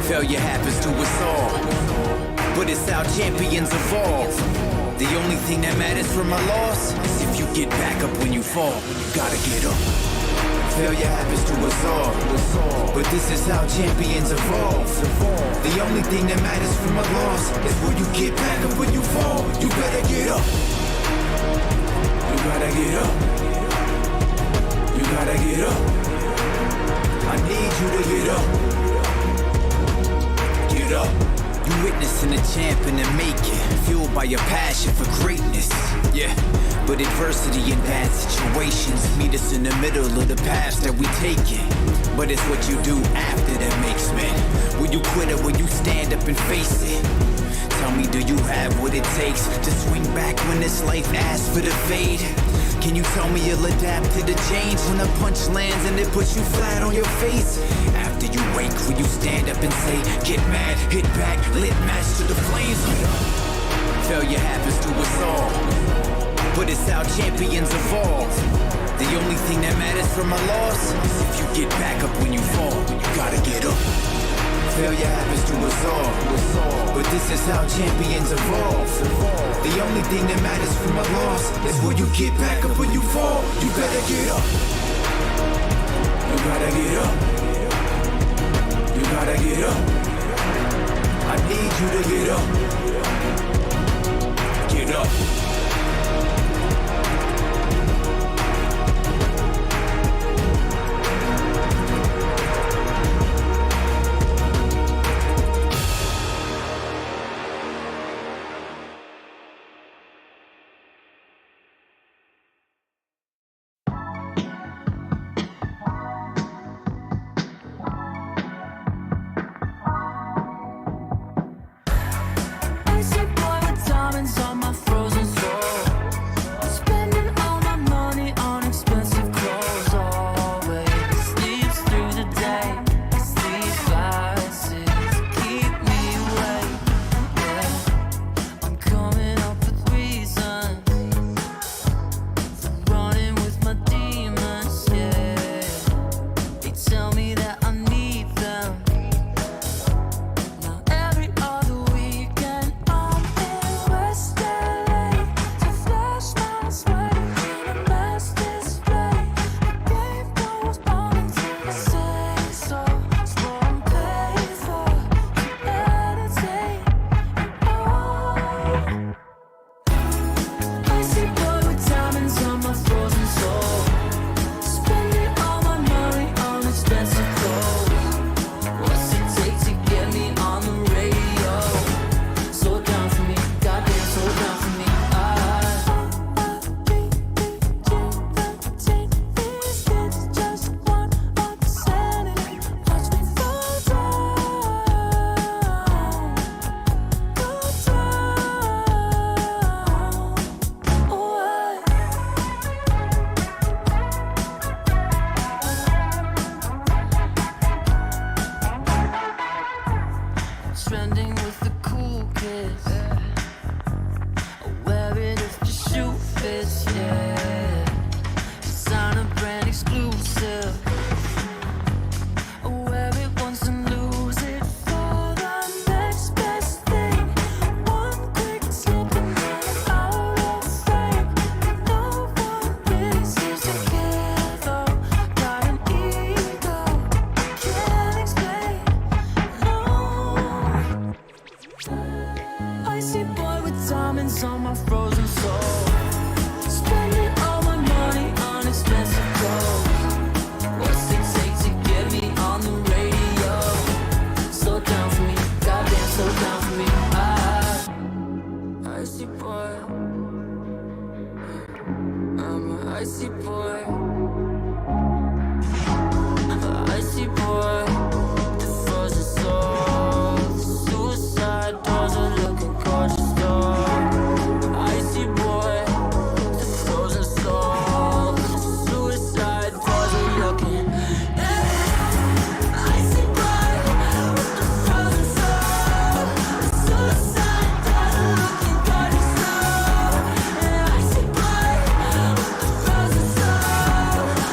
Failure happens to us all, but it's how champions evolve. The only thing that matters from a loss is if you get back up when you fall. You gotta get up. Failure happens to us all, but this is how champions evolve. The only thing that matters from a loss is will you get back up when you fall. You better get up. You gotta get up. You gotta get up. I need you to get up. Get up. You witnessing a champ in the making, fueled by your passion for greatness. Yeah, but adversity and bad situations meet us in the middle of the paths that we taking. But it's what you do after that makes men. Will you quit or will you stand up and face it? Tell me, do you have what it takes to swing back when this life asks for the fade? Can you tell me you'll adapt to the change when the punch lands and it puts you flat on your face? After you wake, will you stand up and say, get mad, hit back, lit match to the flames? Failure happens to us all, but it's how champions evolve. The only thing that matters from a loss is if you get back up when you fall. You gotta get up. Failure happens to us all, but this is how champions evolve. The only thing that matters from a loss is will you get back up when you fall. You better get up. You gotta get up. You gotta get up. I need you to get up. Get up. Icy boy with diamonds on my frozen soul. so down for me. Icy boy, I'm an icy boy, icy boy, the frozen soul, the suicide doors are looking gorgeous though. Icy boy, the frozen soul, the suicide doors are looking. Icy boy, with the frozen soul, the suicide doors are looking gorgeous though. Icy boy, with the frozen soul.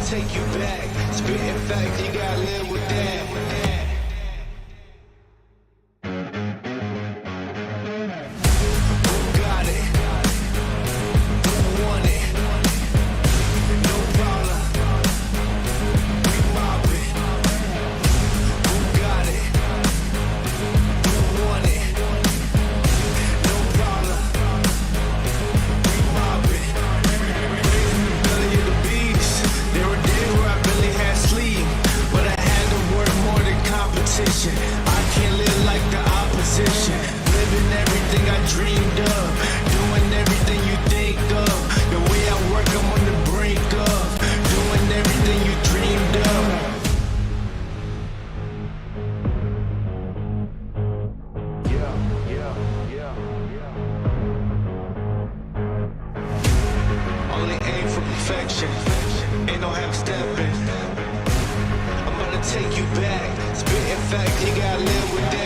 take you back. Spitting facts, you gotta live with that. Who got it? Who want it? No problem. We mob it. Who got it? Who want it? No problem. We mob it. Raising the belly of the beast. There were days where I barely had sleep, but I had to work more than competition. I can't live like the opposition. Living everything I dreamed of, doing everything you think of. The way I work, I'm on the brink of doing everything you dreamed of. Only aim for perfection, ain't no half stepping. I'm gonna take you back, spitting facts, you gotta live with that.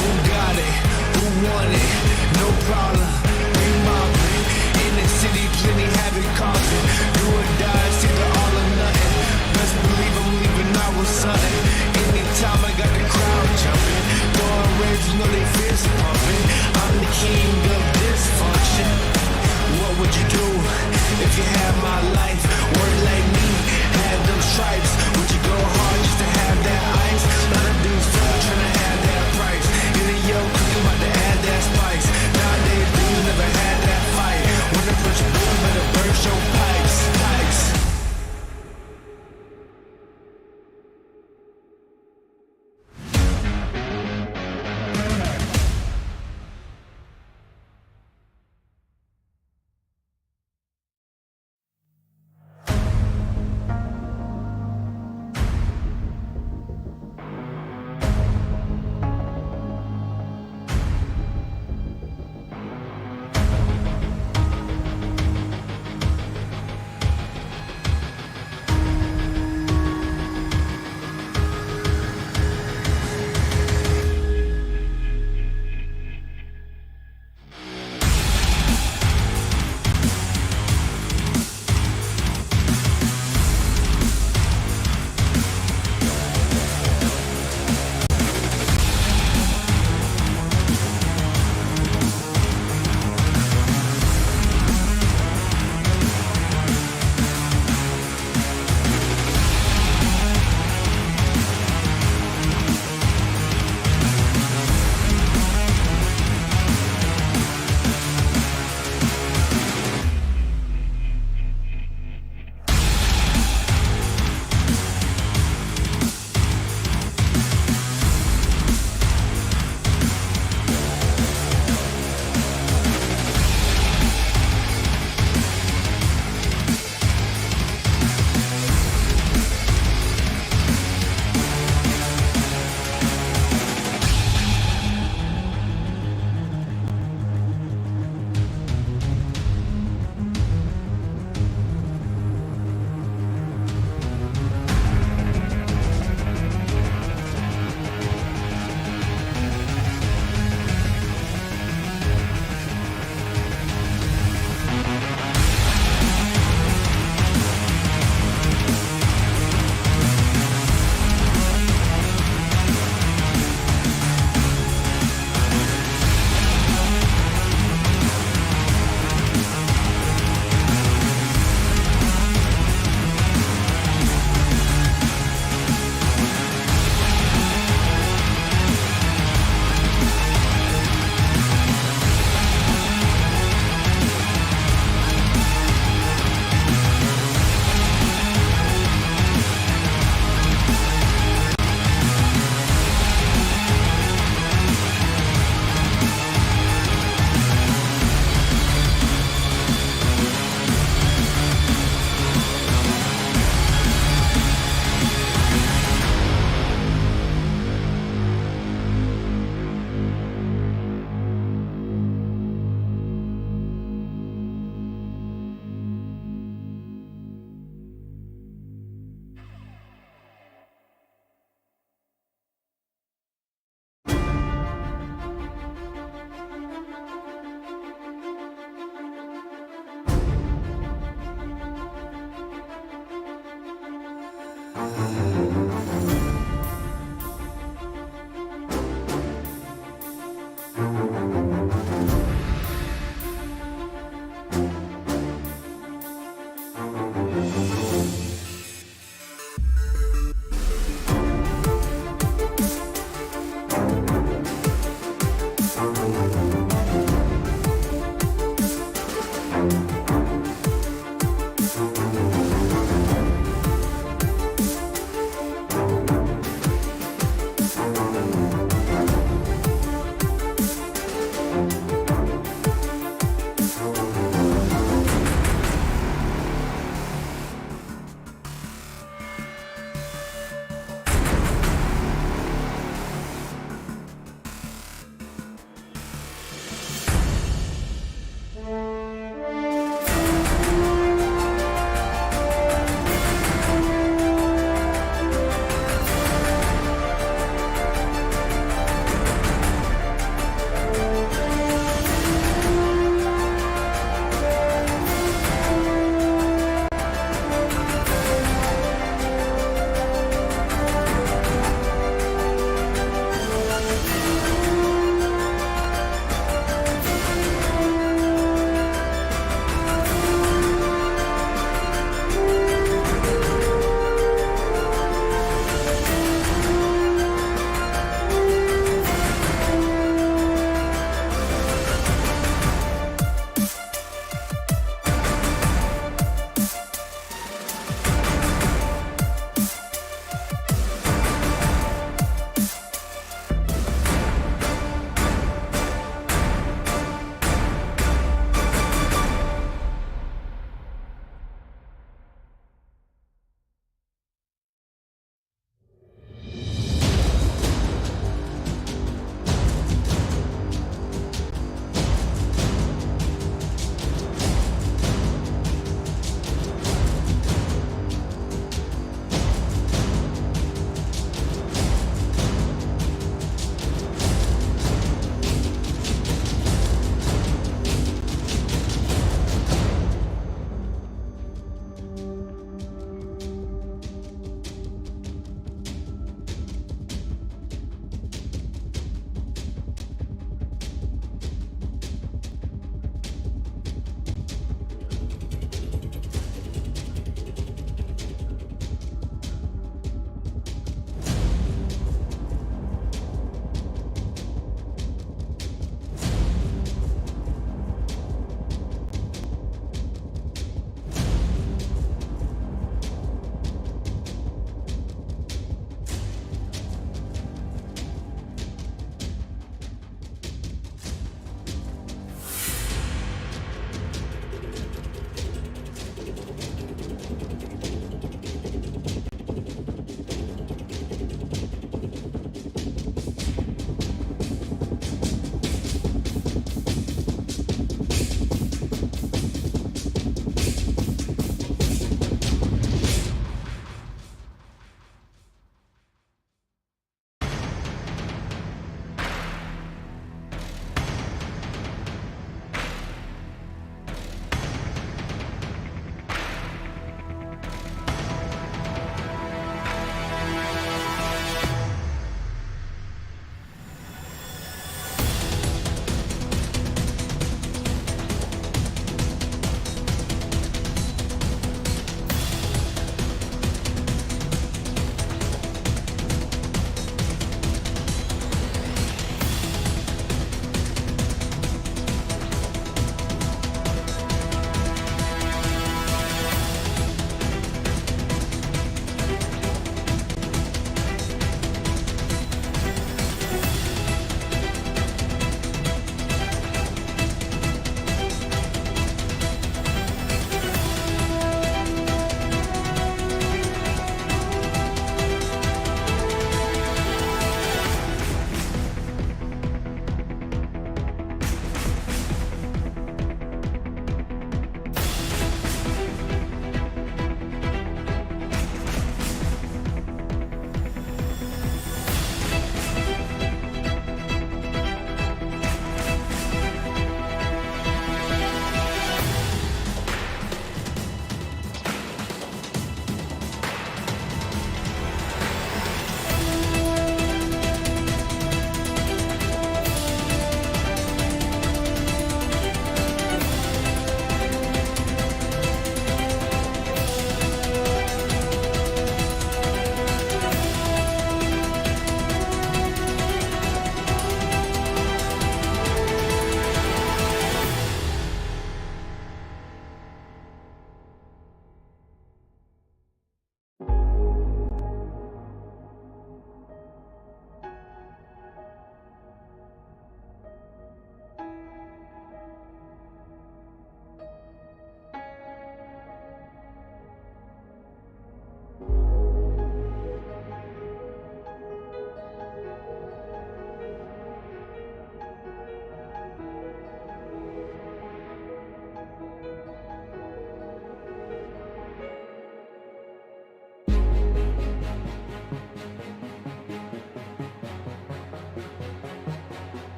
Who got it? Who want it? No problem. We mob it. In the city, plenty havoc causing. Do or die, it's either all or nothing. Best believe I'm leaving out with something. Anytime I got the crowd jumping, throwing reds, you know they fist pumping. I'm the king of dysfunction. What would you do if you had my life? Work like me, have them stripes. Would you go hard just to have that ice? Lot of dudes fail trying to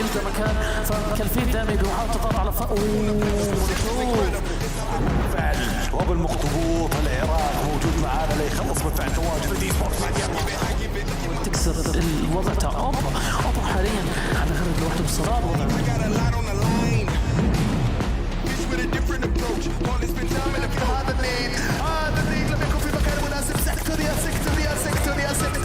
يلقى مكان فكان في دامج وحاول تضغط على بالفعل روب المخطبوط العراق موجود معانا ليخلص بالفعل تواجد الاي سبورت بعد تكسر الوضع تاع اوبا حاليا على غير لوحده بصراحه الوضع هذا الليد لم يكن في مكان مناسب. سيكتور يا سيكتور يا سيكتور يا سيكتور.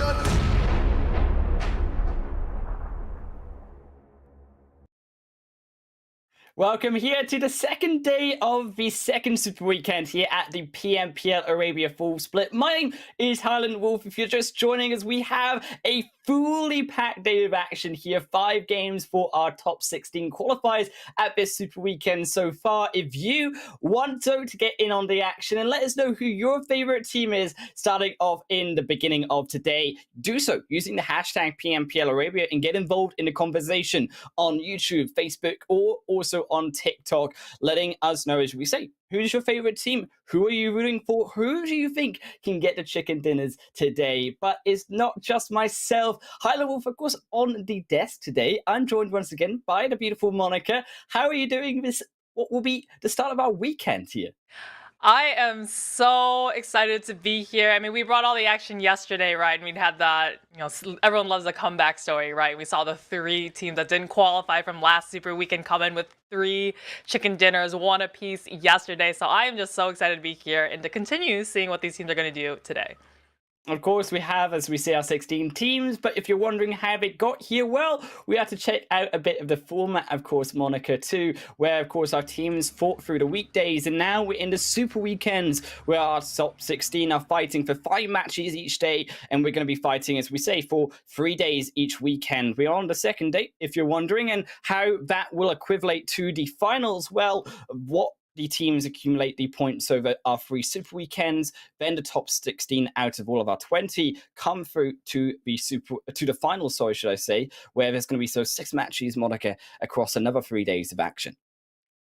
Welcome here to the second day of the second Super Weekend here at the PMPL Arabia Full Split. My name is Highland Wolf. If you're just joining us, we have a fully packed day of action here. 5 games for our top 16 qualifiers at this Super Weekend so far. If you want to get in on the action and let us know who your favorite team is starting off in the beginning of today, do so using the hashtag PMPL Arabia and get involved in the conversation on YouTube, Facebook, or also on TikTok, letting us know, as we say, who's your favorite team? Who are you rooting for? Who do you think can get the chicken dinners today? But it's not just myself. Highland Wolf, of course, on the desk today. I'm joined once again by the beautiful Monica. How are you doing this? What will be the start of our weekend here? I am so excited to be here. I mean, we brought all the action yesterday, right? And we had that, everyone loves a comeback story, right? We saw the 3 teams that didn't qualify from last Super Weekend come in with 3 chicken dinners, 1 apiece yesterday. So I am just so excited to be here and to continue seeing what these teams are going to do today. Of course, we have, as we say, our 16 teams, but if you're wondering how they got here, well, we have to check out a bit of the format, of course, Monica, too, where, of course, our teams fought through the weekdays, and now we're in the Super Weekends, where our top 16 are fighting for 5 matches each day, and we're going to be fighting, as we say, for 3 days each weekend. We are on the second day, if you're wondering, and how that will equivalent to the finals, well, what the teams accumulate the points over our 3 Super Weekends, then the top 16 out of all of our 20 come through to the final, should I say, where there's going to be 6 matches, Monica, across another 3 days of action.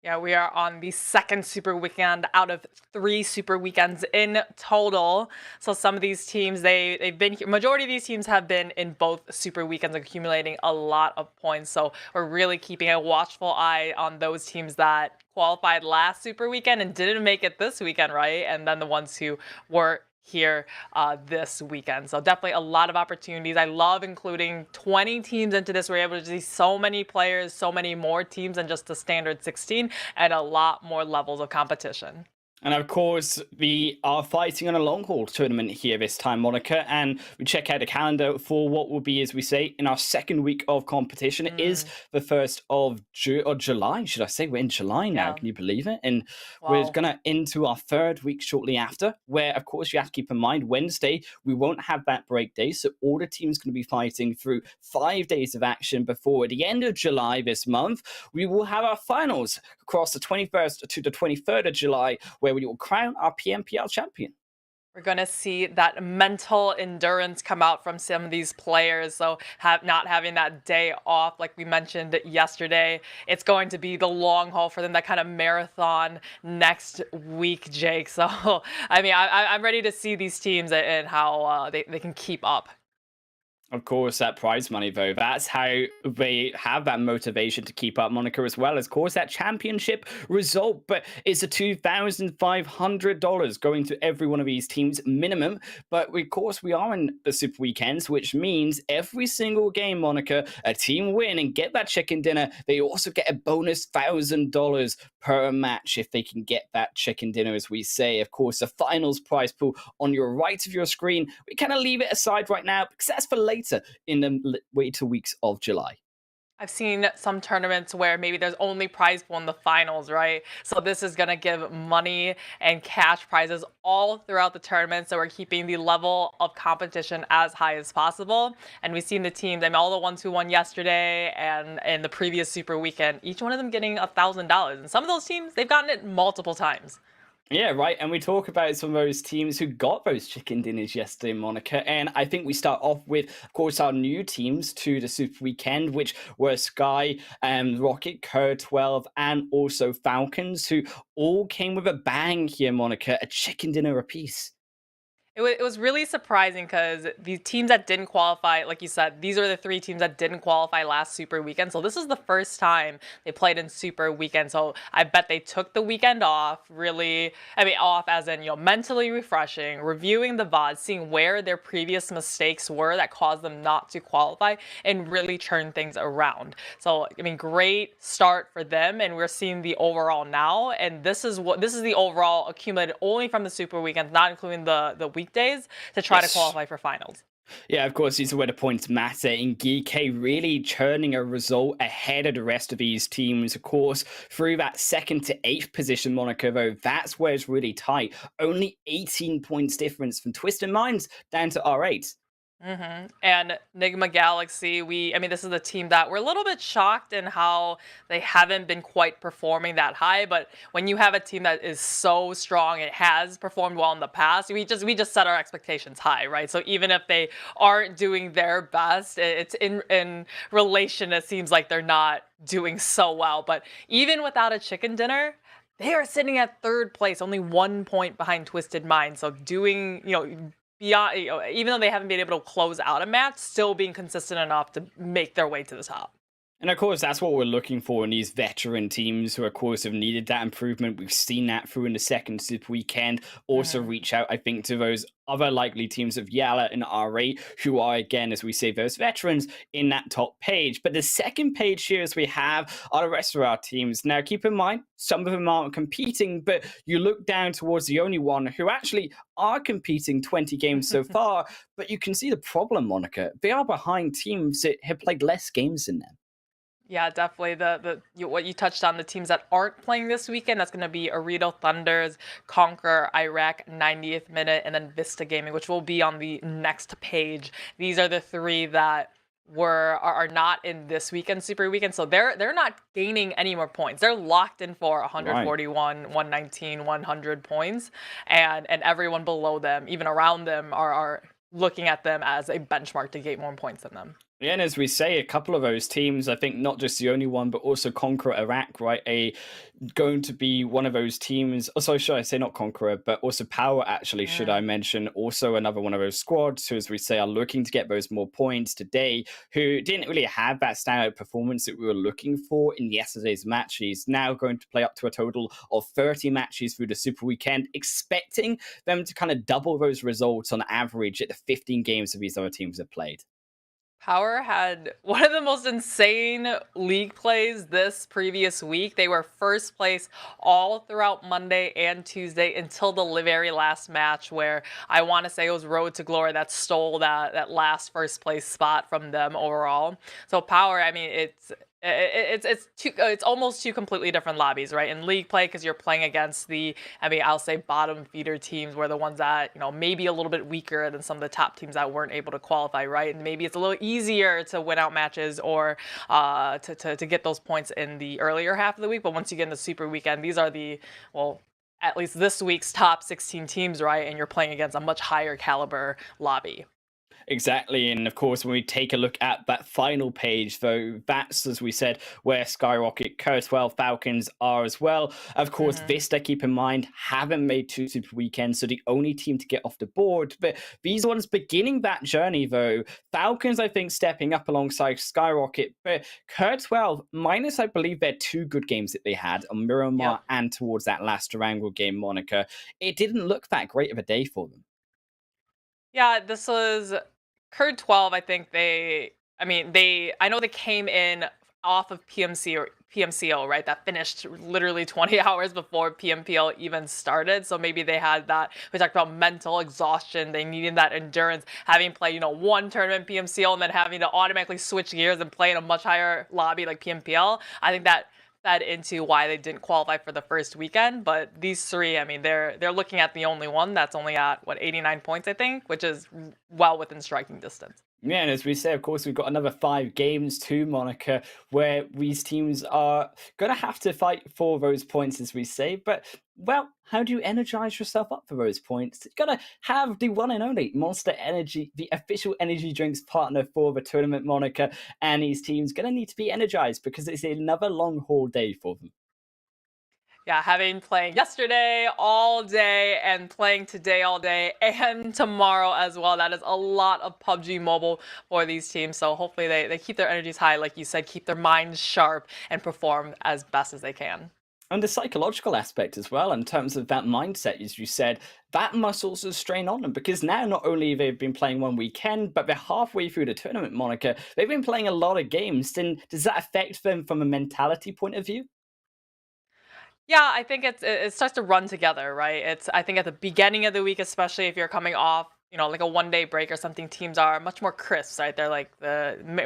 Yeah, we are on the second Super Weekend out of 3 Super Weekends in total. So some of these teams, they've been here. Majority of these teams have been in both Super Weekends, accumulating a lot of points. So we're really keeping a watchful eye on those teams that qualified last Super Weekend and didn't make it this weekend, right? And then the ones who were here this weekend. So definitely a lot of opportunities. I love including 20 teams into this. We're able to see so many players, so many more teams than just the standard 16, and a lot more levels of competition. And of course, we are fighting on a long haul tournament here this time, Monica. And we check out the calendar for what will be, as we say, in our second week of competition. It is the 1st of July, should I say? We're in July now. Yeah. Can you believe it? And we're going to into our 3rd week shortly after, where, of course, you have to keep in mind, Wednesday, we won't have that break day. So all the teams going to be fighting through 5 days of action before at the end of July this month. We will have our finals across the 21st to the 23rd of July, where we will crown our PMPL champion. We're going to see that mental endurance come out from some of these players. So not having that day off, like we mentioned yesterday, it's going to be the long haul for them, that kind of marathon next week, Jake. So, I mean, I'm ready to see these teams and how they can keep up. Of course, that prize money, though, that's how they have that motivation to keep up, Monica, as well as, of course, that championship result. But it's a $2,500 going to every one of these teams minimum. But, of course, we are in the Super Weekends, which means every single game, Monica, a team win and get that chicken dinner. They also get a bonus $1,000 per match if they can get that chicken dinner, as we say. Of course, the finals prize pool on your right of your screen. We kind of leave it aside right now because that's for later in the later weeks of July. I've seen some tournaments where maybe there's only prize pool in the finals, right? So this is going to give money and cash prizes all throughout the tournament. So we're keeping the level of competition as high as possible. And we've seen the teams, I mean, all the ones who won yesterday and in the previous Super Weekend, each one of them getting $1,000. And some of those teams, they've gotten it multiple times. Yeah, right. And we talk about some of those teams who got those chicken dinners yesterday, Monica. And I think we start off with, of course, our new teams to the Super Weekend, which were Sky, Rocket, Cur12, and also Falcons, who all came with a bang here, Monica, a chicken dinner apiece. It was really surprising because the teams that didn't qualify, like you said, these are the three teams that didn't qualify last Super Weekend. So this is the first time they played in Super Weekend. So I bet they took the weekend off, really, I mean, off as in, mentally refreshing, reviewing the VOD, seeing where their previous mistakes were that caused them not to qualify, and really turn things around. So, I mean, great start for them, and we're seeing the overall now. And this is the overall accumulated only from the Super Weekend, not including the weekdays, to try to qualify for finals. Yeah, of course, these are where the points matter. In GEEKAY really churning a result ahead of the rest of these teams. Of course, through that 2nd to 8th position, Monica, though, that's where it's really tight. Only 18 points difference from Twisted Minds down to R8. And NIGMA Galaxy, this is the team that we're a little bit shocked in how they haven't been quite performing that high. But when you have a team that is so strong, it has performed well in the past. We just set our expectations high, right? So even if they aren't doing their best, it's in relation. It seems like they're not doing so well. But even without a chicken dinner, they are sitting at 3rd place, only 1 point behind Twisted Mind. So doing, beyond, even though they haven't been able to close out a match, still being consistent enough to make their way to the top. And of course, that's what we're looking for in these veteran teams who, of course, have needed that improvement. We've seen that through in the 2nd Super Weekend. Also reach out, I think, to those other likely teams of YALLA and R8, who are, again, as we say, those veterans in that top page. But the second page here, as we have, are the rest of our teams. Now, keep in mind, some of them aren't competing, but you look down towards the only one who actually are competing 20 games so far. But you can see the problem, Monica. They are behind teams that have played less games than them. Yeah, definitely. What you touched on, the teams that aren't playing this weekend, that's going to be OOREDOO Thunders, CONQUEROR, Iraq, 90th Minute, and then VISTA Gaming, which will be on the next page. These are the three that are not in this weekend, Super Weekend, so they're not gaining any more points. They're locked in for 141, 119, 100 points, and everyone below them, even around them, are looking at them as a benchmark to get more points than them. Yeah, and as we say, a couple of those teams, I think not just the only one, but also CONQUEROR Iraq, right, going to be one of those teams. Also, should I say not CONQUEROR, but also POWR, actually, should I mention, also another one of those squads who, as we say, are looking to get those more points today, who didn't really have that standout performance that we were looking for in yesterday's matches. Now going to play up to a total of 30 matches through the Super Weekend, expecting them to kind of double those results on average at the 15 games that these other teams have played. POWR had one of the most insane league plays this previous week. They were 1st place all throughout Monday and Tuesday until the very last match, where I want to say it was Road to Glory that stole that last 1st place spot from them overall. So POWR, I mean, it's almost two completely different lobbies, right? In league play, because you're playing against I'll say bottom feeder teams, were the ones that, maybe a little bit weaker than some of the top teams that weren't able to qualify, right? And maybe it's a little easier to win out matches or to get those points in the earlier half of the week. But once you get in the Super Weekend, these are at least this week's top 16 teams, right? And you're playing against a much higher caliber lobby. Exactly, and of course, when we take a look at that final page, though, that's, as we said, where SKYROCKET, KOR12, Falcons are as well. Of course, VISTA, keep in mind, haven't made 2 Super Weekends, so the only team to get off the board. But these ones beginning that journey, though, Falcons, I think, stepping up alongside SKYROCKET, but KOR12, minus, I believe, their 2 good games that they had on Miramar and towards that last Erangel game, Monica, it didn't look that great of a day for them. Yeah, this was KOR12. I think I know they came in off of PMCO, right? That finished literally 20 hours before PMPL even started. So maybe they had that. We talked about mental exhaustion. They needed that endurance, having played, one tournament PMCL and then having to automatically switch gears and play in a much higher lobby like PMPL. I think that fed into why they didn't qualify for the first weekend. But these three, I mean, they're looking at the only one that's only at 89 points, I think, which is well within striking distance. Yeah, and as we say, of course, we've got another 5 games too, Monica, where these teams are going to have to fight for those points, as we say. But, well, how do you energize yourself up for those points? You've got to have the one and only Monster Energy, the official energy drinks partner for the tournament, Monica. And these teams going to need to be energized because it's another long haul day for them. Yeah, having playing yesterday all day and playing today all day and tomorrow as well. That is a lot of PUBG Mobile for these teams. So hopefully they keep their energies high, like you said, keep their minds sharp and perform as best as they can. And the psychological aspect as well, in terms of that mindset, as you said, that must also strain on them because now not only they've been playing one weekend, but they're halfway through the tournament, Monica. They've been playing a lot of games. And does that affect them from a mentality point of view? Yeah, I think it starts to run together, right? It's I think at the beginning of the week, especially if you're coming off, like a 1 day break or something, teams are much more crisp, right? They're like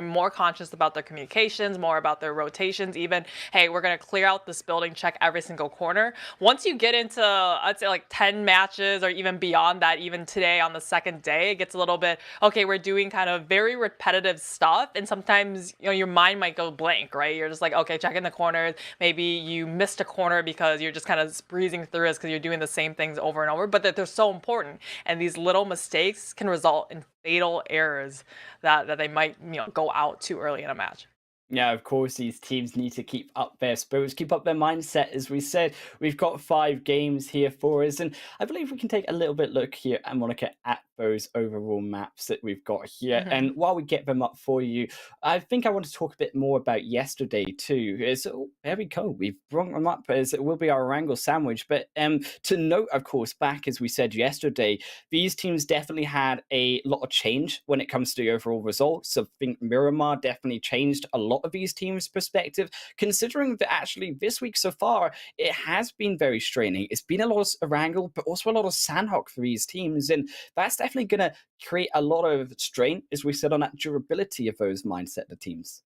more conscious about their communications, more about their rotations. Even, hey, we're gonna clear out this building, check every single corner. Once you get into, I'd say like 10 matches or even beyond that, even today on the second day, it gets a little bit okay. We're doing kind of very repetitive stuff, and sometimes your mind might go blank, right? You're just like, okay, check in the corners. Maybe you missed a corner because you're just kind of breezing through it because you're doing the same things over and over, but that they're so important. And these little mistakes can result in fatal errors that they might, go out too early in a match. Yeah, of course, these teams need to keep up their spirits, keep up their mindset. As we said, we've got 5 games here for us, and I believe we can take a little bit look here, and Monica, at those overall maps that we've got here. Mhm. And while we get them up for you, I think I want to talk a bit more about yesterday too. There we go, we've brought them up as it will be our Erangel sandwich. But to note, of course, back as we said yesterday, these teams definitely had a lot of change when it comes to the overall results. I think Miramar definitely changed a lot of these teams' perspective, considering that actually this week so far, it has been very straining. It's been a lot of Erangel, but also a lot of Sanhok for these teams. And that's definitely going to create a lot of strain, as we said, on that durability of those mindset of teams.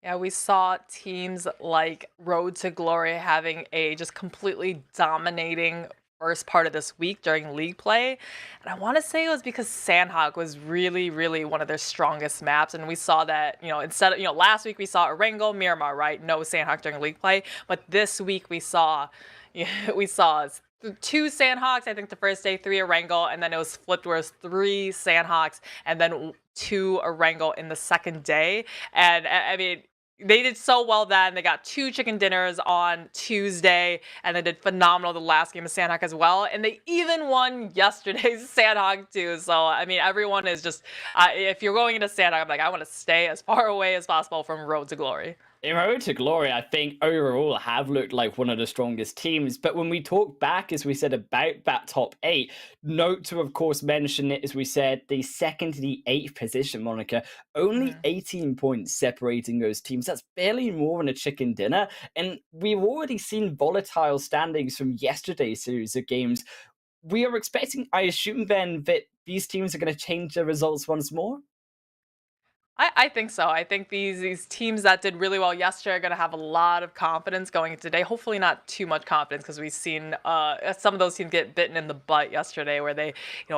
Yeah, we saw teams like Road to Glory having a just completely dominating first part of this week during league play. And I want to say it was because Sanhok was really, really one of their strongest maps. And we saw that, instead of, last week we saw Erangel, Miramar, right? No Sanhok during league play. But this week we saw, we saw two Sandhawks, I think the first day, 3 Erangel, and then it was flipped where it was 3 Sandhawks and then 2 Erangel in the second day. And I mean, they did so well then. They got 2 chicken dinners on Tuesday, and they did phenomenal the last game of Sanhok as well. And they even won yesterday's Sanhok too. So, I mean, everyone is just, if you're going into Sanhok, I'm like, I want to stay as far away as possible from Road to Glory. In Road to Glory, I think overall have looked like one of the strongest teams. But when we talk back, as we said, about that top 8, note to, of course, mention it, as we said, the second to the 8th position, Monica, only 18 points separating those teams. That's barely more than a chicken dinner. And we've already seen volatile standings from yesterday's series of games. We are expecting, I assume then, that these teams are going to change their results once more? I think so. I think these teams that did really well yesterday are going to have a lot of confidence going into today. Hopefully not too much confidence because we've seen some of those teams get bitten in the butt yesterday where they,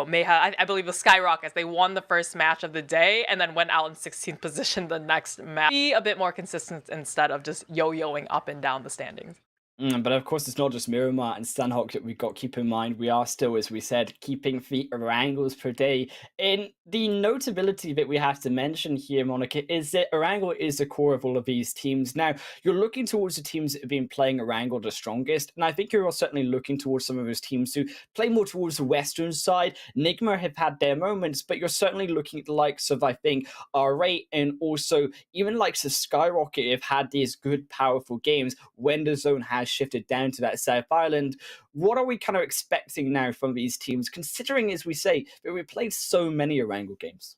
may have, I believe the SKYROCKETs, they won the first match of the day and then went out in 16th position the next match. Be a bit more consistent instead of just yo-yoing up and down the standings. But of course, it's not just Miramar and Sanhok that we've got to keep in mind. We are still, as we said, keeping 3 Erangels per day. And the notability that we have to mention here, Monica, is that Erangel is the core of all of these teams. Now, you're looking towards the teams that have been playing Erangel the strongest, and I think you're certainly looking towards some of those teams who play more towards the western side. NIGMA have had their moments, but you're certainly looking at the likes of, I think, R8 and also even likes of SKYROCKET have had these good, powerful games when the zone has shifted down to that South Island. What are we kind of expecting now from these teams, considering, as we say, that we played so many Erangel games?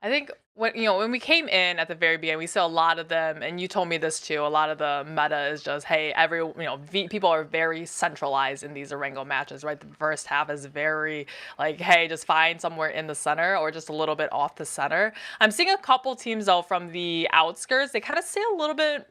I think when we came in at the very beginning, we saw a lot of them, and you told me this too. A lot of the meta is just, hey, people are very centralized in these Erangel matches, right? The first half is very like, hey, just find somewhere in the center or just a little bit off the center. I'm seeing a couple teams though from the outskirts. They kind of stay a little bit,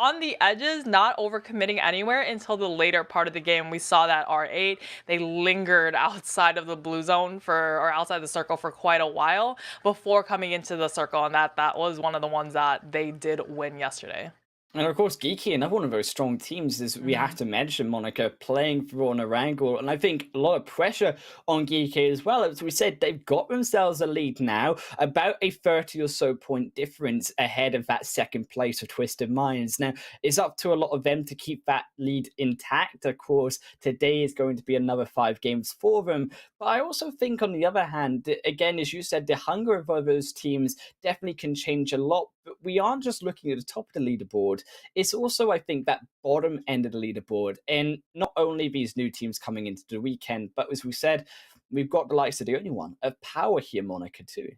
on the edges, not overcommitting anywhere until the later part of the game. We saw that R8, they lingered outside of the blue zone or outside the circle for quite a while before coming into the circle, and that was one of the ones that they did win yesterday. And of course, GEEKAY, another one of those strong teams, is we have to mention Monica playing through on Erangel. And I think a lot of pressure on GEEKAY as well. As we said, they've got themselves a lead now, about a 30 or so point difference ahead of that second place of Twisted Minds. Now, it's up to a lot of them to keep that lead intact. Of course, today is going to be another 5 games for them. But I also think, on the other hand, again, as you said, the hunger of those teams definitely can change a lot. But we aren't just looking at the top of the leaderboard. It's also, I think, that bottom end of the leaderboard. And not only these new teams coming into the weekend, but as we said, we've got the likes of the only one of POWR here, Monica, too.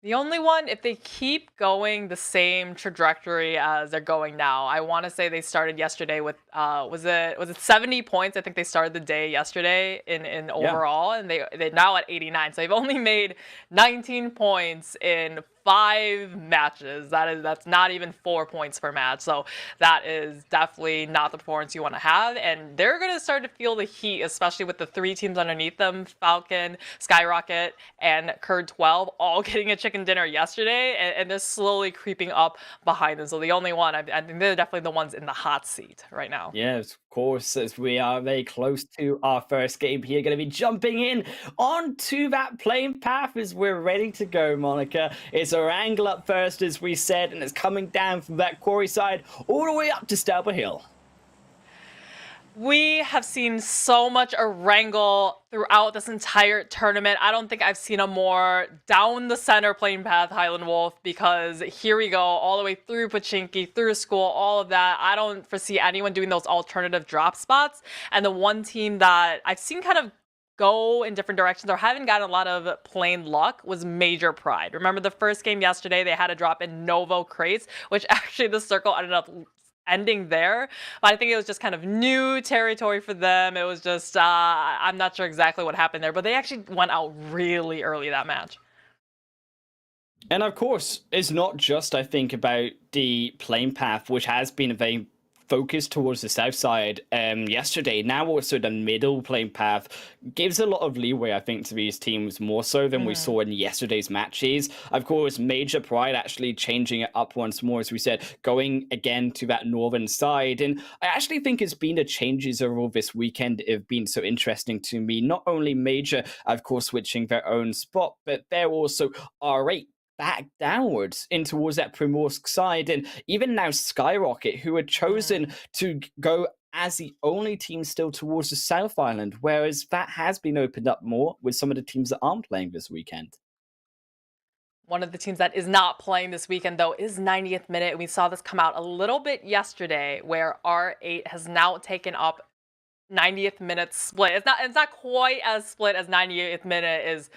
The only one, if they keep going the same trajectory as they're going now, I want to say they started yesterday with was it 70 points? I think they started the day yesterday in overall, and they're now at 89. So they've only made 19 points in 5 matches. That's not even 4 points per match. So that is definitely not the performance you want to have. And they're going to start to feel the heat, especially with the 3 teams underneath them, Falcon, SKYROCKET, and Curd12, all getting a chicken dinner yesterday, and they're slowly creeping up behind them. So the only one, I think they're definitely the ones in the hot seat right now. Yes, of course, as we are very close to our first game here, going to be jumping in onto that playing path as we're ready to go, Monica. It's Erangel up first, as we said, and it's coming down from that quarry side all the way up to Stelper Hill. We have seen so much Erangel throughout this entire tournament. I don't think I've seen a more down the center playing path Highland Wolf, because here we go all the way through Pochinki, through school, all of that. I don't foresee anyone doing those alternative drop spots. And the one team that I've seen kind of go in different directions or haven't gotten a lot of plain luck was Major Pride. Remember the first game yesterday, they had a drop in Novo crates, which actually the circle ended up ending there. But I think it was just kind of new territory for them. It was just, I'm not sure exactly what happened there, but they actually went out really early that match. And of course, it's not just, I think, about the playing path, which has been a very focused towards the south side yesterday. Now also the middle playing path gives a lot of leeway, I think, to these teams, more so than we saw in yesterday's matches. Of course, Major Pride actually changing it up once more, as we said, going again to that northern side. And I actually think it's been the changes overall this weekend have been so interesting to me. Not only Major, of course, switching their own spot, but they're also R8 back downwards in towards that Primorsk side. And even now SKYROCKET, who had chosen to go as the only team still towards the South Island, whereas that has been opened up more with some of the teams that aren't playing this weekend. One of the teams that is not playing this weekend, though, is 90th Minute. We saw this come out a little bit yesterday, where R8 has now taken up 90th Minute split. It's not quite as split as 90th Minute is,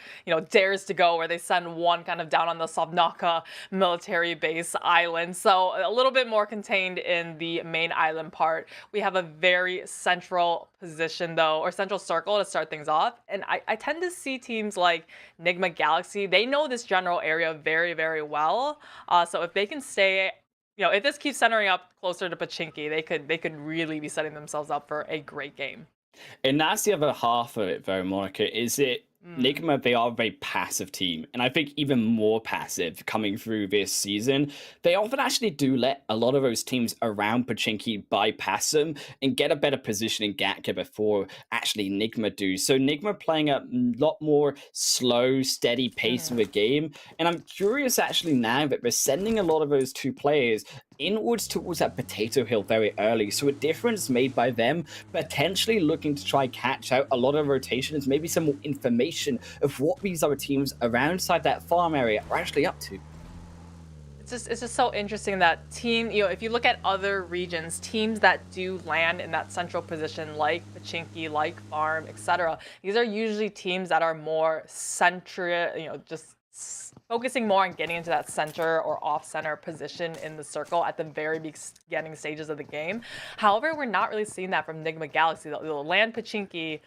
dares to go, where they send one kind of down on the Sovnaka military base island. So a little bit more contained in the main island part. We have a very central position, though, or central circle to start things off. And I tend to see teams like NIGMA Galaxy, they know this general area very, very well. So if they can stay, if this keeps centering up closer to Pochinki, they could really be setting themselves up for a great game. And that's the other half of it, though, Monica, is it NIGMA, they are a very passive team, and I think even more passive coming through this season. They often actually do let a lot of those teams around Pochinki bypass them and get a better position in Gatka before actually NIGMA do. So NIGMA playing a lot more slow, steady pace of a game, and I'm curious actually now that they're sending a lot of those 2 players inwards towards that Potato Hill very early. So a difference made by them potentially looking to try catch out a lot of rotations, maybe some more information of what these other teams around that farm area are actually up to. It's just so interesting that if you look at other regions, teams that do land in that central position, like Pochinki, like Farm, etc., these are usually teams that are more just focusing more on getting into that center or off-center position in the circle at the very beginning stages of the game. However, we're not really seeing that from NIGMA Galaxy. They'll land Pochinki,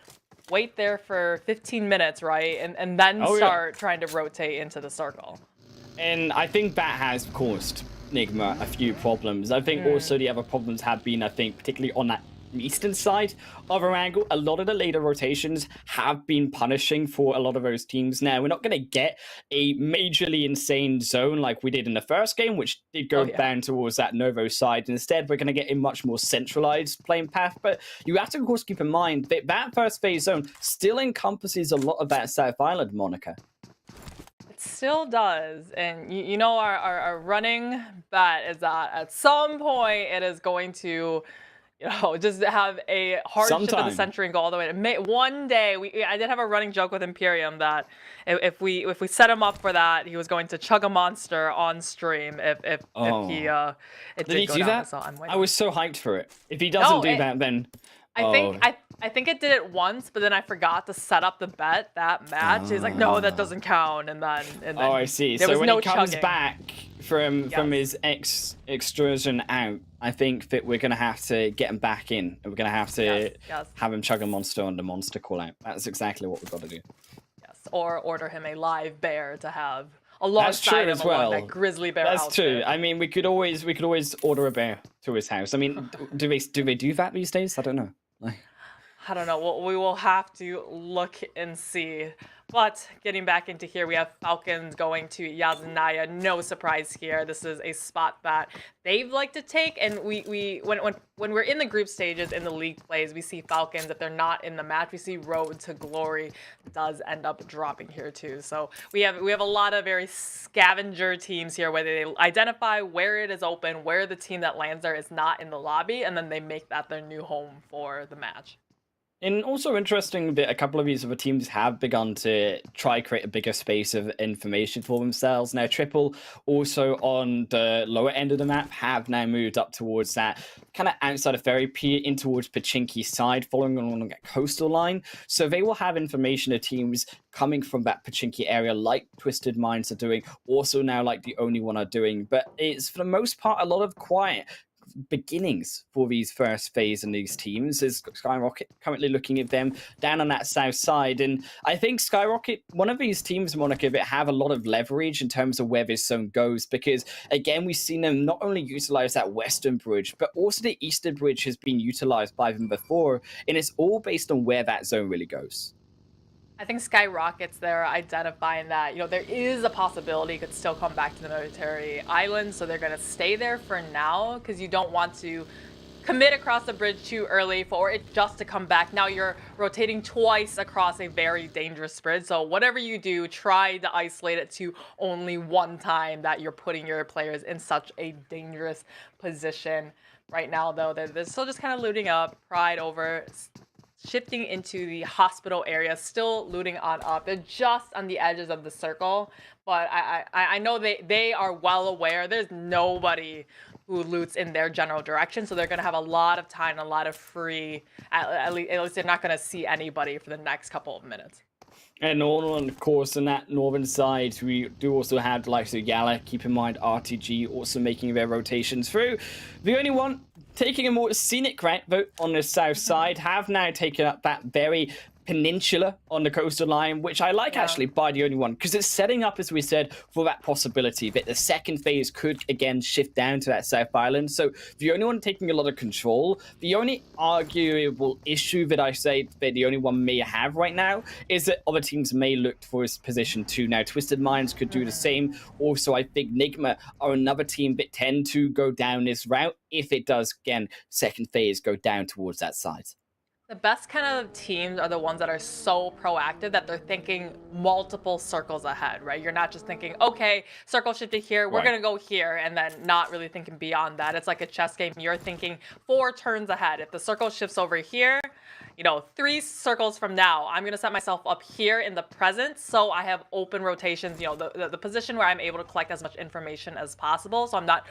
wait there for 15 minutes, right, and then start trying to rotate into the circle. And I think that has caused NIGMA a few problems. I think also the other problems have been, I think, particularly on that eastern side of Erangel, a lot of the later rotations have been punishing for a lot of those teams. Now, we're not going to get a majorly insane zone like we did in the first game, which did go down towards that Novo side. Instead, we're going to get a much more centralized playing path. But you have to, of course, keep in mind that that first phase zone still encompasses a lot of that South Island, Monica. It still does. And you know, our running bet is that at some point it is going to, you know, just have a hardship of the century and go all the way to one day. I did have a running joke with Imperium that if we set him up for that, he was going to chug a monster on stream if he it did he do that? So I was so hyped for it. If he doesn't do that, then I think it did it once, but then I forgot to set up the bet that match. He's like, no, that doesn't count, and then I see. There so was when no he comes chugging. back from his excursion out, I think that we're gonna have to get him back in, and we're gonna have to have him chug a monster on the monster call out. That's exactly what we've got to do. Yes, or order him a live bear to have alongside him along that grizzly bear. That's outfit. true. I mean, we could always order a bear to his house. I mean, do they do that these days? I don't know. I don't know. We will have to look and see. But getting back into here, we have Falcons going to Yaznaya. No surprise here. This is a spot that they've liked to take. And when we're in the group stages in the league plays, we see Falcons. If they're not in the match, we see Road to Glory does end up dropping here too. So we have a lot of very scavenger teams here, where they identify where it is open, where the team that lands there is not in the lobby, and then they make that their new home for the match. And also interesting that a couple of these other teams have begun to try create a bigger space of information for themselves. Now, Triple, also on the lower end of the map, have now moved up towards that kind of outside of Ferry Pier in towards Pachinki side, following along that coastal line. So they will have information of teams coming from that Pachinki area, like Twisted Minds are doing, also now like the Only One are doing. But it's, for the most part, a lot of quiet beginnings for these first phase and these teams. Is SKYROCKET currently looking at them down on that south side, and I think SKYROCKET, one of these teams, Monica, that have a lot of leverage in terms of where this zone goes, because again, we've seen them not only utilize that western bridge, but also the eastern bridge has been utilized by them before, and it's all based on where that zone really goes. I think SKYROCKET's there identifying that, you know, there is a possibility it could still come back to the military island, so they're going to stay there for now, because you don't want to commit across the bridge too early for it just to come back. Now you're rotating twice across a very dangerous bridge, so whatever you do, try to isolate it to only one time that you're putting your players in such a dangerous position. Right now, though, they're still just kind of looting up, Pride over, shifting into the hospital area, still looting on up. They're just on the edges of the circle, but I know they are well aware there's nobody who loots in their general direction, so they're going to have a lot of time, a lot of free, at least they're not going to see anybody for the next couple of minutes. And on, of course, on that northern side, we do also have the likes of YALLA. Keep in mind, RTG also making their rotations through. The Only One taking a more scenic route, though, on the south side, have now taken up that very peninsula on the coastal line, which I like actually by the Only One, because it's setting up, as we said, for that possibility that the second phase could again shift down to that South Island. So the Only One taking a lot of control. The only arguable issue that I say that the Only One may have right now is that other teams may look for his position too. Now, Twisted Minds could do the same. Also, I think NIGMA are another team that tend to go down this route if it does, again, second phase go down towards that side. The best kind of teams are the ones that are so proactive that they're thinking multiple circles ahead, right? You're not just thinking, okay, circle shifted here, we're going to go here, and then not really thinking beyond that. It's like a chess game. You're thinking 4 turns ahead. If the circle shifts over here, you know, 3 circles from now, I'm going to set myself up here in the present, so I have open rotations, you know, the position where I'm able to collect as much information as possible, so I'm not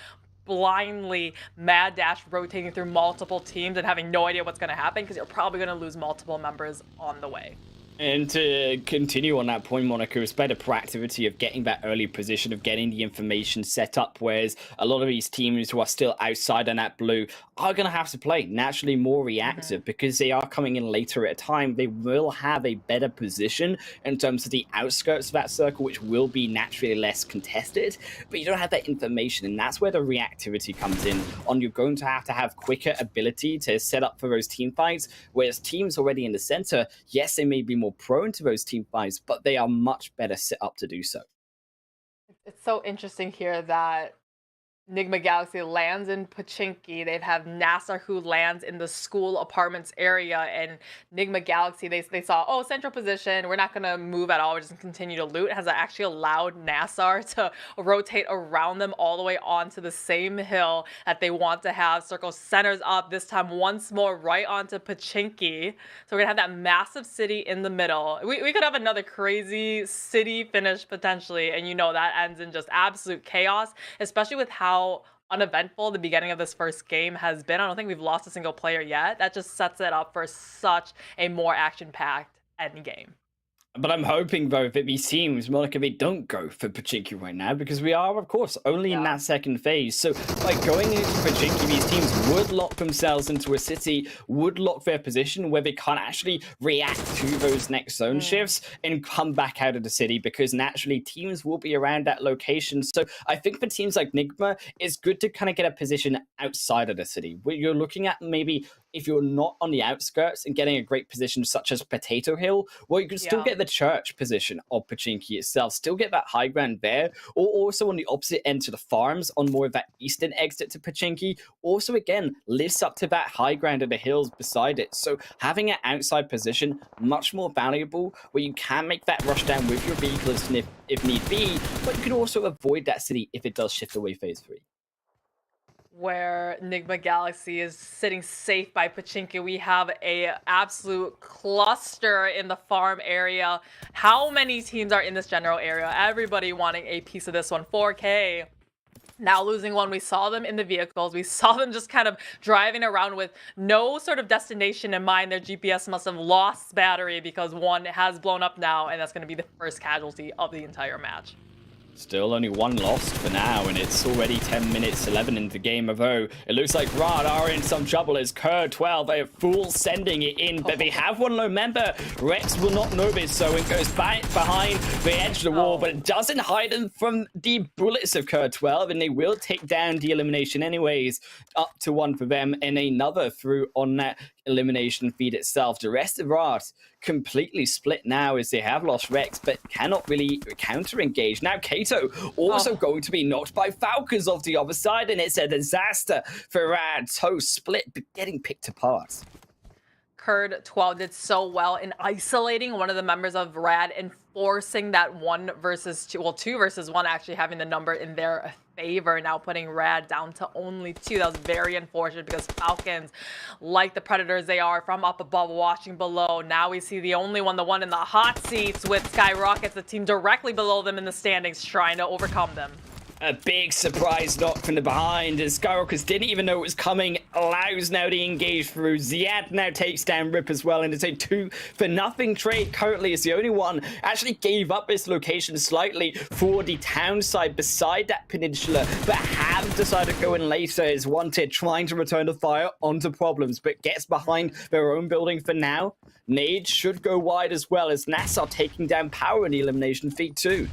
blindly mad dash rotating through multiple teams and having no idea what's going to happen, because you're probably going to lose multiple members on the way. And to continue on that point, Monaco, it's better proactivity of getting that early position, of getting the information set up, whereas a lot of these teams who are still outside on that blue are going to have to play naturally more reactive because they are coming in later at a time. They will have a better position in terms of the outskirts of that circle, which will be naturally less contested, but you don't have that information, and that's where the reactivity comes in. You're going to have quicker ability to set up for those team fights, whereas teams already in the center, yes, they may be more prone to those team fights, but they are much better set up to do so. It's so interesting here that NIGMA Galaxy lands in Pochinki. They have NASR who lands in the school apartments area, and NIGMA Galaxy, they saw, oh, central position, we're not going to move at all, we're just going to continue to loot. It has actually allowed NASR to rotate around them all the way onto the same hill that they want to have. Circle centers up, this time once more right onto Pochinki. So we're going to have that massive city in the middle. We could have another crazy city finish potentially, and you know that ends in just absolute chaos, especially with how uneventful the beginning of this first game has been. I don't think we've lost a single player yet. That just sets it up for such a more action-packed end game. But I'm hoping, though, that these teams, Monaco, they don't go for Pochinki right now, because we are, of course, only in that second phase. So by going into Pochinki, these teams would lock themselves into a city, would lock their position where they can't actually react to those next zone shifts and come back out of the city, because naturally teams will be around that location. So I think for teams like NIGMA, it's good to kind of get a position outside of the city, where you're looking at maybe if you're not on the outskirts and getting a great position such as Potato Hill, well, you can still get the church position of Pochinki itself, still get that high ground there, or also on the opposite end to the farms on more of that eastern exit to Pochinki, also again lifts up to that high ground of the hills beside it. So having an outside position, much more valuable, where you can make that rush down with your vehicles if need be, but you can also avoid that city if it does shift away phase 3. Where NIGMA Galaxy is sitting safe by Pochinki, we have a absolute cluster in the farm area. How many teams are in this general area? Everybody wanting a piece of this one. 4K now losing one. We saw them in the vehicles. We saw them just kind of driving around with no sort of destination in mind. Their GPS must have lost battery, because one has blown up now, and that's going to be the first casualty of the entire match. Still only one lost for now, and it's already 10 minutes 11 into the game of O. It looks like Rad are in some trouble as Kerr12 are full sending it in, but they have one low member. Rex will not know this, so it goes back behind the edge of the wall, but it doesn't hide them from the bullets of Kerr12, and they will take down the elimination anyways. Up to one for them, and another through on that elimination feed itself. The rest of Rad completely split now as they have lost Rex, but cannot really counter-engage. Now Kato also going to be knocked by Falcons off the other side, and it's a disaster for Rad. So split, but getting picked apart. Kurd12 did so well in isolating one of the members of Rad and forcing that 1 versus 2, well, 2 versus 1, actually having the number in their favor, now putting Rad down to only 2. That was very unfortunate, because Falcons, like the Predators they are, from up above watching below. Now we see the only one, the one in the hot seats, with SKYROCKET, the team directly below them in the standings, trying to overcome them. A big surprise knock from the behind, as SKYROCKET didn't even know it was coming. Allows now to engage through. Ziad now takes down Rip as well, and it's a 2-0 trade. Currently is the only one actually gave up this location slightly for the town side beside that peninsula, but have decided to go in later as Wanted, trying to return the fire onto Problems, but gets behind their own building for now. Nade should go wide as well, as NASR taking down POWR in the elimination feed too.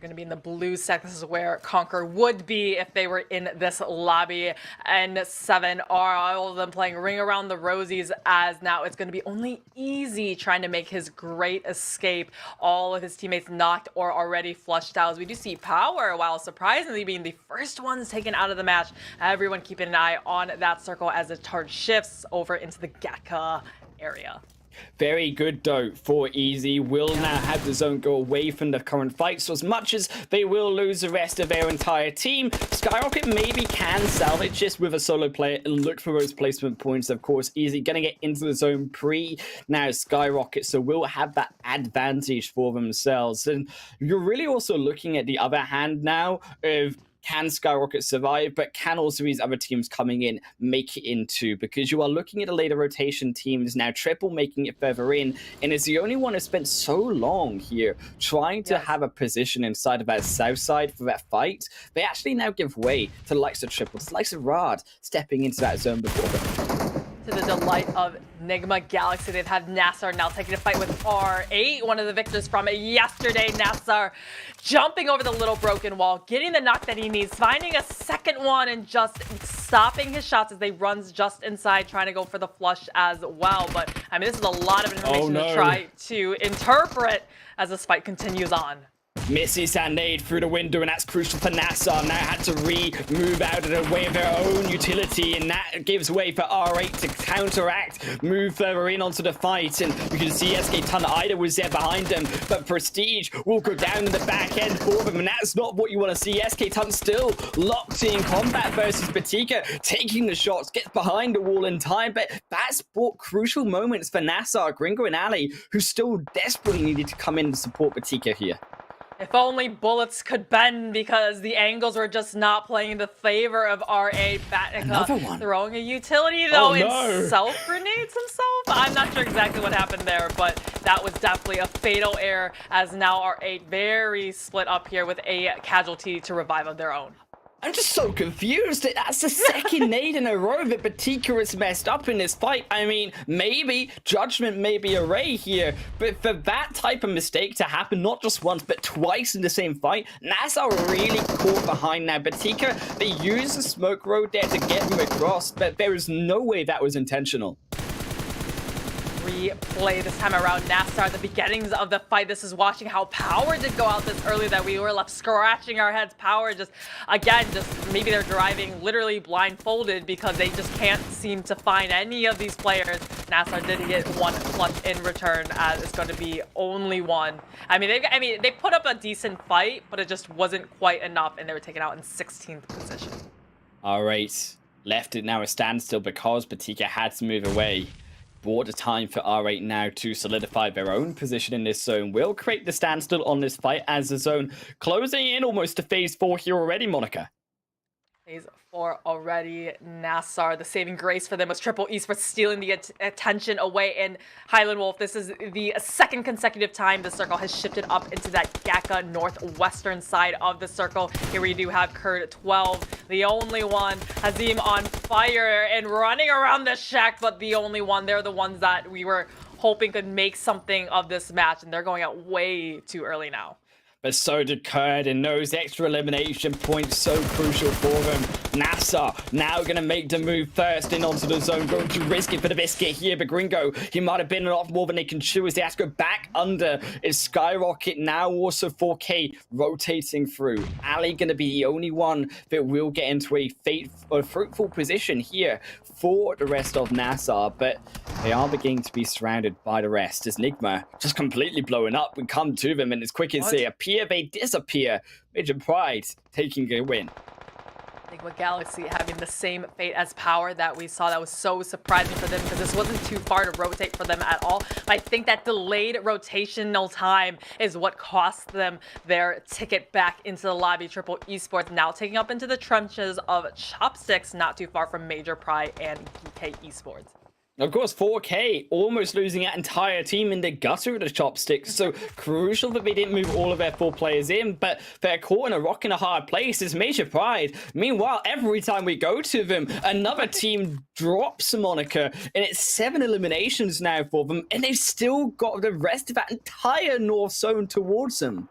Going to be in the blue set. This is where Conqueror would be if they were in this lobby. And 7 are all of them playing Ring Around the Rosies, as now it's going to be only Easy trying to make his great escape. All of his teammates knocked or already flushed out. As we do see POWR, while surprisingly being the first ones taken out of the match, everyone keeping an eye on that circle as the charge shifts over into the GEEKAY area. Very good though for Easy. Will now have the zone go away from the current fight, so as much as they will lose the rest of their entire team, SKYROCKET maybe can salvage this with a solo player and look for those placement points. Of course, Easy gonna get into the zone pre now SKYROCKET, so will have that advantage for themselves. And you're really also looking at the other hand now of can SKYROCKET survive, but can also these other teams coming in make it into? Because you are looking at a later rotation teams now, Triple making it further in, and is the only one who spent so long here trying to have a position inside of that south side for that fight. They actually now give way to the likes of Triple, to the likes of Rad stepping into that zone before them. To the delight of NIGMA Galaxy, they've had NASR now taking a fight with R8, one of the victors from yesterday. NASR jumping over the little broken wall, getting the knock that he needs, finding a second one, and just stopping his shots as they runs just inside, trying to go for the flush as well. But, I mean, this is a lot of information to try to interpret as this fight continues on. Misses that nade through the window, and that's crucial for NASR. Now had to move out of the way of their own utility, and that gives way for R8 to counteract, move further in onto the fight. And you can see SK Ton Ida was there behind them, but Prestige will go down in the back end for them, and that's not what you want to see. SK Ton still locked in combat versus Batika, taking the shots, gets behind the wall in time, but that's brought crucial moments for NASR, Gringo, and Ali, who still desperately needed to come in to support Batika here. If only bullets could bend, because the angles were just not playing in the favor of R8. Batika throwing a utility though, and self-grenades himself. I'm not sure exactly what happened there, but that was definitely a fatal error, as now R8 very split up here with a casualty to revive of their own. I'm just so confused. That's the second nade in a row that Batika has messed up in this fight. I mean, maybe Judgment may be a ray here, but for that type of mistake to happen, not just once, but twice in the same fight, NASR really caught behind now. Batika, they used the smoke road there to get them across, but there is no way that was intentional. Replay this time around. NASR, the beginnings of the fight. This is watching how POWR did go out this early that we were left scratching our heads. POWR just, again, maybe they're driving literally blindfolded because they just can't seem to find any of these players. NASR did get one clutch in return, as it's going to be only one. I mean, they put up a decent fight, but it just wasn't quite enough, and they were taken out in 16th position. All right, left it now a standstill because Batika had to move away. Bought the time for R8 now to solidify their own position in this zone. Will create the standstill on this fight as the zone closing in almost to phase 4 here already, Monica. Phase 4 already. NASR, the saving grace for them was Triple Esports stealing the attention away. And Highland Wolf, this is the second consecutive time the circle has shifted up into that GEEKAY northwestern side of the circle. Here we do have Kurd 12, the only one. Hazim on fire and running around the shack, but the only one. They're the ones that we were hoping could make something of this match, and they're going out way too early now. But so did Kurd, and those extra elimination points so crucial for them. NASR now going to make the move first in onto the zone, going to risk it for the biscuit here. But Gringo, he might have been a lot more than they can chew as they have to go back under. Is SKYROCKET now also 4K rotating through? Ali going to be the only one that will get into a fruitful position here for the rest of NASR, but they are beginning to be surrounded by the rest as NIGMA just completely blowing up. We come to them, and as quick as they appear, they disappear. Major Pride taking a win. NIGMA Galaxy having the same fate as POWR that we saw. That was so surprising for them because this wasn't too far to rotate for them at all. But I think that delayed rotational time is what cost them their ticket back into the lobby. Triple Esports now taking up into the trenches of Chopsticks, not too far from Major Pride and GEEKAY Esports. Of course, 4K almost losing that entire team in the gutter of the Chopsticks. So crucial that they didn't move all of their 4 players in, but they're caught in a rock and a hard place. It's Major Pride. Meanwhile, every time we go to them, another team drops a Monica, and it's 7 eliminations now for them, and they've still got the rest of that entire North Zone towards them.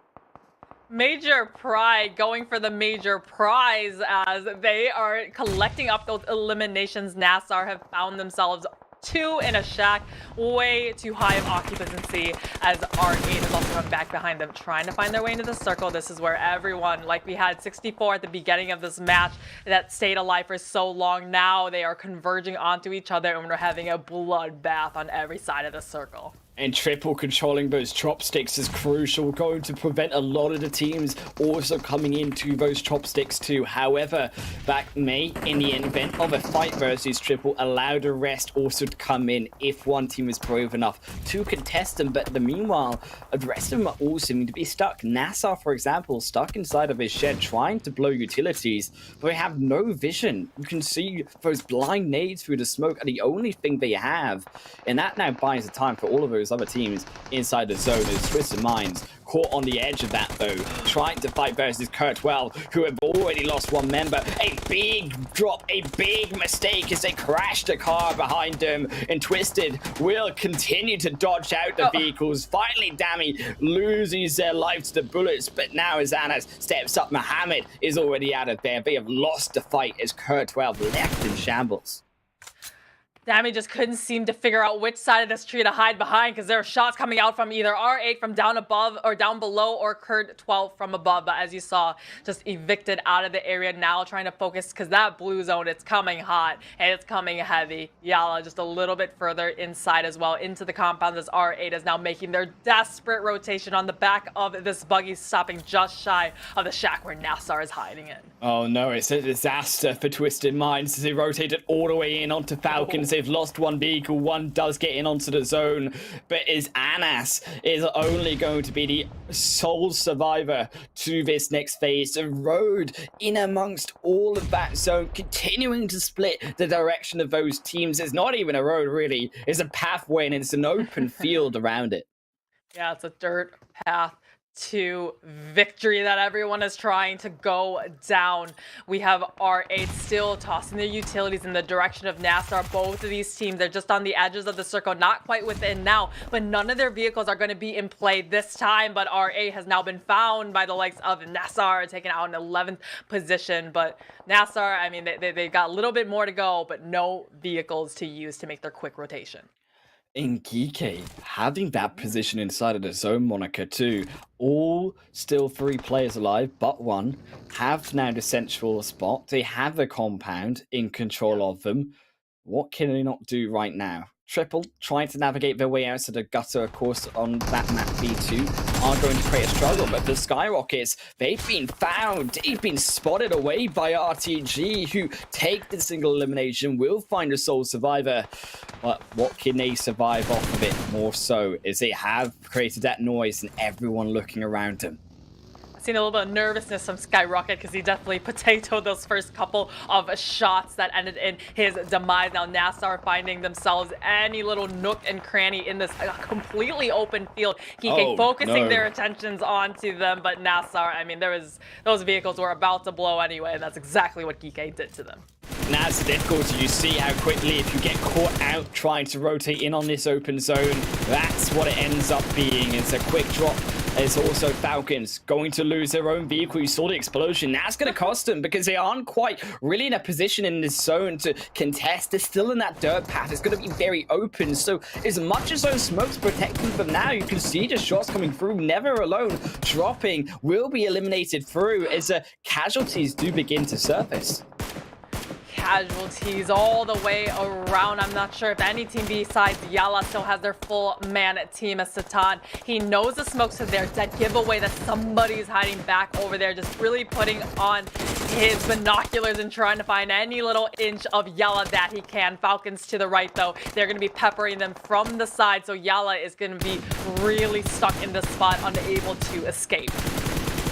Major Pride going for the major prize as they are collecting up those eliminations. NASR have found themselves 2 in a shack, way too high of occupancy, as R8 is also coming back behind them, trying to find their way into the circle. This is where everyone, like we had 64 at the beginning of this match, that stayed alive for so long. Now they are converging onto each other, and we're having a bloodbath on every side of the circle. And Triple controlling those chopsticks is crucial, going to prevent a lot of the teams also coming into those chopsticks too. However, that may, in the event of a fight versus Triple, allow the rest also to come in if one team is brave enough to contest them. But meanwhile, the rest of them are all seeming to be stuck. NASR, for example, stuck inside of his shed trying to blow utilities, but they have no vision. You can see those blind nades through the smoke are the only thing they have, and that now buys the time for all of those other teams inside the zone. As Twisted Minds caught on the edge of that though, trying to fight versus Kurt12, who have already lost one member. A big drop, a big mistake as they crash the car behind them, and Twisted will continue to dodge out the vehicles. Finally, Dammy loses their life to the bullets, but now as Anas steps up, Mohammed is already out of there. They have lost the fight as Kurt12 left in shambles. Dammy just couldn't seem to figure out which side of this tree to hide behind, because there are shots coming out from either R8 from down above or down below, or Kurt12 from above. But as you saw, just evicted out of the area now, trying to focus, because that blue zone, it's coming hot and it's coming heavy. YALLA just a little bit further inside as well into the compound, as R8 is now making their desperate rotation on the back of this buggy, stopping just shy of the shack where NASR is hiding in. Oh no, it's a disaster for Twisted Minds as they rotated all the way in onto Falcons. They've lost one vehicle, one does get in onto the zone, but Anas is only going to be the sole survivor to this next phase. The road in amongst all of that zone, continuing to split the direction of those teams. It's not even a road really, it's a pathway and it's an open field around it. Yeah, it's a dirt path to victory that everyone is trying to go down. We have R8 still tossing their utilities in the direction of NASR. Both of these teams are just on the edges of the circle, not quite within now, but none of their vehicles are going to be in play this time. But R8 has now been found by the likes of NASR, taken out in 11th position. But NASR, I mean, they got a little bit more to go, but no vehicles to use to make their quick rotation. In GEEKAY, having that position inside of the zone moniker too, all still 3 players alive, but 1 have now the central spot. They have the compound in control of them. What can they not do right now? Triple trying to navigate their way out to the gutter, of course, on that map B2 are going to create a struggle, but the SKYROCKETs, they've been found, they've been spotted away by RTG, who take the single elimination, will find a sole survivor. But what can they survive off of it more so, is they have created that noise and everyone looking around them. Seen a little bit of nervousness from SKYROCKET, because he definitely potatoed those first couple of shots that ended in his demise. Now NASR finding themselves any little nook and cranny in this completely open field. GEEKAY focusing their attentions onto them, but NASR, I mean, those vehicles were about to blow anyway, and that's exactly what GEEKAY did to them. And that's the difficulty. You see how quickly, if you get caught out trying to rotate in on this open zone, that's what it ends up being. It's a quick drop. There's also Falcons going to lose their own vehicle. You saw the explosion. That's going to cost them, because they aren't quite really in a position in this zone to contest. They're still in that dirt path. It's going to be very open. So as much as those smokes protect them from now, you can see the shots coming through. Never Alone dropping will be eliminated through as casualties do begin to surface. Casualties all the way around. I'm not sure if any team besides YALLA still has their full man team as Satan. He knows the smokes are there. That giveaway that somebody's hiding back over there, just really putting on his binoculars and trying to find any little inch of YALLA that he can. Falcons to the right though, they're going to be peppering them from the side, so YALLA is going to be really stuck in this spot, unable to escape.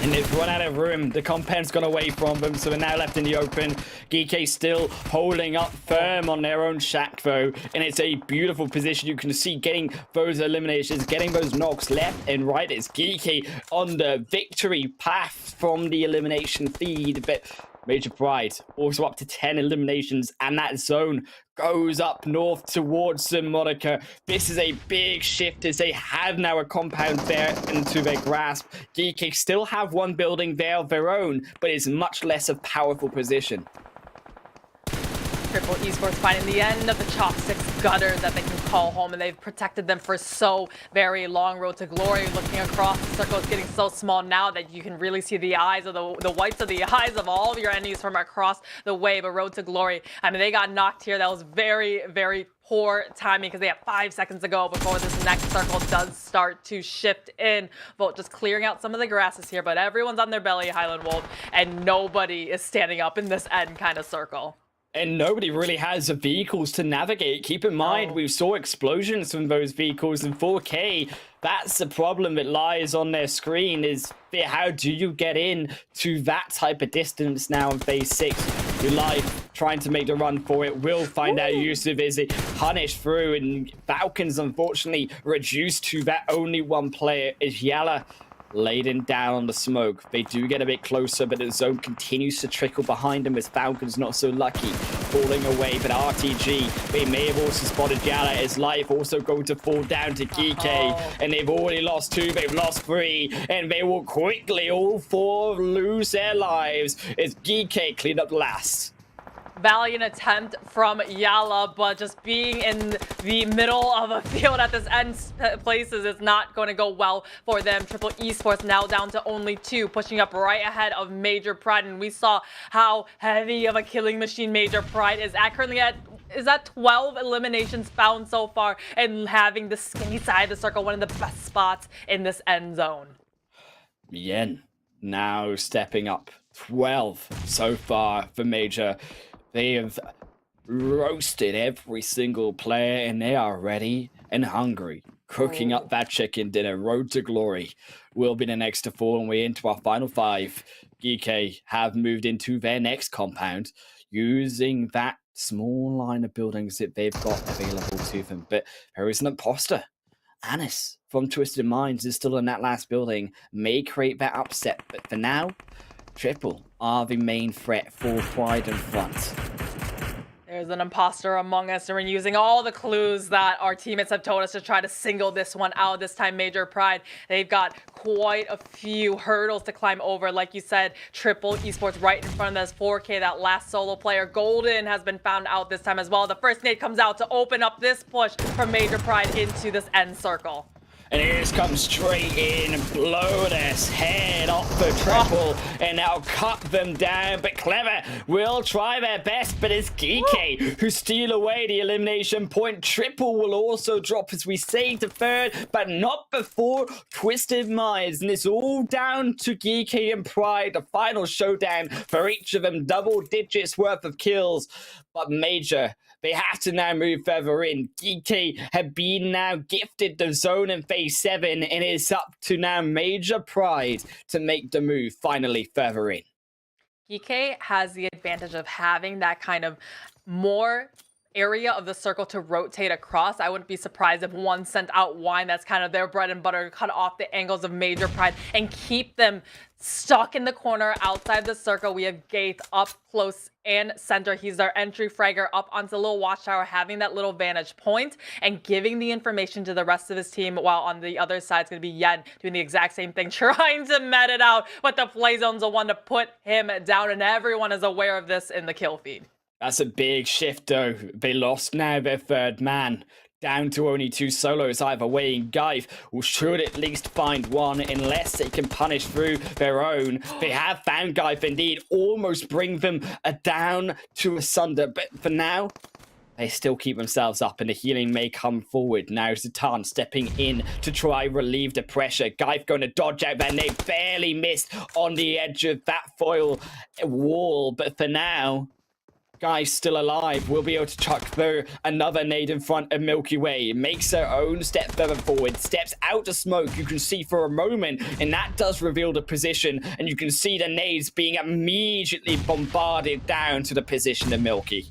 And they've run out of room. The compound's gone away from them, so they're now left in the open. GEEKAY still holding up firm on their own shack, though. And it's a beautiful position. You can see getting those eliminations, getting those knocks left and right. It's GEEKAY on the victory path from the elimination feed. But Major Pride also up to 10 eliminations, and that zone goes up north towards the Monica. This is a big shift as they have now a compound there into their grasp. GEEKAY still have one building there of their own, but it's much less a powerful position. Triple Esports finding the end of the chopsticks gutter that they can call home, and they've protected them for so very long. Road to Glory looking across, the circle is getting so small now that you can really see the eyes of the whites of the eyes of all of your enemies from across the way. But Road to Glory, I mean, they got knocked here. That was very, very poor timing because they have 5 seconds to go before this next circle does start to shift in. Volt just clearing out some of the grasses here, but everyone's on their belly, Highland Wolf, and nobody is standing up in this end kind of circle. And nobody really has the vehicles to navigate. Keep in mind, we saw explosions from those vehicles in 4K. That's the problem that lies on their screen, is how do you get in to that type of distance now in phase 6? Your life trying to make the run for it. Will find out Yusuf is punished through, and Falcons unfortunately reduced to that only one player is YALLA. Laden down on the smoke. They do get a bit closer, but the zone continues to trickle behind them as Falcons not so lucky, falling away. But RTG, they may have also spotted YALLA. His life also going to fall down to GEEKAY, and they've already lost 2, they've lost 3, and they will quickly all 4 lose their lives as GEEKAY clean up last. Valiant attempt from YALLA, but just being in the middle of a field at this end places is not going to go well for them. Triple Esports now down to only 2, pushing up right ahead of Major Pride, and we saw how heavy of a killing machine Major Pride is at. Currently at 12 eliminations found so far, and having the skinny side of the circle, one of the best spots in this end zone. Yen now stepping up, 12 so far for Major. They have roasted every single player, and they are ready and hungry, cooking up that chicken dinner. Road to Glory will be the next to fall, and we're into our final 5. GEEKAY have moved into their next compound, using that small line of buildings that they've got available to them. But there is an imposter. Anis from Twisted Minds is still in that last building, may create that upset, but for now, Triple are the main threat for Pride in front. There's an imposter among us, and we're using all the clues that our teammates have told us to try to single this one out. This time, Major Pride, they've got quite a few hurdles to climb over. Like you said, Triple Esports right in front of us. 4K, that last solo player. Golden has been found out this time as well. The first nade comes out to open up this push from Major Pride into this end circle. And here comes straight in, blow this head off the Triple, and now cut them down. But Clever will try their best, but it's GEEKAY who steal away the elimination point. Triple will also drop as we save the third, but not before Twisted Minds. And it's all down to GEEKAY and Pride, the final showdown for each of them, double digits worth of kills. But Major, they have to now move further in. GEEKAY have been now gifted the zone in phase 7, and it's up to now Major Pride to make the move finally further in. GEEKAY has the advantage of having that kind of more area of the circle to rotate across. I wouldn't be surprised if one sent out wine. That's kind of their bread and butter, cut off the angles of Major Pride and keep them stuck in the corner outside the circle. We have Gaith up close and center. He's our entry fragger up onto the little watchtower, having that little vantage point and giving the information to the rest of his team, while on the other side is going to be Yen doing the exact same thing, trying to met it out, but the play zone's the one to put him down, and everyone is aware of this in the kill feed. That's a big shift, though. They lost now their third man, down to only 2 solos either way, and Gaith should at least find one, unless they can punish through their own. They have found Gaith indeed, almost bring them down to asunder, but for now, they still keep themselves up, and the healing may come forward. Now Zatan stepping in to try relieve the pressure. Gaith going to dodge out there, and they barely missed on the edge of that foil wall, but for now, Guy's still alive. We'll be able to chuck through another nade in front of Milky Way. Makes her own step further forward. Steps out of smoke. You can see for a moment, and that does reveal the position. And you can see the nades being immediately bombarded down to the position of Milky.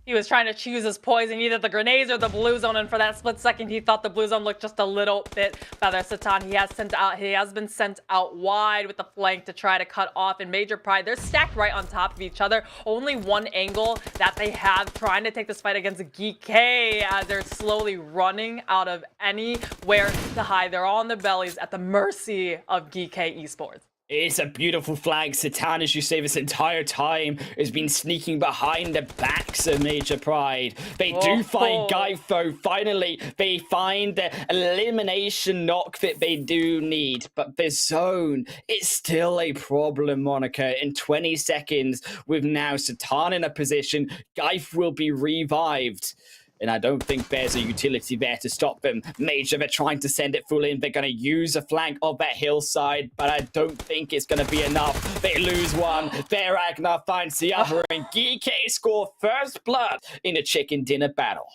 He was trying to choose his poison, either the grenades or the blue zone, and for that split second, he thought the blue zone looked just a little bit better. Satan, he has been sent out wide with the flank to try to cut off. And Major Pride, they're stacked right on top of each other. Only one angle that they have trying to take this fight against GEEKAY, as they're slowly running out of anywhere to hide. They're all on their bellies at the mercy of GEEKAY Esports. It's a beautiful flag. Satan, as you say, this entire time has been sneaking behind the backs of Major Pride. They do find Gytho. Finally, they find the elimination knock that they do need. But the zone is still a problem, Monica. In 20 seconds, with now Satan in a position, Gytho will be revived. And I don't think there's a utility there to stop them. Major, they're trying to send it full in. They're going to use a flank of that hillside, but I don't think it's going to be enough. They lose one. Their Ragnar finds the other, and GEEKAY score first blood in a chicken dinner battle.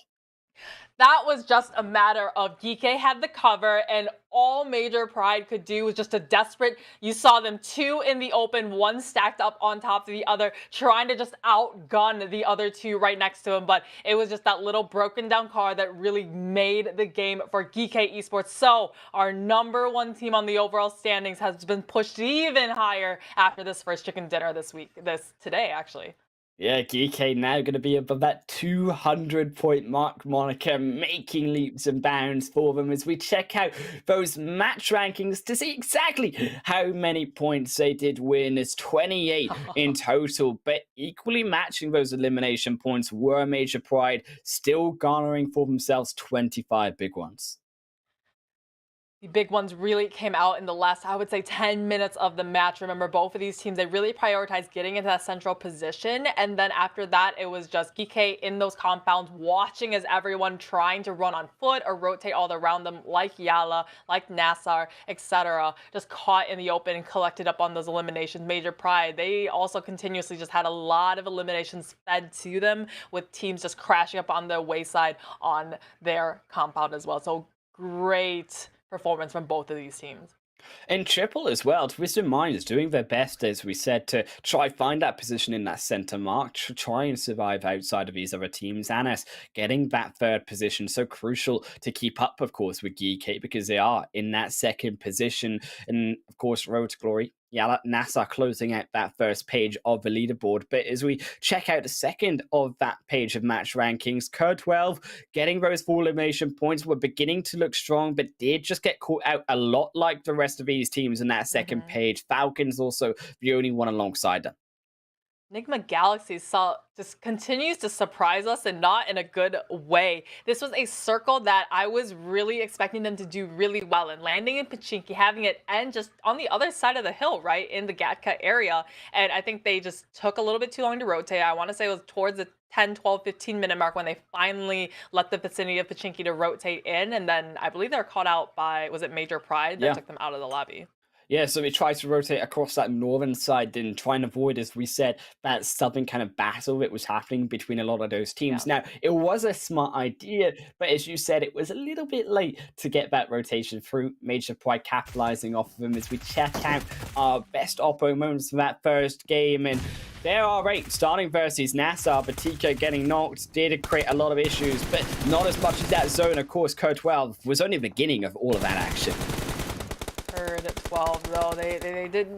That was just a matter of GEEKAY had the cover, and all Major Pride could do was just a desperate. You saw them 2 in the open, 1 stacked up on top of the other, trying to just outgun the other 2 right next to him. But it was just that little broken down car that really made the game for GEEKAY Esports. So our #1 team on the overall standings has been pushed even higher after this first chicken dinner today, actually. Yeah, GEEKAY now going to be above that 200-point mark, Monica, making leaps and bounds for them as we check out those match rankings to see exactly how many points they did win. It's 28 in total, but equally matching those elimination points were Major Pride, still garnering for themselves 25 big ones. The big ones really came out in the last, I would say, 10 minutes of the match. Remember, both of these teams, they really prioritized getting into that central position. And then after that, it was just GEEKAY in those compounds, watching as everyone trying to run on foot or rotate all around them, like YALLA, like NASR, etc. Just caught in the open and collected up on those eliminations. Major Pride, they also continuously just had a lot of eliminations fed to them, with teams just crashing up on the wayside on their compound as well. So great performance from both of these teams. In triple as well, Twisted Mind is doing their best, as we said, to try find that position in that center mark, to try and survive outside of these other teams. NS getting that third position, so crucial to keep up, of course, with GEEKAY, because they are in that second position. And, of course, Road to Glory, YALLA, NASR closing out that first page of the leaderboard. But as we check out the second of that page of match rankings, Cur12 getting those full elimination points were beginning to look strong, but did just get caught out a lot like the rest of these teams in that second page. Falcons also the only one alongside them. NIGMA Galaxy just continues to surprise us, and not in a good way. This was a circle that I was really expecting them to do really well in, landing in Pachinki, having it end just on the other side of the hill, right in the Gatka area. And I think they just took a little bit too long to rotate. I want to say it was towards the 10, 12, 15 minute mark when they finally let the vicinity of Pachinki to rotate in. And then I believe they were caught out by, was it Major Pride that took them out of the lobby? Yeah, so we tried to rotate across that northern side and try and avoid, as we said, that southern kind of battle that was happening between a lot of those teams. Now, it was a smart idea, but as you said, it was a little bit late to get that rotation through. Major Pride capitalizing off of them as we check out our best oppo moments from that first game. And there are right, starting versus NASR, Batika getting knocked did create a lot of issues, but not as much as that zone. Of course, Cur12 was only the beginning of all of that action. 12 though, they did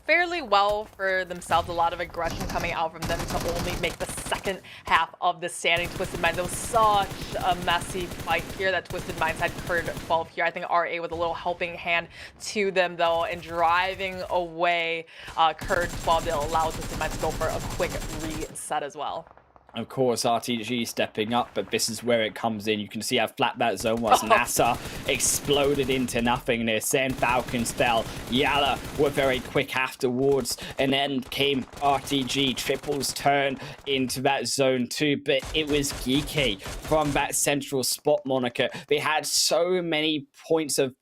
fairly well for themselves. A lot of aggression coming out from them to only make the second half of the standing. Twisted Minds, it was such a messy fight here that Twisted Minds had Cur12 here. I think RA with a little helping hand to them though, and driving away Cur12 to allow Twisted Minds to go for a quick reset as well. Of course, RTG stepping up, but this is where it comes in. You can see how flat that zone was. NASR exploded into nothingness. Then Falcons fell. YALLA were very quick afterwards. And then came RTG. Triples turn into that zone too. But it was GEEKAY from that central spot, Monica. They had so many points of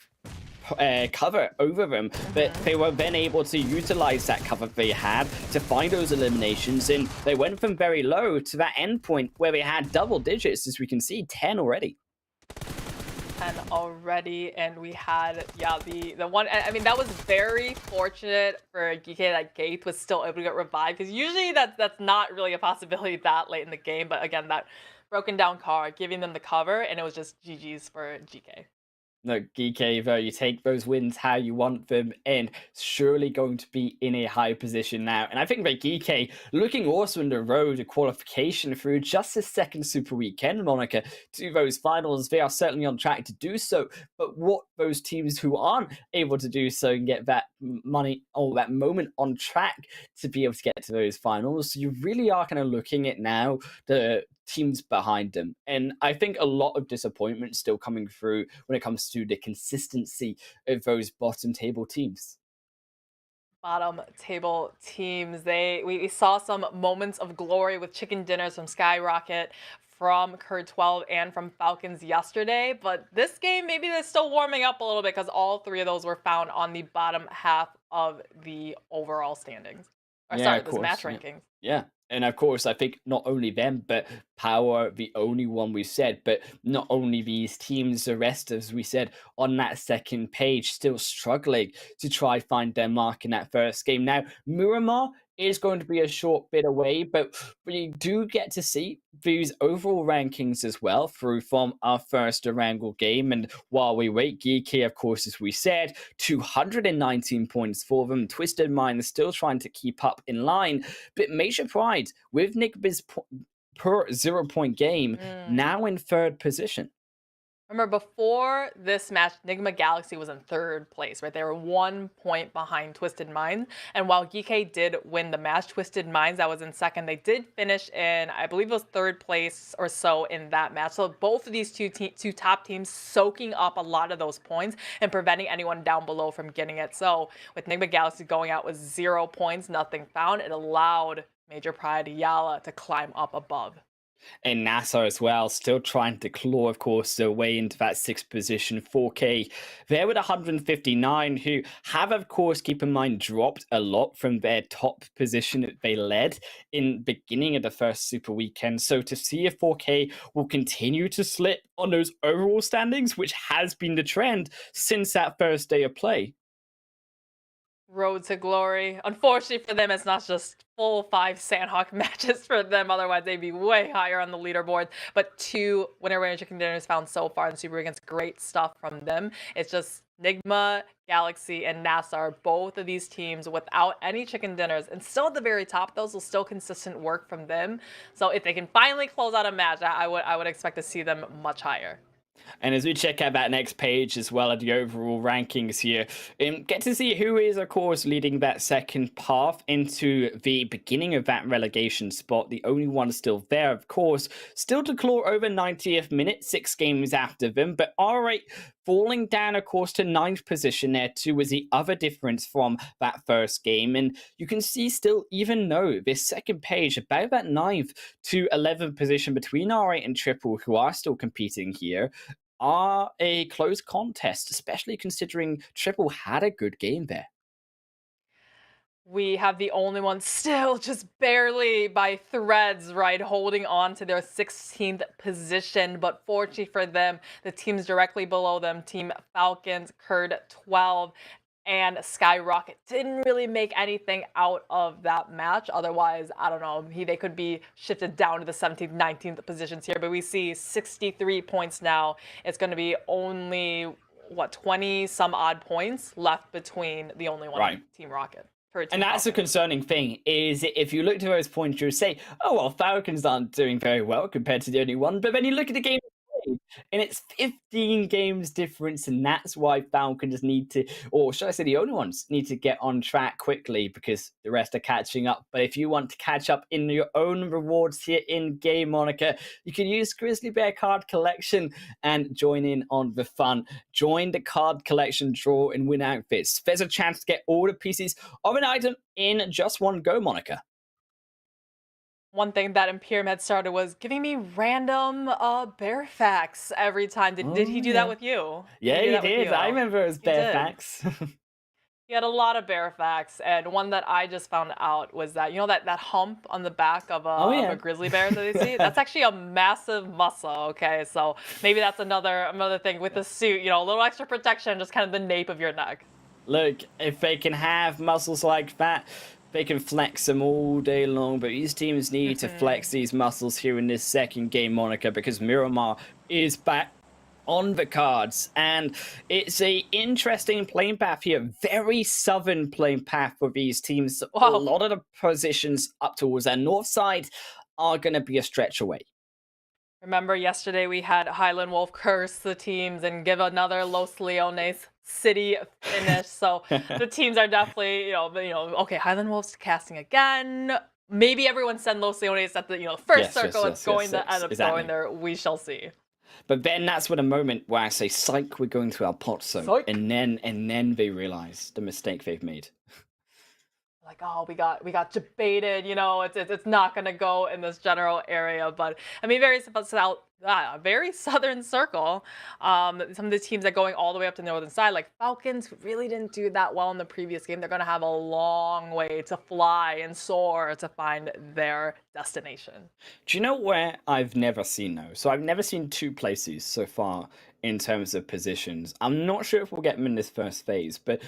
cover over them, but they were then able to utilize that cover they had to find those eliminations, and they went from very low to that end point where they had double digits, as we can see, 10 already. 10 already, and we had the one. I mean, that was very fortunate for GEEKAY that Gaith was still able to get revived, because usually that's not really a possibility that late in the game. But again, that broken down car giving them the cover, and it was just GG's for GEEKAY. No, GEEKAY, though, you take those wins how you want them, and surely going to be in a high position now. And I think that GEEKAY looking also on the road to qualification through just this second Super Weekend, Monica, to those finals. They are certainly on track to do so. But what those teams who aren't able to do so and get that money or that moment on track to be able to get to those finals, you really are kind of looking at now the teams behind them. And I think a lot of disappointment still coming through when it comes to the consistency of those bottom table teams. Bottom table teams. We saw some moments of glory with chicken dinners from SKYROCKET, from Curd 12, and from Falcons yesterday. But this game, maybe they're still warming up a little bit because all three of those were found on the bottom half of the overall standings. Or Yeah, sorry, of this course, match yeah. rankings. Yeah. And of course, I think not only them, but POWR, the only one we said, but not only these teams, the rest, as we said, on that second page, still struggling to try find their mark in that first game. Now, Miramar is going to be a short bit away, but we do get to see these overall rankings as well through from our first Erangel game. And while we wait, GEEKAY, of course, as we said, 219 points for them. Twisted Mind is still trying to keep up in line, but Major Pride with NIGMA's per 0 point game now in third position. Remember, before this match, NIGMA Galaxy was in third place, right? They were 1 point behind Twisted Minds. And while GEEKAY did win the match, Twisted Minds, that was in second, they did finish in, I believe it was third place or so in that match. So both of these two top teams soaking up a lot of those points and preventing anyone down below from getting it. So with NIGMA Galaxy going out with 0 points, nothing found, it allowed Major Pride YALLA to climb up above. And NASR as well, still trying to claw, of course, their way into that sixth position. 4K there with 159, who have, of course, keep in mind, dropped a lot from their top position that they led in beginning of the first Super Weekend. So to see if 4K will continue to slip on those overall standings, which has been the trend since that first day of play. Road to glory. Unfortunately for them, it's not just full 5 Sanhok matches for them. Otherwise, they'd be way higher on the leaderboard. But 2 winner chicken dinners found so far in Super Weekends. Great stuff from them. It's just NIGMA, Galaxy, and NASR, both of these teams without any chicken dinners. And still at the very top, those will still consistent work from them. So if they can finally close out a match, I would expect to see them much higher. And as we check out that next page as well at the overall rankings here, get to see who is, of course, leading that second path into the beginning of that relegation spot. The only one still there, of course, still to claw over 90th minute, 6 games after them. But alright, falling down, of course, to 9th position there too was the other difference from that first game. And you can see still, even though this second page, about that 9th to 11th position between R8 and Triple, who are still competing here, are a close contest, especially considering Triple had a good game there. We have the only one still just barely by threads, right, holding on to their 16th position. But fortunately for them, the teams directly below them, Team Falcons, Curd 12, and SKYROCKET didn't really make anything out of that match. Otherwise, I don't know, they could be shifted down to the 17th, 19th positions here. But we see 63 points now. It's going to be only, what, 20 some odd points left between the only one, right, Team Rocket. And that's a concerning thing, is if you look to those points, you say, oh, well, Falcons aren't doing very well compared to the only one. But then you look at the game, and it's 15 games difference, and that's why Falcons need to, or should I say the only ones, need to get on track quickly because the rest are catching up. But if you want to catch up in your own rewards here in game, Monica, you can use Grizzly Bear Card Collection and join in on the fun. Join the card collection draw and win outfits. There's a chance to get all the pieces of an item in just one go, Monica. One thing that Imperium had started was giving me random bear facts every time. Did he do that with you? Yeah, he did. I remember it was bear facts. He had a lot of bear facts, and one that I just found out was that, you know, that hump on the back of a grizzly bear that they see? That's actually a massive muscle, okay? So maybe that's another thing with the suit, you know, a little extra protection, just kind of the nape of your neck. Look, if they can have muscles like that, they can flex them all day long, but these teams need to flex these muscles here in this second game, Monica, because Miramar is back on the cards, and it's a interesting playing path here. Very southern playing path for these teams. Wow. A lot of the positions up towards their north side are going to be a stretch away. Remember yesterday we had Highland Wolf curse the teams and give another Los Leones city finish. So the teams are definitely, okay, Highland Wolf's casting again. Maybe everyone send Los Leones at the first circle. It's going to end up going there. We shall see. But then that's when a moment where I say, "Psych, we're going to our pot zone," Psych. and then they realize the mistake they've made. Like, oh, we got debated, it's not gonna go in this general area. But I mean, very southern circle. Some of the teams that going all the way up to the northern side, like Falcons, who really didn't do that well in the previous game, they're gonna have a long way to fly and soar to find their destination. Do you know where I've never seen those? So I've never seen two places so far in terms of positions. I'm not sure if we'll get them in this first phase, but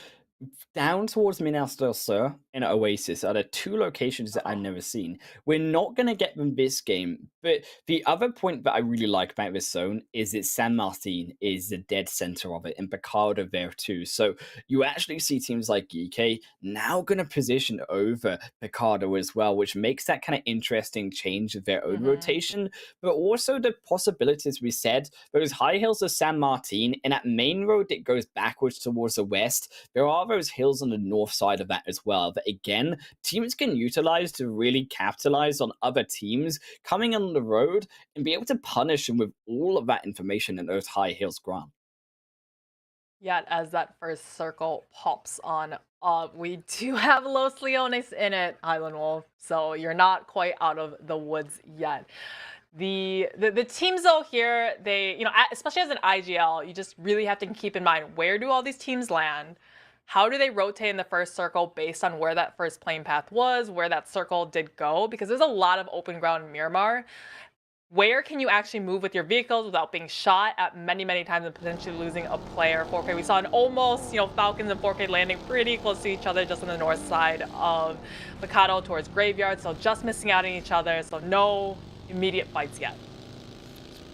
down towards Minas del Sur and Oasis are the two locations that I've never seen. We're not going to get them this game, but the other point that I really like about this zone is that San Martin is the dead center of it, and Picardo there too. So you actually see teams like GEEKAY now going to position over Picardo as well, which makes that kind of interesting change of their own rotation, but also the possibilities we said, those high hills of San Martin and that main road that goes backwards towards the west, there are those hills on the north side of that as well that again teams can utilize to really capitalize on other teams coming on the road and be able to punish them with all of that information in those high hills ground. Yet as that first circle pops on up, we do have Los Leones in it, Highland Wolf, so you're not quite out of the woods yet. The teams though here, they especially as an IGL, you just really have to keep in mind, where do all these teams land? How do they rotate in the first circle based on where that first plane path was, where that circle did go? Because there's a lot of open ground in Miramar. Where can you actually move with your vehicles without being shot at many, many times and potentially losing a player? 4K, we saw an almost, Falcons and 4K landing pretty close to each other just on the north side of Mikado towards Graveyard. So just missing out on each other. So no immediate fights yet.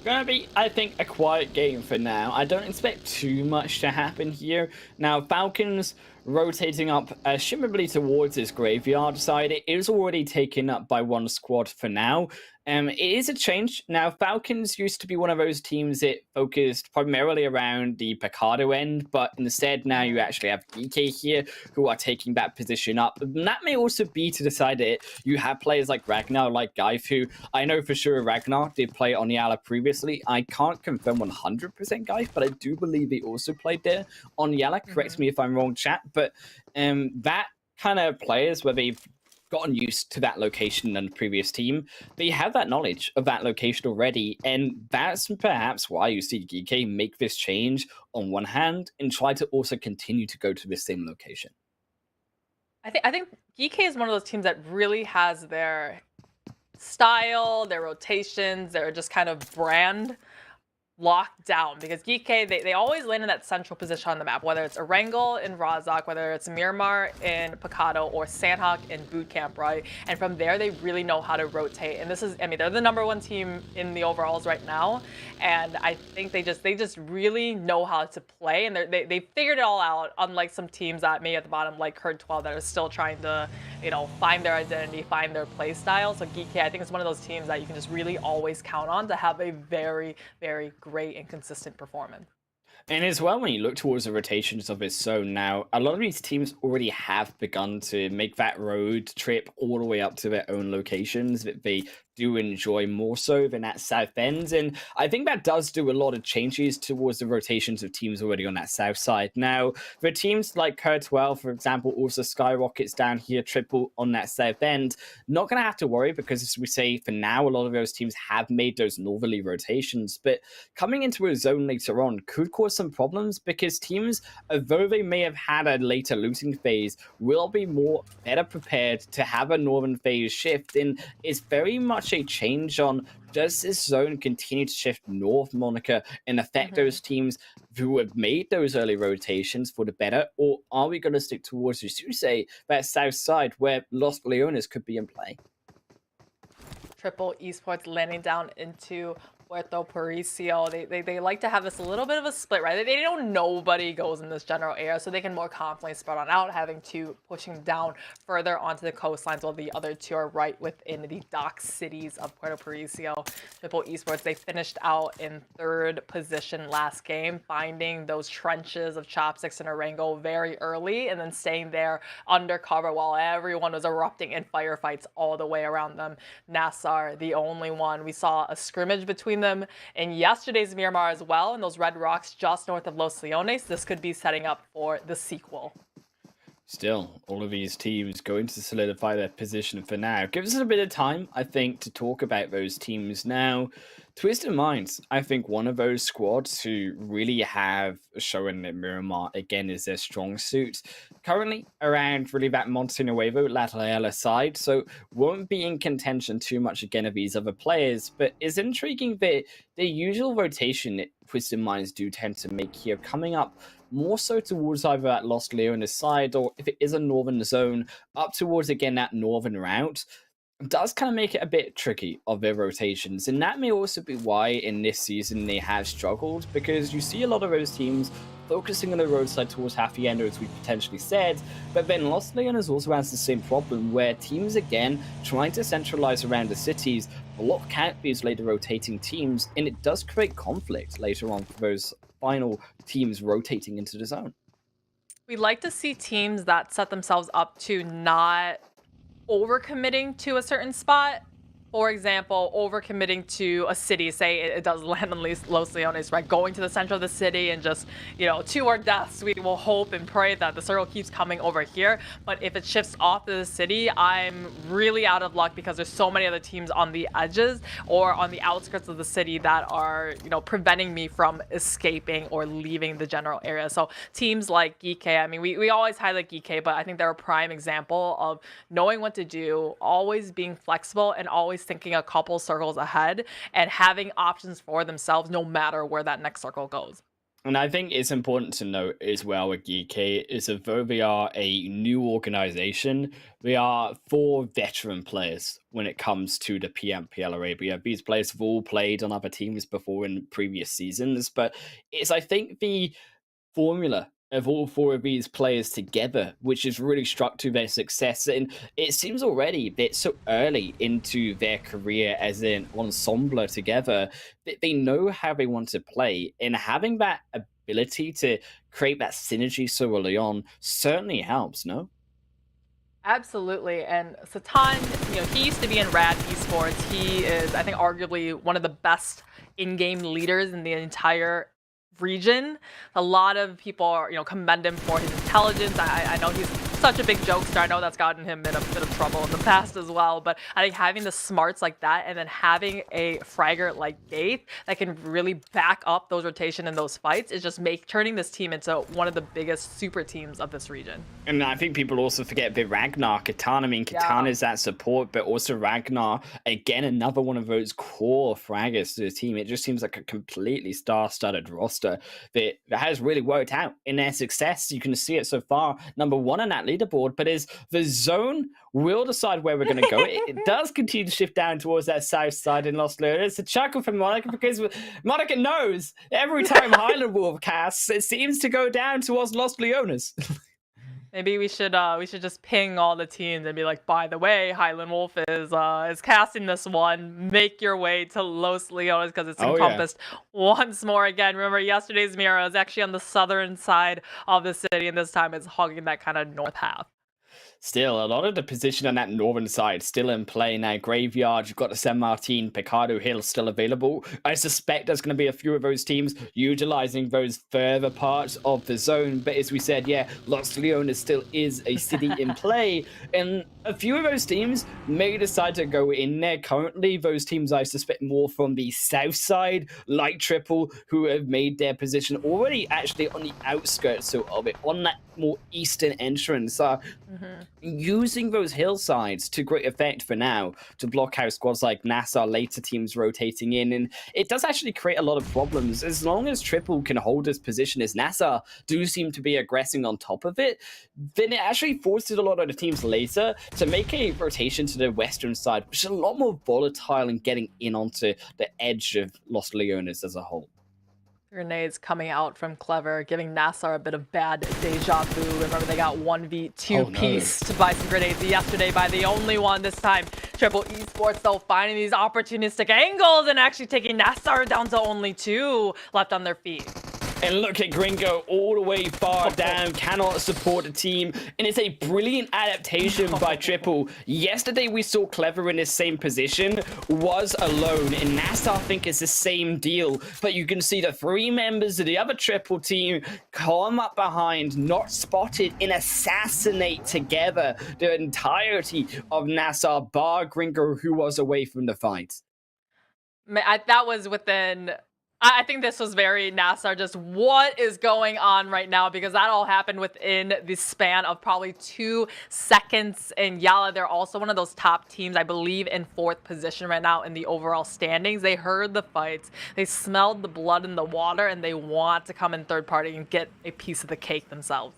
Gonna be, I think, a quiet game for now. I don't expect too much to happen here. Now, Falcons rotating up shimmerably towards this Graveyard side. It is already taken up by one squad for now. It is a change. Now, Falcons used to be one of those teams that focused primarily around the Picardo end, but instead now you actually have GEEKAY here who are taking that position up. And that may also be to decide that you have players like Ragnar, like Guy, who I know for sure Ragnar did play on YALLA previously. I can't confirm 100% Guy, but I do believe he also played there on YALLA. Correct me if I'm wrong, chat. But that kind of players where they've gotten used to that location and the previous team, they have that knowledge of that location already, and that's perhaps why you see GEEKAY make this change on one hand and try to also continue to go to the same location. I think GEEKAY is one of those teams that really has their style, their rotations, their just kind of brand locked down, because GEEKAY, they always land in that central position on the map, whether it's Erangel in Razak, whether it's Miramar in Picardo, or Sanhok in Bootcamp, right? And from there, they really know how to rotate. And this is, I mean, they're the #1 team in the overalls right now. And I think they just really know how to play, and they figured it all out, unlike some teams that maybe at the bottom, like Herd 12, that are still trying to, find their identity, find their play style. So GEEKAY, I think, is one of those teams that you can just really always count on to have a very, very great and consistent performance. And as well, when you look towards the rotations of this zone now, a lot of these teams already have begun to make that road trip all the way up to their own locations that they do enjoy more so than that south end. And I think that does do a lot of changes towards the rotations of teams already on that south side. Now, for teams like Herd 12, for example, also SKYROCKET's down here, triple on that south end, not going to have to worry, because as we say, for now, a lot of those teams have made those northerly rotations. But coming into a zone later on could cause some problems, because teams, although they may have had a later looting phase, will be better prepared to have a northern phase shift. And it's very much a change on, does this zone continue to shift north, Monica, and affect those teams who have made those early rotations for the better, or are we going to stick towards, as you say, that south side where Los Leones could be in play? Triple Esports landing down into Puerto Paricio, they like to have this a little bit of a split, right? They know nobody goes in this general area, so they can more confidently spread on out, having two pushing down further onto the coastlines, while the other two are right within the dock cities of Puerto Paricio. Triple Esports, they finished out in 3rd position last game, finding those trenches of Chopsticks and Erangel very early, and then staying there undercover while everyone was erupting in firefights all the way around them. NASR, the only one. We saw a scrimmage between them in yesterday's Miramar as well, and those red rocks just north of Los Leones. This could be setting up for the sequel. Still, all of these teams going to solidify their position for now. Gives us a bit of time, I think, to talk about those teams now. Twisted Minds, I think one of those squads who really have shown that Miramar, again, is their strong suit. Currently around really that Monte Nuevo, La Leala side, so won't be in contention too much again of these other players, but it's intriguing that the usual rotation that Twisted Minds do tend to make here, coming up more so towards either that Los Leones side, or if it is a northern zone, up towards, again, that northern route, does kind of make it a bit tricky of their rotations. And that may also be why in this season they have struggled, because you see a lot of those teams focusing on the roadside towards Hacienda, as we potentially said, but then Los Leones also has the same problem, where teams, again, trying to centralize around the cities, block out these later rotating teams, and it does create conflict later on for those final teams rotating into the zone. We like to see teams that set themselves up to not overcommitting to a certain spot. For example, overcommitting to a city, say it does land on Los Leones, right? Going to the center of the city and just, to our deaths, we will hope and pray that the circle keeps coming over here. But if it shifts off to the city, I'm really out of luck, because there's so many other teams on the edges or on the outskirts of the city that are, preventing me from escaping or leaving the general area. So teams like GEEKAY, I mean, we always highlight GEEKAY, but I think they're a prime example of knowing what to do, always being flexible, and always thinking a couple circles ahead and having options for themselves no matter where that next circle goes. And I think it's important to note as well with GEEKAY is that though they are a new organization, they are 4 veteran players when it comes to the PMPL Arabia. These players have all played on other teams before in previous seasons, but it's, I think, the formula of all 4 of these players together, which has really struck to their success. And it seems already that so early into their career as an ensemble together, that they know how they want to play, and having that ability to create that synergy so early on certainly helps, no? Absolutely. And Satan, he used to be in Rad Esports. He is, I think, arguably one of the best in-game leaders in the entire region. A lot of people commend him for his intelligence. I know he's such a big jokester. I know that's gotten him in a bit of trouble in the past as well, but I think having the smarts like that, and then having a fragger like Gaith that can really back up those rotation and those fights, is just turning this team into one of the biggest super teams of this region. And I think people also forget that Ragnar, Katana, I mean, Katana is that support, but also Ragnar, again, another one of those core fraggers to the team. It just seems like a completely star-studded roster that has really worked out in their success. You can see it so far, number 1 on that leaderboard, but as the zone will decide where we're going to go, it does continue to shift down towards that south side in Los Leones. It's a chuckle from Monica, because Monica knows every time Highland Wolf casts, it seems to go down towards Los Leones. Maybe we should just ping all the teams and be like, by the way, Highland Wolf is casting this one. Make your way to Los Leones, because it's encompassed once more again. Remember, yesterday's mirror is actually on the southern side of the city, and this time it's hogging that kind of north half. Still, a lot of the position on that northern side still in play now. Graveyard, you've got the San Martin, Picado Hill still available. I suspect there's going to be a few of those teams utilizing those further parts of the zone. But as we said, Los Leones still is a city in play. And a few of those teams may decide to go in there currently. Those teams, I suspect, more from the south side, like Triple, who have made their position already actually on the outskirts of it, on that more eastern entrance. using those hillsides to great effect for now to block out squads like NASR, later teams rotating in, and it does actually create a lot of problems. As long as Triple can hold his position, as NASR do seem to be aggressing on top of it, then it actually forces a lot of the teams later to make a rotation to the western side, which is a lot more volatile and getting in onto the edge of Los Leones as a whole. Grenades coming out from Clever, giving NASR a bit of bad deja vu. Remember, they got 1v2 pieced by some grenades yesterday by the only one this time. Triple Esports, though, finding these opportunistic angles and actually taking NASR down to only 2 left on their feet. And look at Gringo all the way far down, cannot support the team. And it's a brilliant adaptation by Triple. Yesterday we saw Clever in the same position, was alone. And NASR, I think, is the same deal. But you can see the 3 members of the other Triple team come up behind, not spotted, and assassinate together the entirety of NASR, bar Gringo, who was away from the fight. That was within... I think this was very NASR, just what is going on right now, because that all happened within the span of probably 2 seconds. And YALLA, they're also one of those top teams, I believe, in 4th position right now in the overall standings. They heard the fights, they smelled the blood in the water, and they want to come in third party and get a piece of the cake themselves.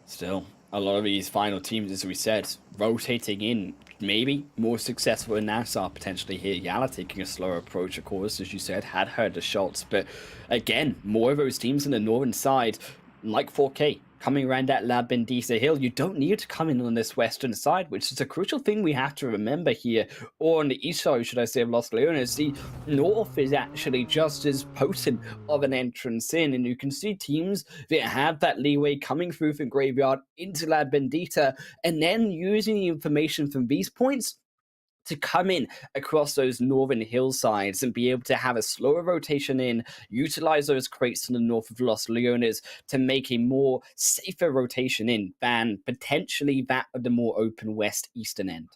Still, a lot of these final teams, as we said, rotating in. Maybe more successful in NASR potentially here. YALLA taking a slower approach, of course, as you said, had heard the shots. But again, more of those teams on the northern side, like 4K, coming around that La Bendita Hill. You don't need to come in on this western side, which is a crucial thing we have to remember here. Or on the east side, should I say, of Los Leones. The north is actually just as potent of an entrance in. And you can see teams that have that leeway coming through from Graveyard into La Bendita, and then using the information from these points to come in across those northern hillsides and be able to have a slower rotation in, utilize those crates to the north of Los Leones to make a more safer rotation in than potentially that of the more open west eastern end.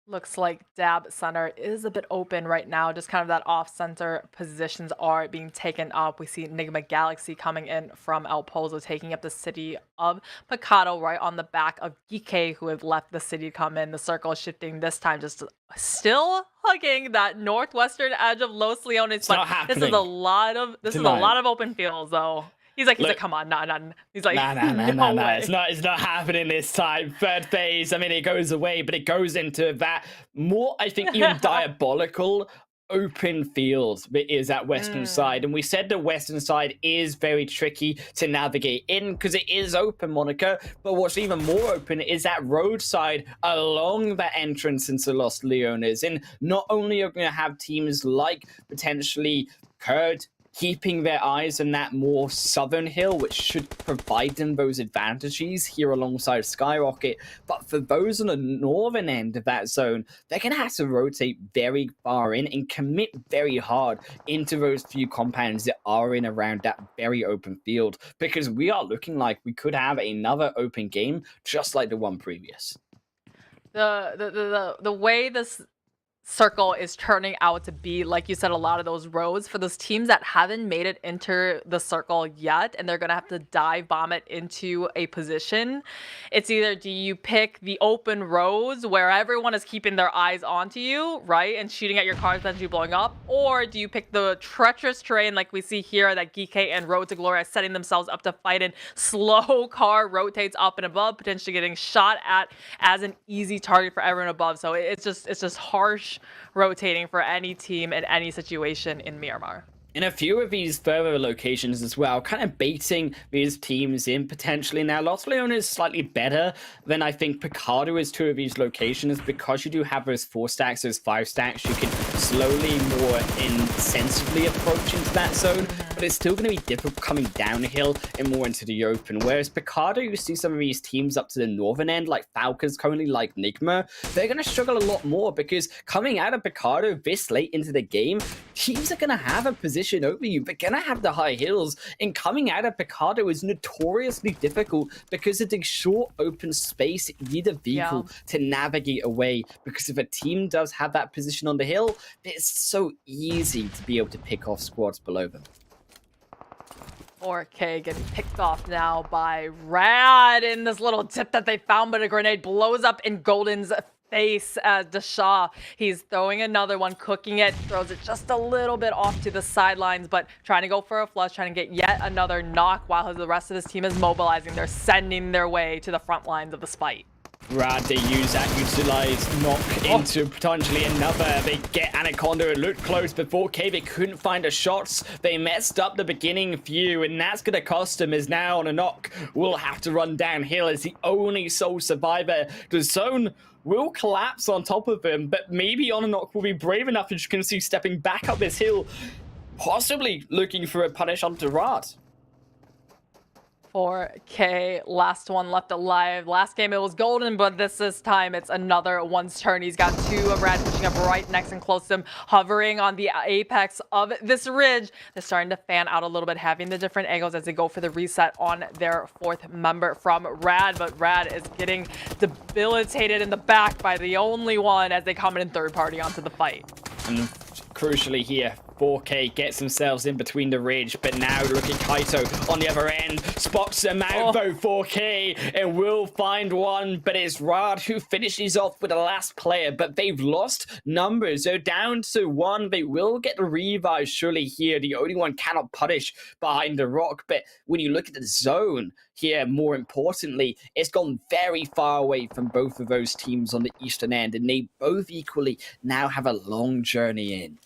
Looks like Dab Center is a bit open right now. Just kind of that off-center positions are being taken up. We see NIGMA Galaxy coming in from El Pozo, taking up the city of Pecado right on the back of GEEKAY, who have left the city to come in. The circle is shifting this time, just still hugging that northwestern edge of Los Leones. But this is a lot of open fields, though. He's like, come on, nah. He's like, no way. It's not happening this time. Third phase, I mean, it goes away, but it goes into that more, I think, even diabolical open field that is that western side. And we said the western side is very tricky to navigate in because it is open, Monica. But what's even more open is that roadside along that entrance into Los Leones. And not only are we going to have teams like potentially Kurd keeping their eyes on that more southern hill, which should provide them those advantages here alongside SKYROCKET. But for those on the northern end of that zone, they're going to have to rotate very far in and commit very hard into those few compounds that are in around that very open field, because we are looking like we could have another open game just like the one previous. The way this circle is turning out to be, like you said, a lot of those roads for those teams that haven't made it into the circle yet, and they're gonna have to dive bomb it into a position. It's either, do you pick the open roads where everyone is keeping their eyes onto you, right, and shooting at your cars as you blowing up, or do you pick the treacherous terrain like we see here that GEEKAY and Road to Glory are setting themselves up to fight in? Slow car rotates up and above, potentially getting shot at as an easy target for everyone above. So it's just harsh rotating for any team in any situation in Miramar. In a few of these further locations as well, kind of baiting these teams in potentially. Now, Los Leones is slightly better than I think Pecado is 2 of these locations, because you do have those 4 stacks, those 5 stacks. You can slowly, more insensibly approach into that zone, but it's still going to be difficult coming downhill and more into the open. Whereas Pecado, you see some of these teams up to the northern end, like FALCONS currently, like NIGMA, they're going to struggle a lot more, because coming out of Pecado this late into the game, teams are going to have a position over you. They're gonna have the high hills, and coming out of Pecado is notoriously difficult because of the short open space you need a vehicle to navigate away. Because if a team does have that position on the hill, it's so easy to be able to pick off squads below them. 4K getting picked off now by Rad in this little tip that they found, but a grenade blows up in Golden's face as Deshaw. He's throwing another one, cooking it, throws it just a little bit off to the sidelines, but trying to go for a flush, trying to get yet another knock while the rest of his team is mobilizing. They're sending their way to the front lines of this fight. Rad, they use that utilized knock into potentially another. They get Anaconda. It looked close before K. They couldn't find the shots. They messed up the beginning few, and that's going to cost him. Is now on a knock. Will have to run downhill as the only sole survivor. The zone will collapse on top of him, but maybe on a knock will be brave enough, as you can see, stepping back up this hill, possibly looking for a punish onto Rad. 4K, last one left alive. Last game it was Golden, but this time it's another one's turn. He's got two of Rad pushing up right next and close to him, hovering on the apex of this ridge. They're starting to fan out a little bit, having the different angles as they go for the reset on their fourth member from Rad, but Rad is getting debilitated in the back by the only one as they come in third party onto the fight. And crucially here, 4K gets themselves in between the ridge, but now look at Kaito on the other end, spots them out though, 4K, and will find one, but it's Rad who finishes off with the last player, but they've lost numbers. They're down to one. They will get the revive surely here. The only one cannot punish behind the rock, but when you look at the zone here, more importantly, it's gone very far away from both of those teams on the eastern end, and they both equally now have a long journey in.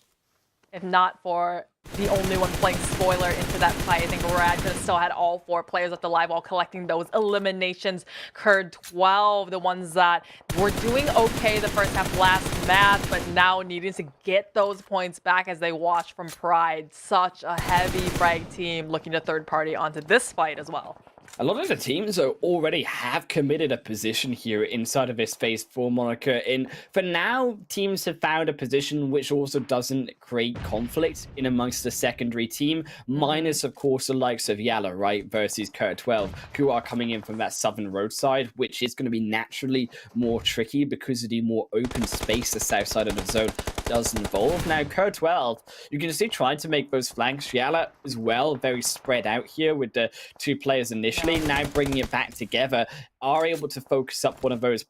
If not for the only one playing spoiler into that fight, I think Rad could have still had all four players left alive while collecting those eliminations. Curd 12, the ones that were doing okay the first half last match, but now needing to get those points back as they watch from Pride. Such a heavy frag team looking to third party onto this fight as well. A lot of the teams already have committed a position here inside of this phase 4 moniker. And for now, teams have found a position which also doesn't create conflict in amongst the secondary team, minus, of course, the likes of YALLA, right, versus Curd 12, who are coming in from that southern roadside, which is going to be naturally more tricky because of the more open space the south side of the zone does involve. Now, Curd 12, you can see trying to make those flanks. YALLA as well, very spread out here with the two players initially. Now bringing it back together, are able to focus up one of those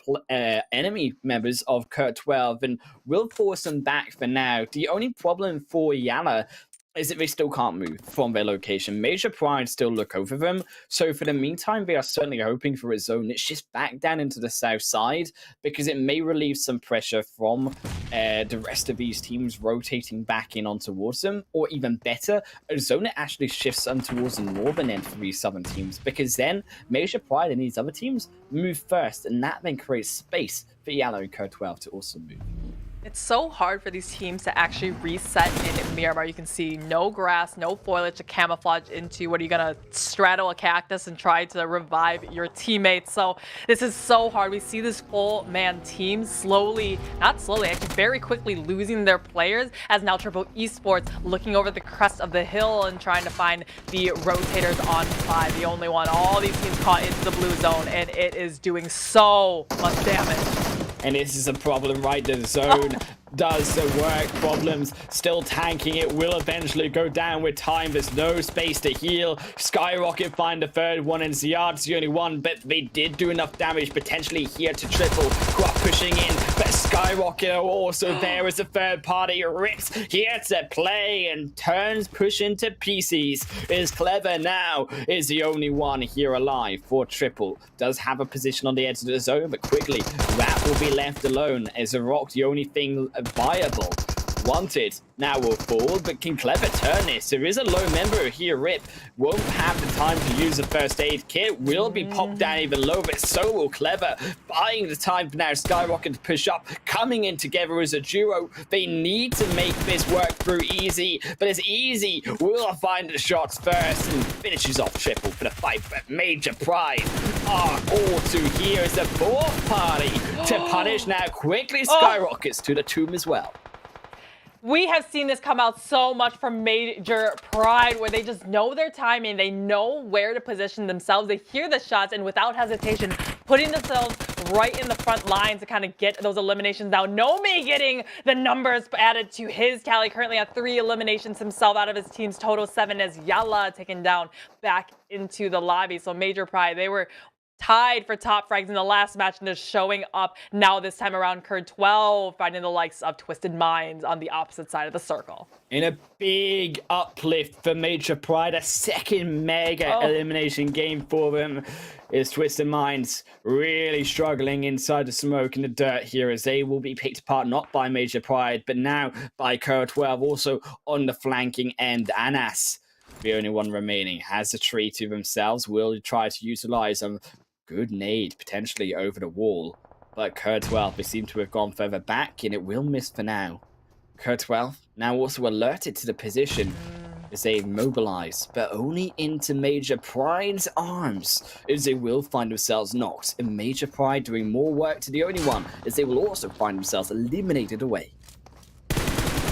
enemy members of Curd 12 and will force them back for now. The only problem for YALLA is that they still can't move from their location. Major Pride still look over them, so for the meantime, they are certainly hoping for a zone that's just back down into the south side, because it may relieve some pressure from the rest of these teams rotating back in on towards them, or even better, a zone that actually shifts them towards the northern end for these southern teams, because then Major Pride and these other teams move first, and that then creates space for YALLA and Curd 12 to also move. It's so hard for these teams to actually reset in Miramar. You can see no grass, no foliage to camouflage into. What are you going to straddle a cactus and try to revive your teammates? So this is so hard. We see this full man team slowly, not slowly, actually very quickly losing their players, as now Triple Esports looking over the crest of the hill and trying to find the rotators on 5. The only one. All these teams caught into the blue zone, and it is doing so much damage. And this is a problem, right? The zone does the work. Problems still tanking. It will eventually go down with time. There's no space to heal. SKYROCKET find the third one, and Ziad's the only one, but they did do enough damage potentially here to Triple, who are pushing in. But SKYROCKET are also there as a third party. Rips here to play and turns push into pieces. Is Clever now is the only one here alive for Triple. Does have a position on the edge of the zone, but quickly that will be left alone as a rock, the only thing viable. Wanted now will fall, but can Clever turn this? There is a low member here. Rip won't have the time to use a first aid kit, will be popped down even lower, but so will Clever. Buying the time for now SKYROCKET to push up, coming in together as a duo. They need to make this work through Easy, but as Easy will find the shots first and finishes off Triple for the fight. But Major Pride are all too here as the fourth party to punish now. Quickly SKYROCKETs to the tomb as well. We have seen this come out so much from Major Pride, where they just know their timing. They know where to position themselves. They hear the shots, and without hesitation, putting themselves right in the front line to kind of get those eliminations. Now, Nomi getting the numbers added to his tally, currently at 3 eliminations himself out of his team's total 7, as YALLA taken down back into the lobby. So Major Pride, they were tied for top frags in the last match, and they're showing up now this time around. Curd 12 finding the likes of Twisted Minds on the opposite side of the circle. In a big uplift for Major Pride, a second mega elimination game for them, is Twisted Minds really struggling inside the smoke and the dirt here, as they will be picked apart not by Major Pride, but now by Curd 12, also on the flanking end. Anas, the only one remaining, has a tree to themselves, will try to utilize them. Good nade, potentially over the wall. But Curd 12, they seem to have gone further back, and it will miss for now. Curd 12 now also alerted to the position as they mobilize, but only into Major Pride's arms, as they will find themselves knocked. And Major Pride doing more work to the only one, as they will also find themselves eliminated away.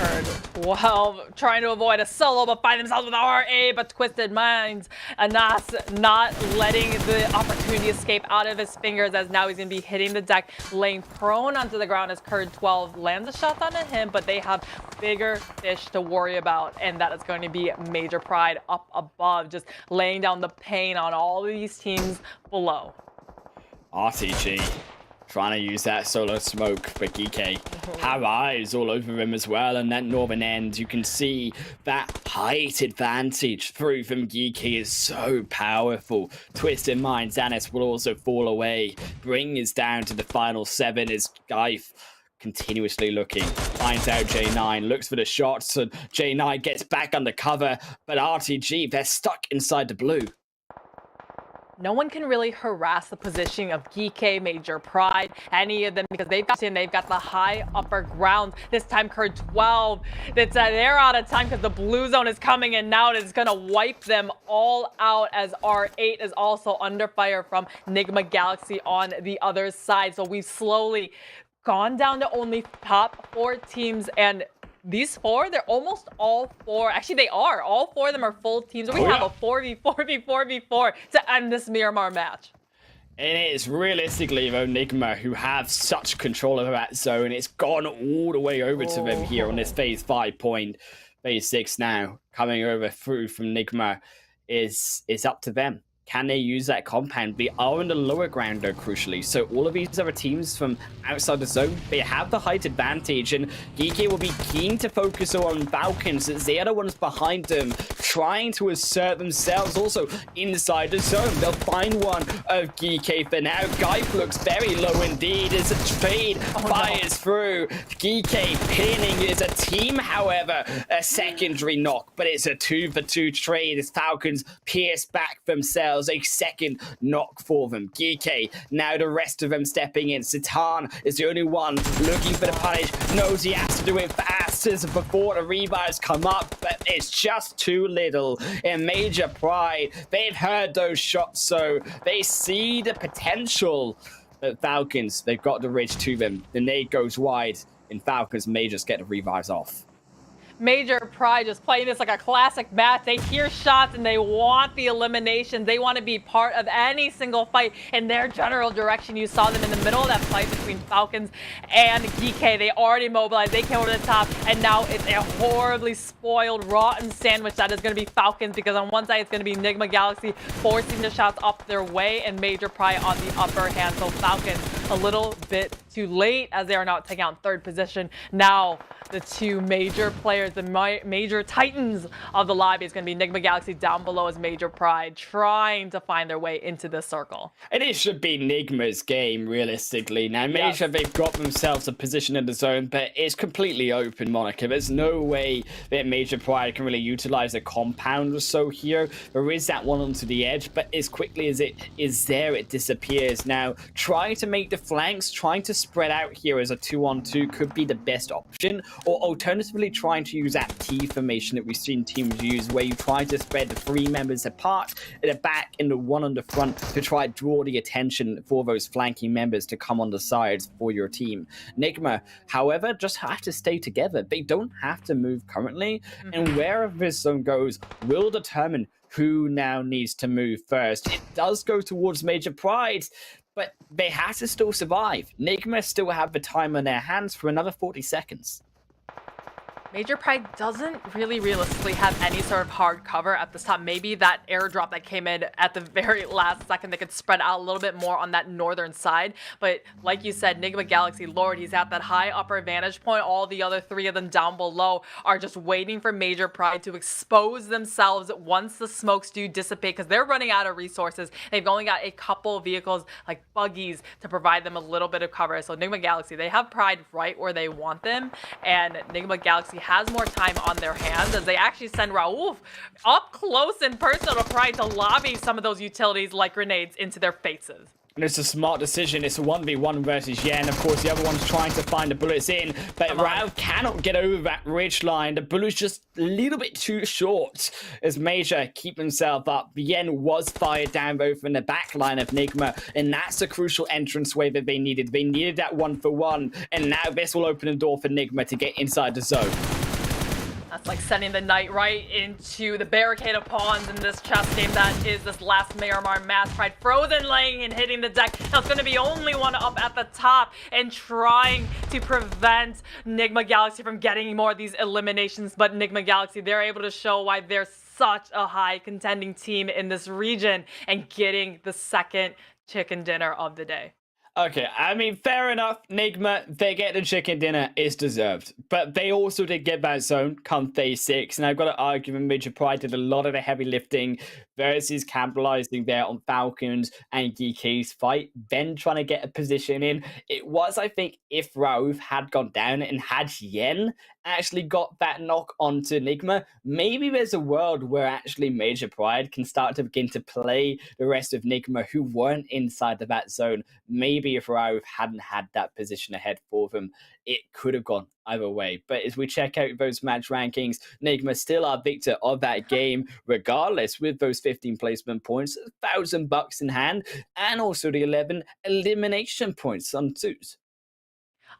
Curd 12 trying to avoid a solo, but find themselves with RA, but Twisted Minds. Anas not letting the opportunity escape out of his fingers, as now he's going to be hitting the deck, laying prone onto the ground as Curd 12 lands a shot onto him, but they have bigger fish to worry about, and that is going to be Major Pride up above, just laying down the pain on all of these teams below. RTG trying to use that solo smoke for GEEKAY. Have eyes all over him as well, and that northern end, you can see that height advantage through from GEEKAY is so powerful. Twisted Minds, Anis will also fall away. Bring is down to the final 7 as Geif continuously looking, finds out J9, looks for the shots, and J9 gets back under cover, but RTG, they're stuck inside the blue. No one can really harass the positioning of GEEKAY, Major Pride, any of them, because they've got the high upper ground. This time Curd 12, they're out of time because the blue zone is coming in now. It's going to wipe them all out, as R8 is also under fire from NIGMA Galaxy on the other side. So we've slowly gone down to only top 4 teams, and these 4, they're almost all 4. Actually, they are. All 4 of them are full teams. So we have a 4v4v4v4 to end this Miramar match. And it is realistically, though, NIGMA who have such control of that zone. It's gone all the way over to them here on this phase 5 point. Phase 6 now coming over through from NIGMA is up to them. Can they use that compound? They are on the lower ground, though, crucially. So all of these other teams from outside the zone, they have the height advantage, and GEEKAY will be keen to focus on Falcons, as they are the ones behind them, trying to assert themselves also inside the zone. They'll find one of GEEKAY for now. Geif looks very low indeed as a trade fires through. GEEKAY pinning is a team, however, a secondary knock, but it's a 2-for-2 trade as Falcons pierce back themselves. A second knock for them. GEEKAY, now the rest of them stepping in. Satan is the only one looking for the punish. Knows he has to do it fast as before the revives come up, but it's just too little. In Major Pride, they've heard those shots, so they see the potential. But Falcons, they've got the ridge to them. The nade goes wide, and Falcons may just get the revives off. Major Pride just playing this like a classic match. They hear shots and they want the elimination. They want to be part of any single fight in their general direction. You saw them in the middle of that fight between Falcons and GEEKAY. They already mobilized. They came over the top, and now it's a horribly spoiled, rotten sandwich that is going to be Falcons, because on one side it's going to be NIGMA Galaxy forcing the shots up their way, and Major Pride on the upper hand. So Falcons a little bit too late, as they are now taking out 3rd position. Now the 2 major players, the major titans of the lobby, is going to be NIGMA Galaxy down below as Major Pride trying to find their way into this circle. And it should be NIGMA's game, realistically. Now, Major, they've got themselves a position in the zone, but it's completely open, Monica. There's no way that Major Pride can really utilize a compound or so here. There is that one onto the edge, but as quickly as it is there, it disappears. Now, trying to make the flanks, trying to spread out here as a 2-on-2 could be the best option, or alternatively trying to use that T formation that we've seen teams use, where you try to spread the 3 members apart at the back and the 1 on the front to try to draw the attention for those flanking members to come on the sides for your team. NIGMA, however, just have to stay together. They don't have to move currently, and wherever this zone goes will determine who now needs to move first. It does go towards Major Pride, but they have to still survive. NIGMA still have the time on their hands for another 40 seconds. Major Pride doesn't really realistically have any sort of hard cover at this time. Maybe that airdrop that came in at the very last second, they could spread out a little bit more on that northern side. But like you said, NIGMA Galaxy, Lord, he's at that high upper vantage point. All the other three of them down below are just waiting for Major Pride to expose themselves once the smokes do dissipate, because they're running out of resources. They've only got a couple of vehicles like buggies to provide them a little bit of cover. So NIGMA Galaxy, they have Pride right where they want them, and NIGMA Galaxy has more time on their hands as they actually send Raouf up close and personal to Pride to lobby some of those utilities like grenades into their faces. And it's a smart decision. It's a 1v1 versus Yen. Of course, the other one's trying to find the bullets in, but Raouf cannot get over that ridge line. The bullet's just a little bit too short as Major keep himself up. Yen was fired down both from the back line of NIGMA, and that's a crucial entranceway that they needed. They needed that 1-for-1, and now this will open the door for NIGMA to get inside the zone. That's like sending the knight right into the barricade of pawns in this chess game that is this last Miramar match. Pride frozen laying and hitting the deck. Now it's going to be only one up at the top and trying to prevent NIGMA Galaxy from getting more of these eliminations. But NIGMA Galaxy, they're able to show why they're such a high contending team in this region and getting the second chicken dinner of the day. Okay, I mean, fair enough. NIGMA, they get the chicken dinner, is deserved. But they also did get that zone come phase 6. And I've got to argue that Major Pride did a lot of the heavy lifting versus capitalizing there on Falcons and GEEKAY's fight, then trying to get a position in. It was, I think, if Raouf had gone down and had Yen actually got that knock onto NIGMA, maybe there's a world where actually Major Pride can start to begin to play the rest of NIGMA who weren't inside of that zone. Maybe if Raouf hadn't had that position ahead for them, it could have gone either way. But as we check out those match rankings, NIGMA still are victor of that game, regardless, with those 15 placement points, $1,000 in hand, and also the 11 elimination points on twos.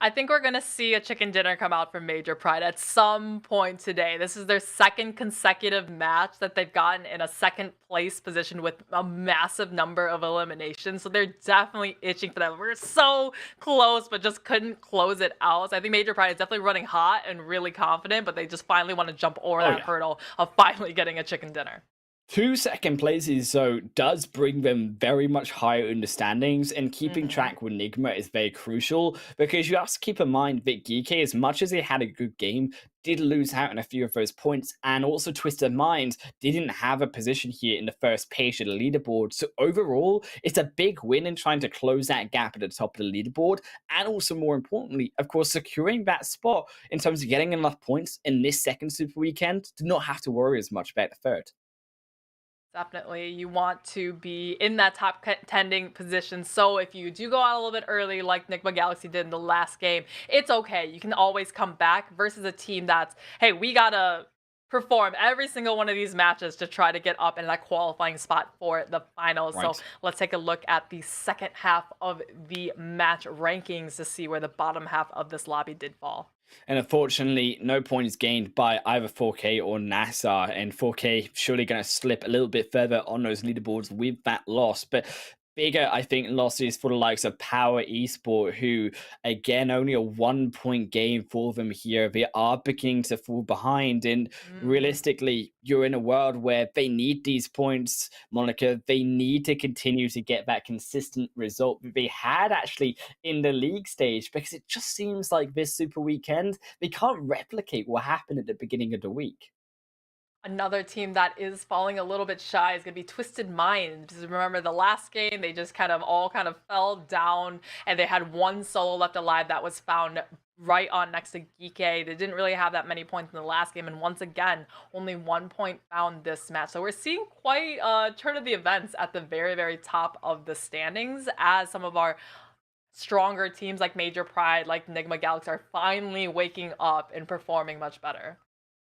I think we're going to see a chicken dinner come out from Major Pride at some point today. This is their second consecutive match that they've gotten in a second place position with a massive number of eliminations. So they're definitely itching for that. We're so close, but just couldn't close it out. So I think Major Pride is definitely running hot and really confident, but they just finally want to jump over that hurdle of finally getting a chicken dinner. 2 second places, so does bring them very much higher in the standings, and keeping track with NIGMA is very crucial, because you have to keep in mind that GEEKAY, as much as they had a good game, did lose out on a few of those points, and also Twisted Minds didn't have a position here in the first page of the leaderboard. So overall, it's a big win in trying to close that gap at the top of the leaderboard, and also more importantly, of course, securing that spot in terms of getting enough points in this second Super Weekend to not have to worry as much about the third. Definitely, you want to be in that top contending position. So if you do go out a little bit early, like NIGMA Galaxy did in the last game, it's okay. You can always come back versus a team that's, hey, we gotta perform every single one of these matches to try to get up in that qualifying spot for the finals. Right. So let's take a look at the second half of the match rankings to see where the bottom half of this lobby did fall. And unfortunately, no points gained by either 4K or NASR, and 4K surely going to slip a little bit further on those leaderboards with that loss. But bigger, I think, losses for the likes of POWR Esport, who, again, only a 1 point game for them here. They are beginning to fall behind, and realistically, you're in a world where they need these points, Monica. They need to continue to get that consistent result that they had actually in the league stage, because it just seems like this Super Weekend, they can't replicate what happened at the beginning of the week. Another team that is falling a little bit shy is going to be Twisted Minds. Remember the last game, they just kind of fell down, and they had one solo left alive that was found right on next to GEEKAY. They didn't really have that many points in the last game, and once again, only 1 point found this match. So we're seeing quite a turn of the events at the very, very top of the standings, as some of our stronger teams like Major Pride, like NIGMA Galaxy, are finally waking up and performing much better.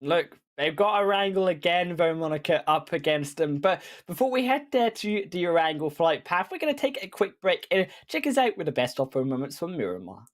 Look, they've got Erangel again, though, Monica, up against them. But before we head there to the Erangel flight path, we're going to take a quick break and check us out with the best offer moments from Miramar.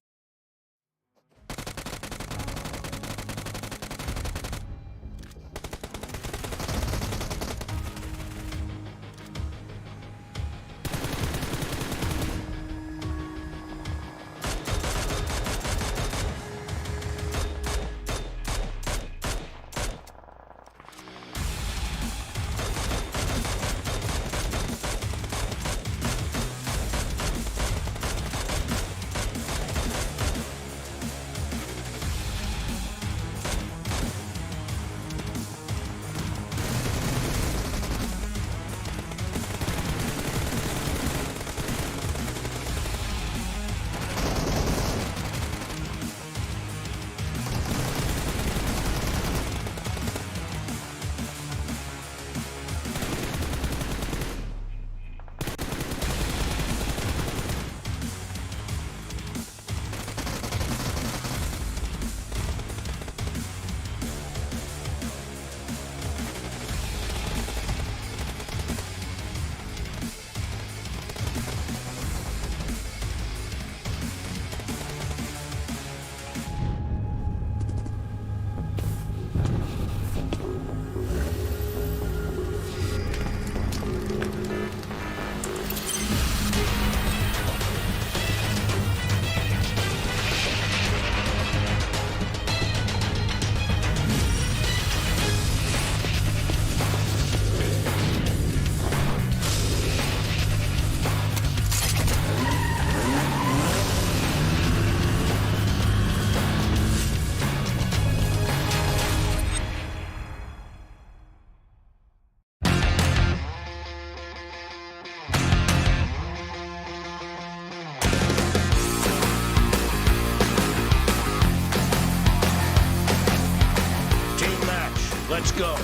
Let's go.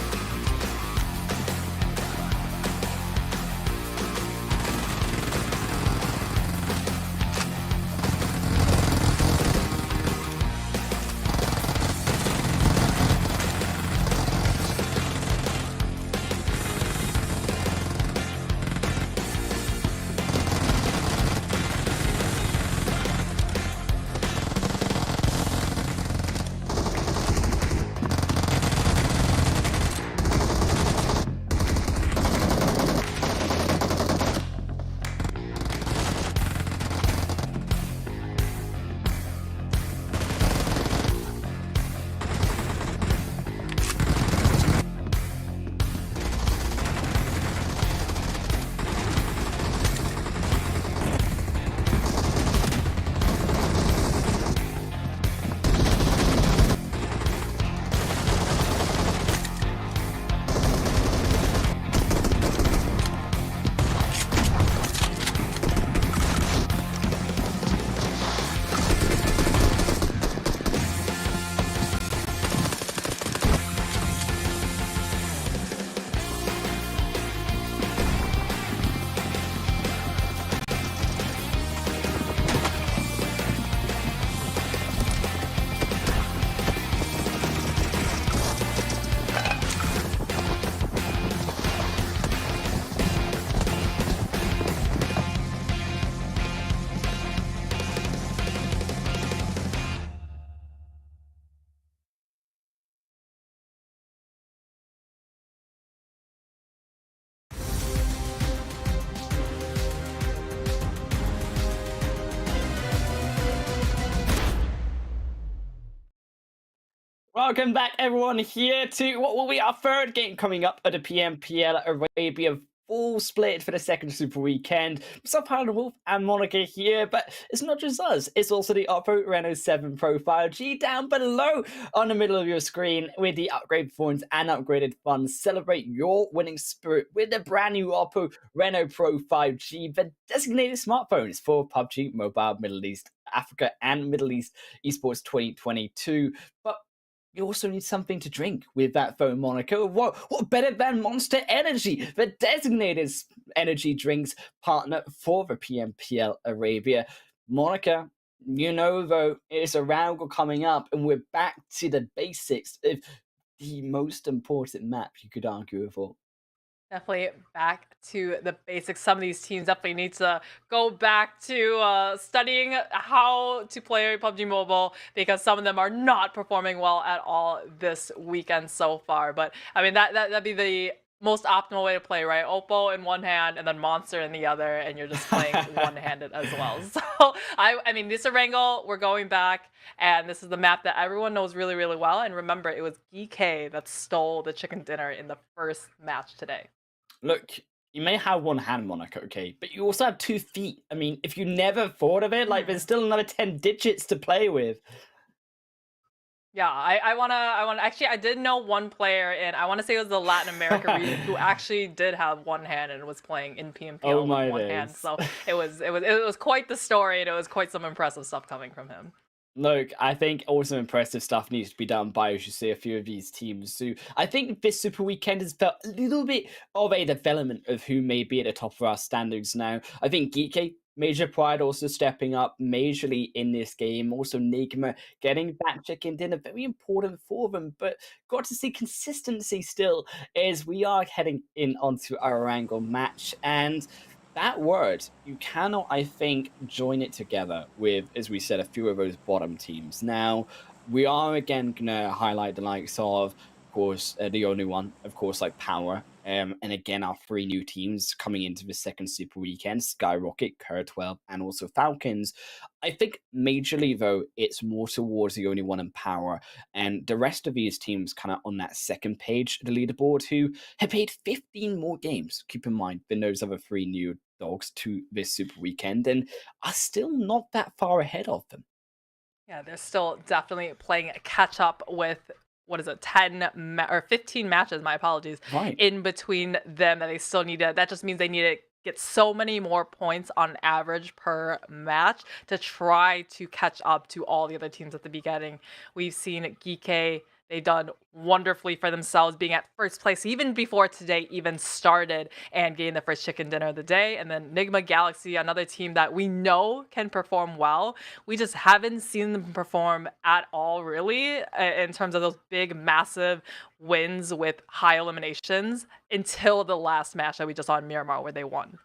Welcome back, everyone, here to what will be our third game coming up at the PMPL Arabia full split for the second Super Weekend. Myself, Harlan Wolf, and Monica here, but it's not just us, it's also the Oppo Reno 7 Profile G down below on the middle of your screen with the upgrade phones and upgraded funds. Celebrate your winning spirit with the brand new Oppo Reno Profile G, the designated smartphones for PUBG Mobile Middle East, Africa, and Middle East Esports 2022. But you also need something to drink with that phone, Monica. What better than Monster Energy, the designated energy drinks partner for the PMPL Arabia? Monica, you know, though, it's Erangel coming up, and we're back to the basics of the most important map, you could argue, of all. Definitely back to the basics. Some of these teams definitely need to go back to studying how to play PUBG Mobile, because some of them are not performing well at all this weekend so far. But I mean, that'd be the most optimal way to play, right? Oppo in one hand and then Monster in the other, and you're just playing one-handed as well. So I mean, this Erangel, we're going back, and this is the map that everyone knows really, really well. And remember, it was GEEKAY that stole the chicken dinner in the first match today. Look, you may have one hand, Monica, okay, but you also have 2 feet. I mean, if you never thought of it, like, there's still another 10 digits to play with. Yeah, I wanna actually, I did know one player, and I wanna say it was the Latin America region, who actually did have one hand and was playing in PMPL with one hand. So it was quite the story, and it was quite some impressive stuff coming from him. Look, I think also impressive stuff needs to be done by, as you say, a few of these teams. So I think this Super Weekend has felt a little bit of a development of who may be at the top of our standings now. I think GEEKAY, Major Pride also stepping up majorly in this game. Also NIGMA getting back chicken dinner, very important for them. But got to see consistency still as we are heading in onto our Erangel match. And that word, you cannot, I think, join it together with, as we said, a few of those bottom teams. Now, we are again going to highlight the likes of course, the only one, of course, like POWR. And again, our 3 new teams coming into the second Super Weekend, SKYROCKET, CONQUEROR, and also FALCONS. I think majorly, though, it's more towards the only one in POWR. And the rest of these teams kind of on that second page of the leaderboard who have played 15 more games, keep in mind, than those other 3 new dogs to this Super Weekend, and are still not that far ahead of them. Yeah, they're still definitely playing catch up with, what is it, 15 matches, my apologies, in between them that they still need to, that just means they need to get so many more points on average per match to try to catch up to all the other teams at the beginning. We've seen GEEKAY They've done wonderfully for themselves, being at first place even before today even started and getting the first chicken dinner of the day. And then NIGMA Galaxy, another team that we know can perform well. We just haven't seen them perform at all, really, in terms of those big, massive wins with high eliminations until the last match that we just saw in Miramar where they won.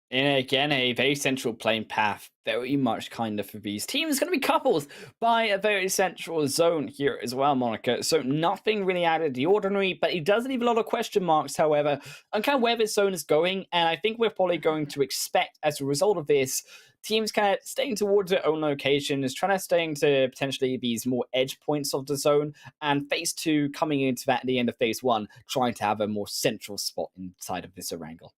And again, a very central playing path, very much kind of for these teams, going to be coupled by a very central zone here as well, Monica. So nothing really out of the ordinary, but it does leave a lot of question marks, however, on kind of where this zone is going. And I think we're probably going to expect, as a result of this, teams kind of staying towards their own locations, trying to stay into potentially these more edge points of the zone, and phase 2 coming into that at the end of phase 1, trying to have a more central spot inside of this Erangel.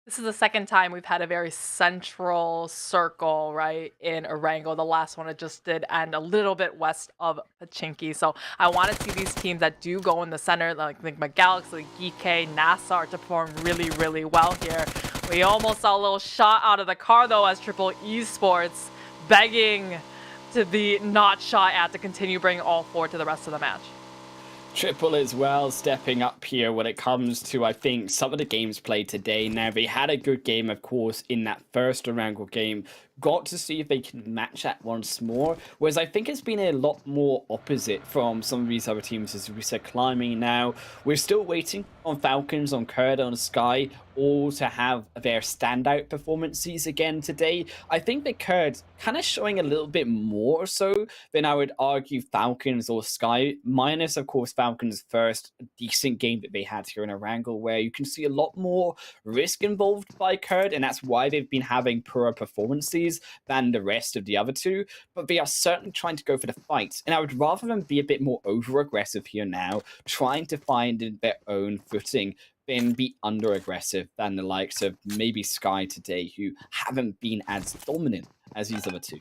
This is the second time we've had a very central circle, right, in Erangel. The last one it just did end a little bit west of Pachinki. So I want to see these teams that do go in the center, like NIGMA Galaxy, GEEKAY, NASR, to perform really, really well here. We almost saw a little shot out of the car, though, as Triple Esports begging to be not shot at to continue bringing all 4 to the rest of the match. Triple as well stepping up here when it comes to, I think, some of the games played today. Now, they had a good game, of course, in that first Erangel game. Got to see if they can match that once more. Whereas I think it's been a lot more opposite from some of these other teams, as we said, climbing now. We're still waiting on Falcons, on CONQUEROR, on Sky, all to have their standout performances again today. I think that CONQUEROR kind of showing a little bit more so than I would argue Falcons or Sky, minus, of course, Falcons' first decent game that they had here in Erangel, where you can see a lot more risk involved by CONQUEROR, and that's why they've been having poorer performances than the rest of the other two, but they are certainly trying to go for the fight. And I would rather them be a bit more over-aggressive here now, trying to find their own footing, than be under-aggressive than the likes of maybe Sky today, who haven't been as dominant as these other two.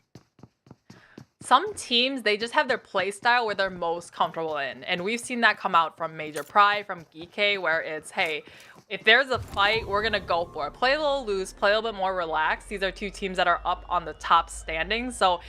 Some teams, they just have their play style where they're most comfortable in. And we've seen that come out from Major Pride, from GEEKAY, where it's, hey, if there's a fight, we're going to go for it. Play a little loose, play a little bit more relaxed. These are two teams that are up on the top standings. So,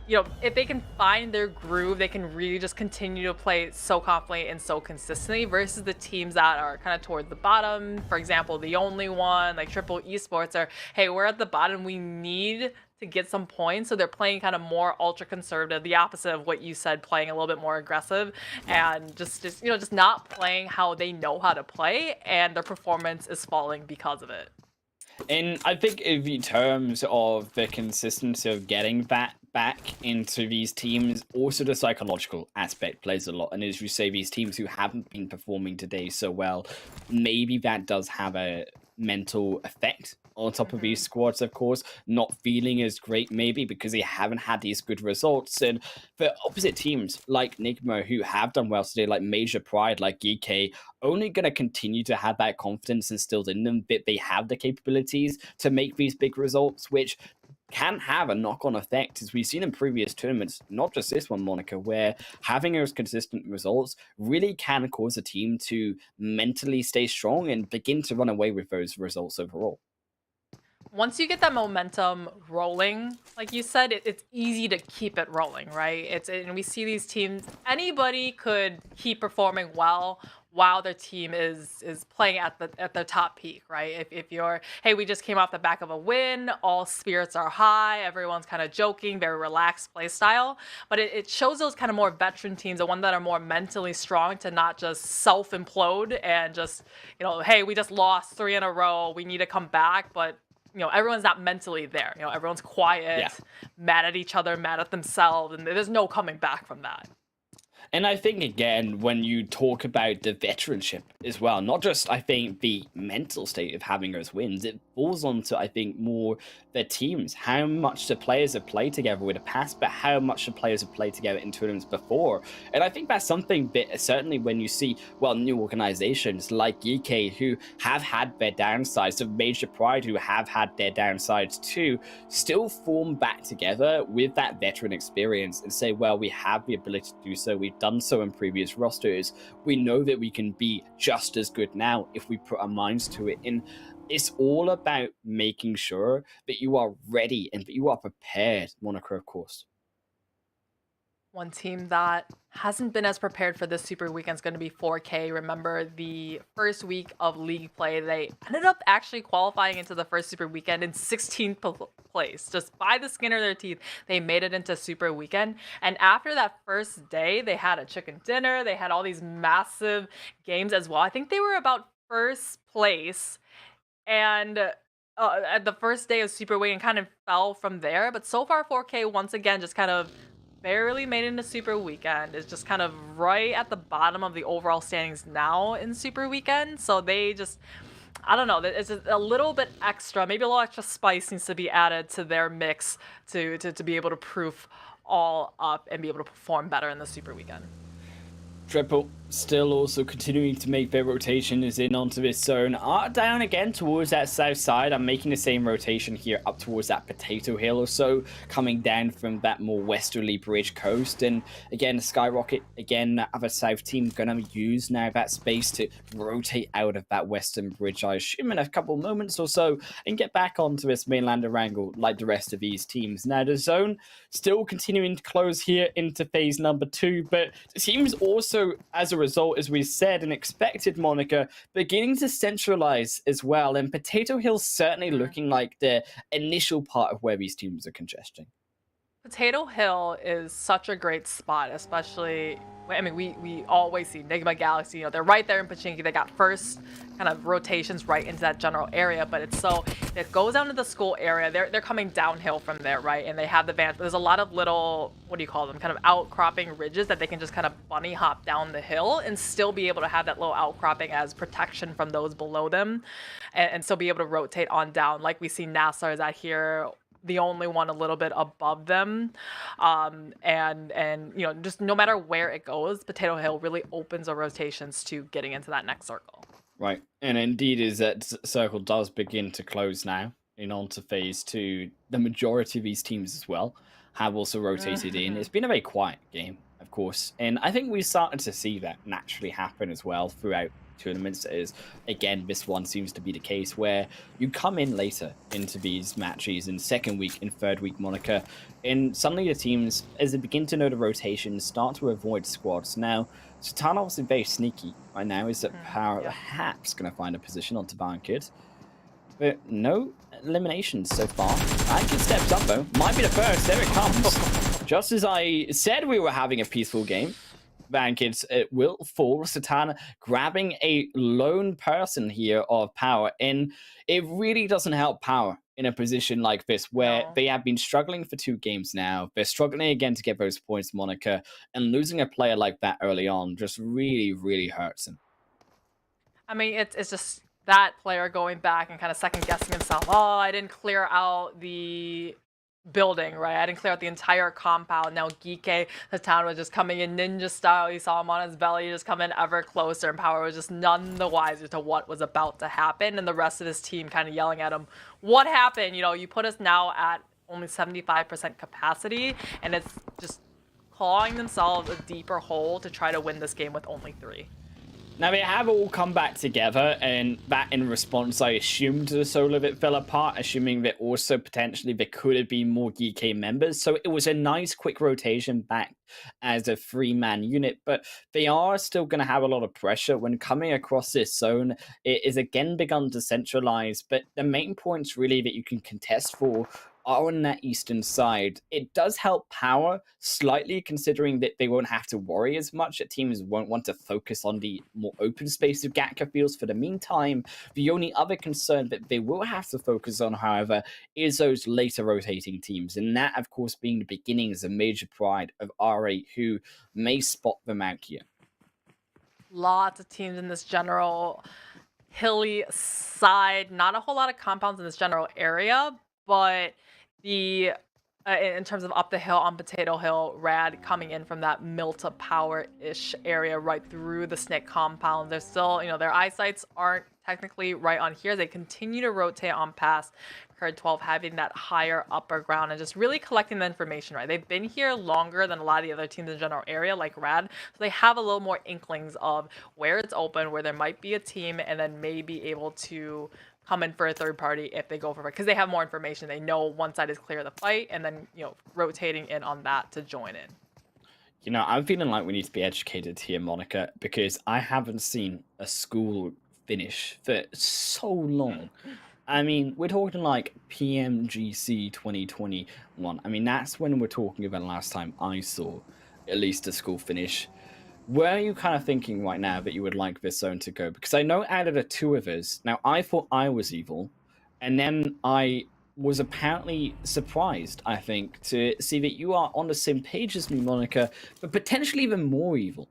you know, if they can find their groove, they can really just continue to play so confidently and so consistently versus the teams that are kind of towards the bottom. For example, the only one, like Triple Esports, are, hey, we're at the bottom. We need to get some points. So they're playing kind of more ultra conservative, the opposite of what you said, playing a little bit more aggressive and just you know, just not playing how they know how to play, and their performance is falling because of it. And I think in terms of the consistency of getting that back into these teams, also the psychological aspect plays a lot. And as you say, these teams who haven't been performing today so well, maybe that does have a mental effect on top of these squads, of course, not feeling as great maybe because they haven't had these good results. And for opposite teams like NIGMA, who have done well today, like Major Pride, like GEEKAY, only going to continue to have that confidence instilled in them that they have the capabilities to make these big results, which can have a knock-on effect, as we've seen in previous tournaments, not just this one, Monica, where having those consistent results really can cause a team to mentally stay strong and begin to run away with those results overall. Once you get that momentum rolling, like you said, it's easy to keep it rolling, right? And we see these teams, anybody could keep performing well while their team is playing at the top peak, right? If you're, hey, we just came off the back of a win, all spirits are high, everyone's kind of joking, very relaxed play style. But it shows those kind of more veteran teams, the ones that are more mentally strong, to not just self-implode and just, you know, hey, we just lost 3 in a row, we need to come back. But you know, everyone's not mentally there. You know, everyone's quiet, mad at each other, mad at themselves, and there's no coming back from that. And I think, again, when you talk about the veteranship as well, not just, I think, the mental state of having those wins, it falls onto, I think, more the teams, how much the players have played together with the past, but how much the players have played together in tournaments before. And I think that's something that certainly when you see, well, new organizations like GEEKAY who have had their downsides, of Major Pride who have had their downsides too, still form back together with that veteran experience and say, well, we have the ability to do so. We've done so in previous rosters. We know that we can be just as good now if we put our minds to it. And it's all about making sure that you are ready and that you are prepared, Monica, of course. One team that hasn't been as prepared for this Super Weekend is going to be 4K. Remember, the first week of league play, they ended up actually qualifying into the first Super Weekend in 16th place. Just by the skin of their teeth, they made it into Super Weekend. And after that first day, they had a chicken dinner. They had all these massive games as well. I think they were about first place. And at the first day of Super Weekend kind of fell from there. But so far, 4K once again just kind of barely made it into Super Weekend. Is just kind of right at the bottom of the overall standings now in Super Weekend. So they just, I don't know, it's a little bit extra, maybe a little extra spice needs to be added to their mix to be able to proof all up and be able to perform better in the Super Weekend. Triple still also continuing to make their rotations in onto this zone. Are down again towards that south side. I'm making the same rotation here up towards that Potato Hill or so, coming down from that more westerly bridge coast. And again, SKYROCKET, again, that other south team gonna use now that space to rotate out of that western bridge, I assume, in a couple moments or so, and get back onto this mainland Erangel like the rest of these teams. Now, the zone still continuing to close here into phase number 2, but it seems also, as a result, as we said and expected, Monica, beginning to centralize as well, and Potato Hill certainly looking like the initial part of where these teams are congesting. Potato Hill is such a great spot, especially, I mean, we always see NIGMA Galaxy, you know, they're right there in Pochinki. They got first kind of rotations right into that general area, but it's so, it goes down to the school area. They're coming downhill from there, right? And they have the vans, but there's a lot of little, what do you call them, kind of outcropping ridges that they can just kind of bunny hop down the hill and still be able to have that little outcropping as protection from those below them, and still be able to rotate on down. Like we see NASR is out here, the only one a little bit above them, and you know, just no matter where it goes, Potato Hill really opens the rotations to getting into that next circle. Right, and indeed is that circle does begin to close now in onto phase 2. The majority of these teams as well have also rotated in. It's been a very quiet game, of course, and I think we started to see that naturally happen as well throughout tournaments. Is again, this one seems to be the case where you come in later into these matches in second week and third week, Monica, and suddenly the teams, as they begin to know the rotations, start to avoid squads. Now, Satan obviously very sneaky right now. Is that POWR perhaps going to find a position on Tabankid? But no eliminations so far. Tabankid steps up though. Might be the first. There it comes. Just as I said we were having a peaceful game, Vankids, it will fall. Satan grabbing a lone person here of POWR, and it really doesn't help POWR in a position like this where they have been struggling for 2 games now. They're struggling again to get those points, Monica, and losing a player like that early on just really, really hurts them. I mean, it's just that player going back and kind of second guessing himself. Oh, I didn't clear out the building, right? I didn't clear out the entire compound. Now GEEKAY, the town was just coming in ninja style. You saw him on his belly just coming ever closer, and POWR was just none the wiser to what was about to happen, and the rest of his team kind of yelling at him, what happened? You know, you put us now at only 75% capacity, and it's just clawing themselves a deeper hole to try to win this game with only 3. Now, they have all come back together, and that in response, I assumed the solo of it fell apart, assuming that also potentially there could have been more GEEKAY members. So it was a nice quick rotation back as a 3-man unit, but they are still going to have a lot of pressure when coming across this zone. It is again begun to centralize, but the main points really that you can contest for are on that eastern side. It does help POWR slightly, considering that they won't have to worry as much, that teams won't want to focus on the more open space of Gatka fields for the meantime. The only other concern that they will have to focus on, however, is those later rotating teams, and that, of course, being the beginnings of major pride of R8, who may spot them out here. Lots of teams in this general hilly side. Not a whole lot of compounds in this general area, but the in terms of up the hill on Potato Hill, Rad coming in from that Milta Power-ish area right through the Snake compound. They're still, you know, their eyesights aren't technically right on here. They continue to rotate on past Curd 12, having that higher upper ground and just really collecting the information, right? They've been here longer than a lot of the other teams in the general area, like Rad, so they have a little more inklings of where it's open, where there might be a team, and then maybe able to come in for a third party if they go for it, because they have more information. They know one side is clear of the fight, and then, you know, rotating in on that to join in. You know, I'm feeling like we need to be educated here, Monica, because I haven't seen a school finish for so long. I mean, we're talking like PMGC 2021. I mean, that's when we're talking about the last time I saw at least a school finish. Where are you kind of thinking right now that you would like this zone to go? Because I know out of the two of us, now I thought I was evil, and then I was apparently surprised, I think, to see that you are on the same page as me, Monica, but potentially even more evil.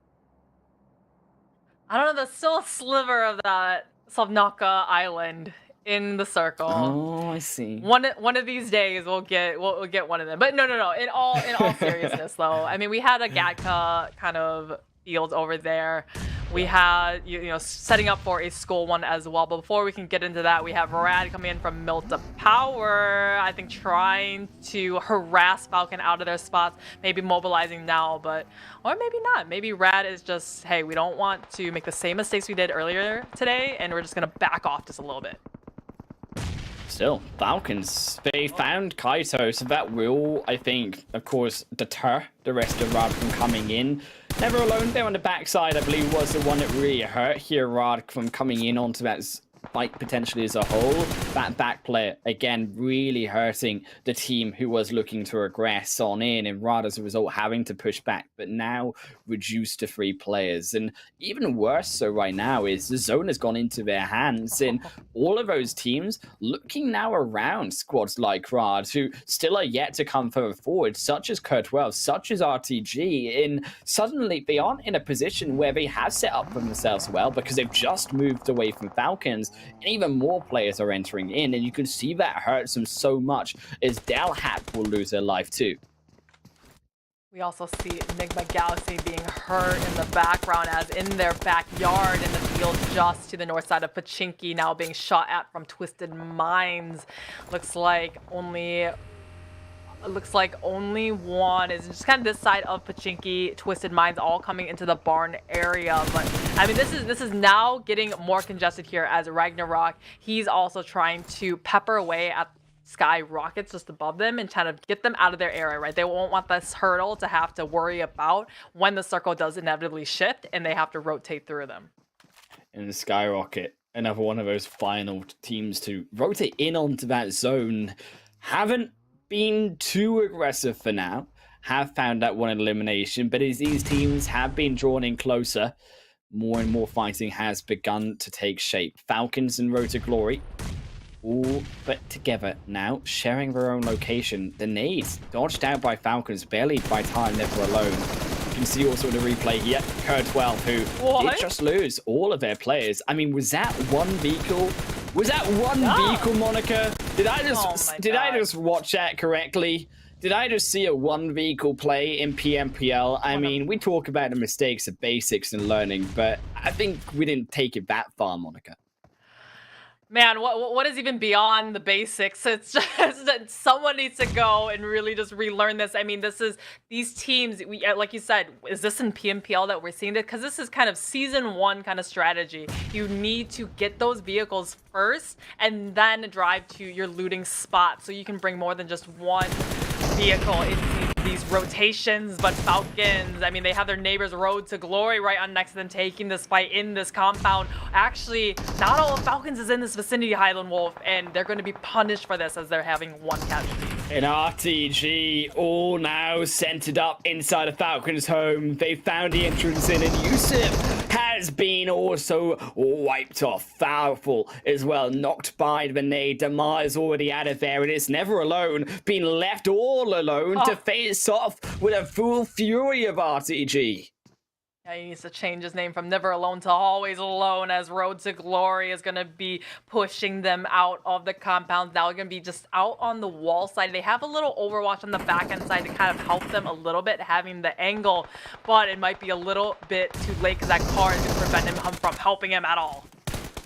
I don't know. There's still a sliver of that Sanhok island in the circle. Oh, I see. One of these days we'll get one of them. But no. In all seriousness though, I mean we had a Gatka kind of field over there. We had you know setting up for a school one as well. But before we can get into that, we have Rad coming in from Mill to Power. I think trying to harass Falcon out of their spots, maybe mobilizing now, but or maybe not. Maybe Rad is just, hey, we don't want to make the same mistakes we did earlier today, and we're just gonna back off just a little bit. Still, Falcons, they found Kaito, so that will, I think, of course, deter the rest of Rad from coming in. Never Alone there on the backside, I believe, was the one that really hurt here Rad from coming in onto that fight potentially as a whole. That back player, again, really hurting the team who was looking to regress on in, and Rad, as a result, having to push back, but now reduced to 3 players. And even worse so right now is the zone has gone into their hands, and all of those teams looking now around squads like Rad, who still are yet to come further forward, such as CONQUEROR, such as RTG, and suddenly they aren't in a position where they have set up for themselves well, because they've just moved away from Falcons, and even more players are entering in, and you can see that hurts them so much as Delhat will lose their life too. We also see NIGMA Galaxy being hurt in the background as in their backyard in the field just to the north side of Pachinki now being shot at from Twisted Minds. Looks like only one is just kind of this side of Pachinki, Twisted Minds all coming into the barn area. But I mean, this is now getting more congested here as Ragnarok. He's also trying to pepper away at SKYROCKETs just above them and kind of get them out of their area, right? They won't want this hurdle to have to worry about when the circle does inevitably shift and they have to rotate through them. And SKYROCKET, another one of those final teams to rotate in onto that zone, haven't been too aggressive for now, have found that one elimination, but as these teams have been drawn in closer, more and more fighting has begun to take shape. Falcons and Road to Glory all but together now, sharing their own location. The nades dodged out by Falcons, barely by time, Never Alone. You can see also the replay here, COR12, who did just lose all of their players. I mean, was that one vehicle? Was that one vehicle, Monica? Did I just watch that correctly? Did I just see a one vehicle play in PMPL? I mean, we talk about the mistakes of basics and learning, but I think we didn't take it that far, Monica. Man, what is even beyond the basics? It's just that someone needs to go and really just relearn this. I mean, these teams, like you said, is this in PMPL that we're seeing this? Because this is kind of season 1 kind of strategy. You need to get those vehicles first and then drive to your looting spot so you can bring more than just one vehicle into these rotations. But Falcons, I mean, they have their neighbors Road to Glory right on next to them taking this fight in this compound. Actually, not all of Falcons is in this vicinity, Highland Wolf, and they're going to be punished for this as they're having one casualty. And RTG all now centered up inside of Falcon's home. They found the entrance in, and Yusuf has been also wiped off. Foulful as well, knocked by the nade. Damar's already out of there, and it's Never Alone, being left all alone to face off with a full fury of RTG. Yeah, he needs to change his name from Never Alone to Always Alone, as Road to Glory is going to be pushing them out of the compounds. Now they're going to be just out on the wall side. They have a little overwatch on the back end side to kind of help them a little bit, having the angle, but it might be a little bit too late because that car is going to prevent him from helping him at all.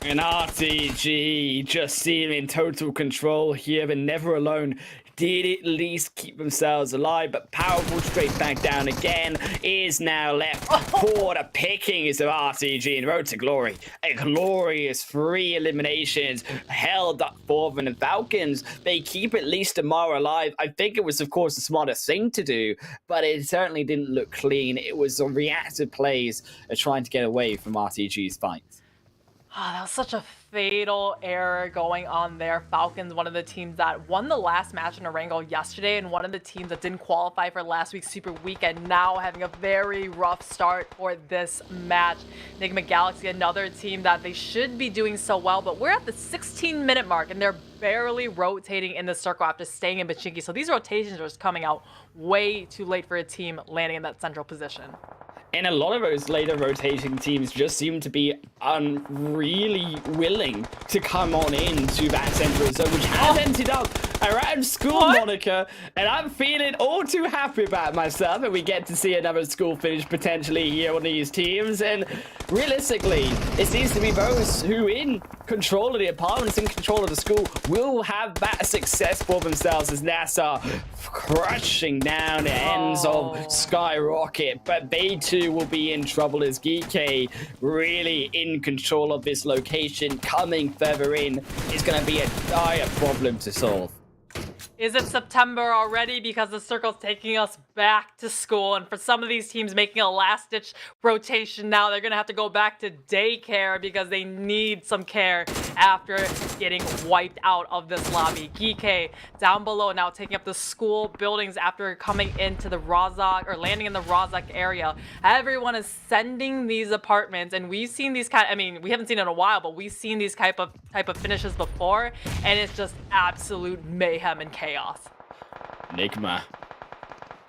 And RTG just seeing in total control here, but Never Alone did at least keep themselves alive, but powerful straight back down again is now left for the pickings of RTG and Road to Glory. A glorious 3 eliminations held up for them, and Falcons, they keep at least tomorrow alive. I think it was, of course, the smartest thing to do, but it certainly didn't look clean. It was a reactive plays of trying to get away from RTG's fights. Oh, that was such a fatal error going on there. Falcons, one of the teams that won the last match in Erangel yesterday, and one of the teams that didn't qualify for last week's Super Weekend, now having a very rough start for this match. NIGMA Galaxy, another team that they should be doing so well, but we're at the 16-minute mark, and they're barely rotating in the circle after staying in Pachinki. So these rotations are just coming out way too late for a team landing in that central position. And a lot of those later rotating teams just seem to be really willing to come on into that central zone, which has ended up around school moniker. And I'm feeling all too happy about myself, and we get to see another school finish potentially here on these teams. And realistically, it seems to be those who in control of the apartments, in control of the school, will have that success for themselves, as NASR crushing down the ends of SKYROCKET. But they too will be in trouble, as GEEKAY really in control of this location. Coming further in is going to be a dire problem to solve. Is it September already? Because the circle's taking us back to school, and for some of these teams making a last-ditch rotation now, they're going to have to go back to daycare because they need some care after getting wiped out of this lobby. GEEKAY down below now taking up the school buildings after coming into the Rozhok, or landing in the Rozhok area. Everyone is sending these apartments, and we've seen these I mean, we haven't seen it in a while, but we've seen these type of finishes before, and it's just absolute mayhem and chaos. NIGMA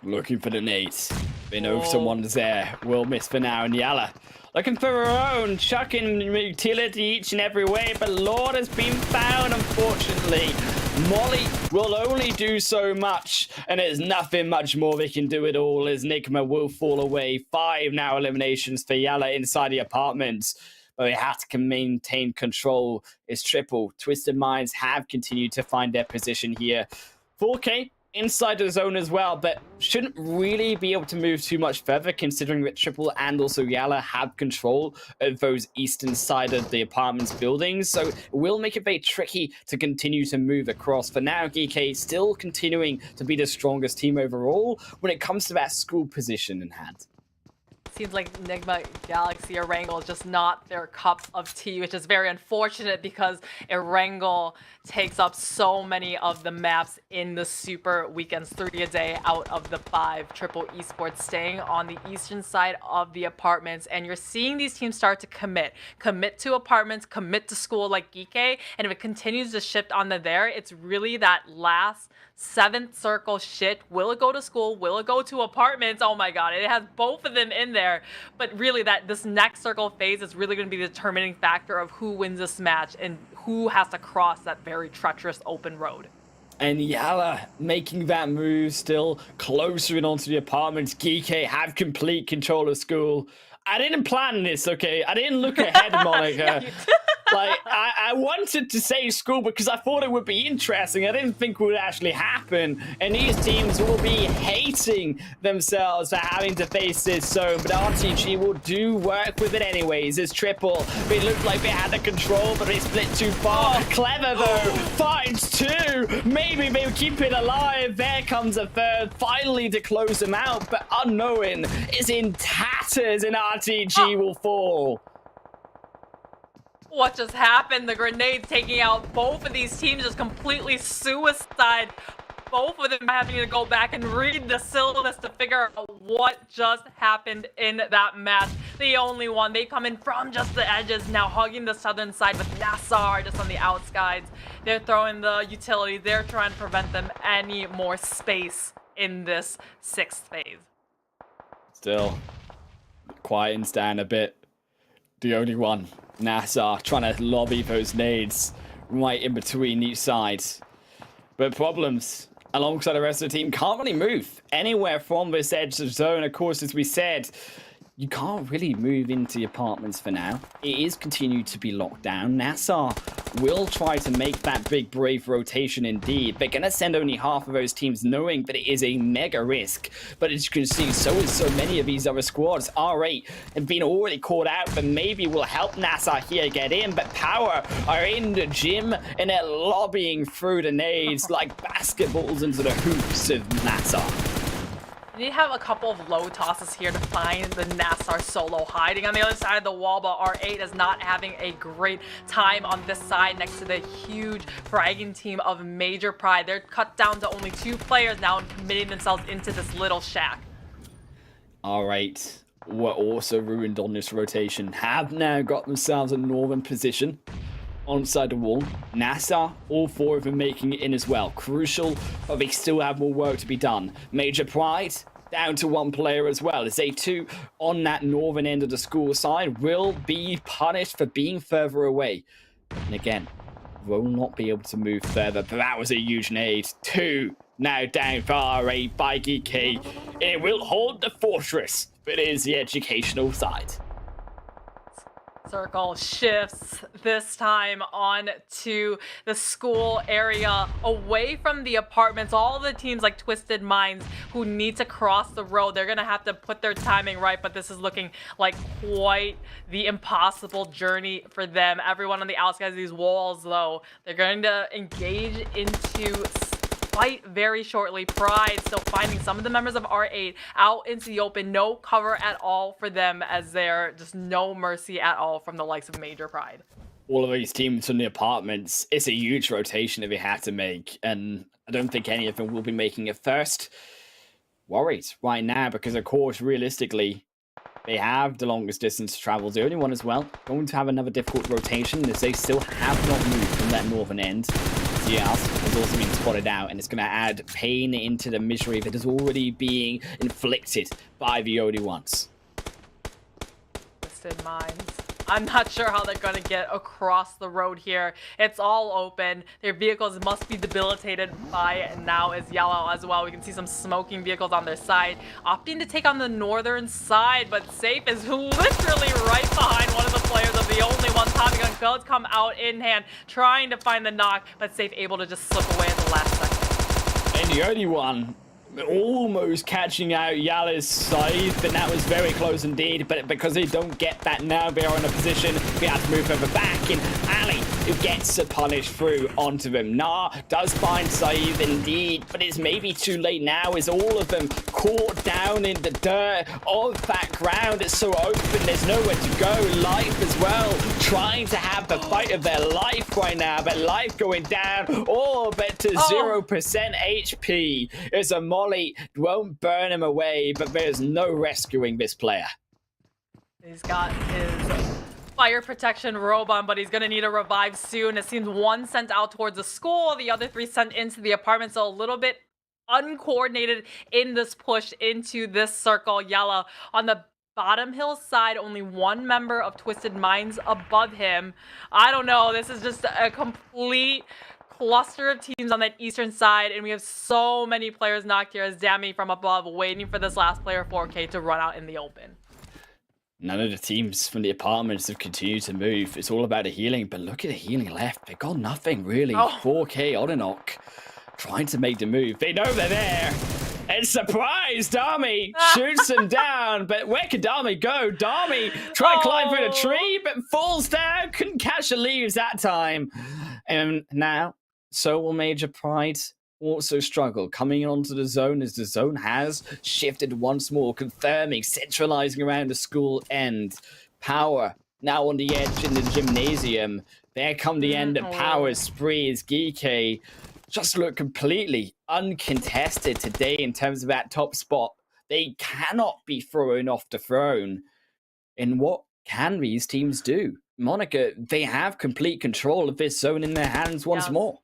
looking for the nades. They know someone's there. Will miss for now, and YALLA looking for her own, chucking utility each and every way, but Lord has been found, unfortunately. Molly will only do so much, and there's nothing much more they can do at all, as NIGMA will fall away. 5 now eliminations for YALLA inside the apartments. But they have to maintain control. It's triple. Twisted Minds have continued to find their position here. 4K inside the zone as well, but shouldn't really be able to move too much further, considering that triple and also YALLA have control of those eastern side of the apartments buildings. So it will make it very tricky to continue to move across. For now, GEEKAY still continuing to be the strongest team overall when it comes to that school position in hand. Seems like NIGMA Galaxy Erangel is just not their cup of tea, which is very unfortunate because Erangel takes up so many of the maps in the Super Weekends, 3 a day out of the 5. Triple Esports staying on the eastern side of the apartments, and you're seeing these teams start to commit to apartments, commit to school like GEEKAY, and if it continues to shift on there, it's really that last 7th circle shit. Will it go to school? Will it go to apartments? Oh my god, it has both of them in there. But really, this next circle phase is really going to be the determining factor of who wins this match and who has to cross that very treacherous open road. And YALLA making that move still closer in onto the apartments. GEEKAY have complete control of school. I didn't plan this, okay? I didn't look ahead, Monica. Like, I wanted to say school because I thought it would be interesting. I didn't think it would actually happen. And these teams will be hating themselves for having to face this zone. But RTG will do work with it anyways. It's triple. It looked like they had the control, but they split too far. Clever, though. Finds 2. Maybe they'll keep it alive. There comes a 3rd, finally to close them out. But Unknown is in tatters, and RTG will fall. What just happened? The grenades taking out both of these teams is completely suicide. Both of them having to go back and read the syllabus to figure out what just happened in that match. The only one, they come in from just the edges, now hugging the southern side with NASR just on the outskirts. They're throwing the utility. They're trying to prevent them any more space in this 6th phase. Still, quietens down a bit. The only one, NASR, trying to lobby those nades right in between each side. But problems alongside the rest of the team can't really move anywhere from this edge of the zone. Of course, as we said, you can't really move into the apartments for now. It is continued to be locked down. NASR will try to make that big brave rotation indeed. They're going to send only half of those teams knowing that it is a mega risk. But as you can see, so is so many of these other squads. R8 have been already caught out, but maybe will help NASR here get in. But POWR are in the gym and they're lobbying through the nades like basketballs into the hoops of NASR. You need to have a couple of low tosses here to find the NASR solo hiding on the other side of the wall, but R8 is not having a great time on this side next to the huge fragging team of Major Pride. They're cut down to only 2 players now and committing themselves into this little shack. R8 were also ruined on this rotation, have now got themselves a northern position onside the wall. NASR, all 4 of them making it in as well. Crucial, but they still have more work to be done. Major Pride down to 1 player as well, as A2 on that northern end of the school side will be punished for being further away. And again, will not be able to move further, but that was a huge nade. 2 now down for R8 by GEEKAY. It will hold the fortress, but it is the educational side. Circle shifts this time on to the school area, away from the apartments. All the teams like Twisted Minds who need to cross the road, they're gonna have to put their timing right, but this is looking like quite the impossible journey for them. Everyone on the outskirts of these walls, though, they're going to engage into fight very shortly. Pride still finding some of the members of R8 out into the open. No cover at all for them, as they're just no mercy at all from the likes of Major Pride. All of these teams in the apartments, it's a huge rotation that they have to make, and I don't think any of them will be making it first. Worried right now because, of course, realistically, they have the longest distance to travel. The only one as well going to have another difficult rotation, as they still have not moved from that northern end. Yes, has also been spotted out, and it's going to add pain into the misery that is already being inflicted by the OD1s. Twisted Minds. I'm not sure how they're going to get across the road here. It's all open. Their vehicles must be debilitated by now as YALLA as well. We can see some smoking vehicles on their side, opting to take on the northern side, but Safe is literally right behind one of the players of the only one. Tommy gun does come out in hand, trying to find the knock, but Safe able to just slip away at the last second. And the only one almost catching out YALLA's scythe, and that was very close indeed, but because they don't get that now, they are in a position they have to move further back, and Ali, who gets a punish through onto him. Nah does find scythe indeed, but it's maybe too late now, as all of them caught down in the dirt of that ground. It's so open, there's nowhere to go. Life as well, trying to have the fight of their life right now, but Life going down all but to 0% HP. It's a Molly, won't burn him away, but there's no rescuing this player. He's got his fire protection robe on, but he's going to need a revive soon. It seems 1 sent out towards the school, the other 3 sent into the apartment, so a little bit uncoordinated in this push into this circle. YALLA on the bottom hill side, only 1 member of Twisted Minds above him. I don't know, this is just a complete cluster of teams on that eastern side, and we have so many players knocked here as Dammy from above waiting for this last player 4K to run out in the open. None of the teams from the apartments have continued to move. It's all about the healing, but look at the healing left. They got nothing really. 4K on a knock, trying to make the move. They know they're there. And surprise, Dami shoots him down, but where could Dami go? Dami tried to climb through the tree, but falls down. Couldn't catch the leaves that time. And now, so will Major Pride also struggle coming onto the zone, as the zone has shifted once more, confirming, centralizing around the school end. POWR now on the edge in the gymnasium. There come the end of POWR's spree as GEEKAY just look completely uncontested today in terms of that top spot. They cannot be thrown off the throne. And what can these teams do? Monica, they have complete control of this zone in their hands once more.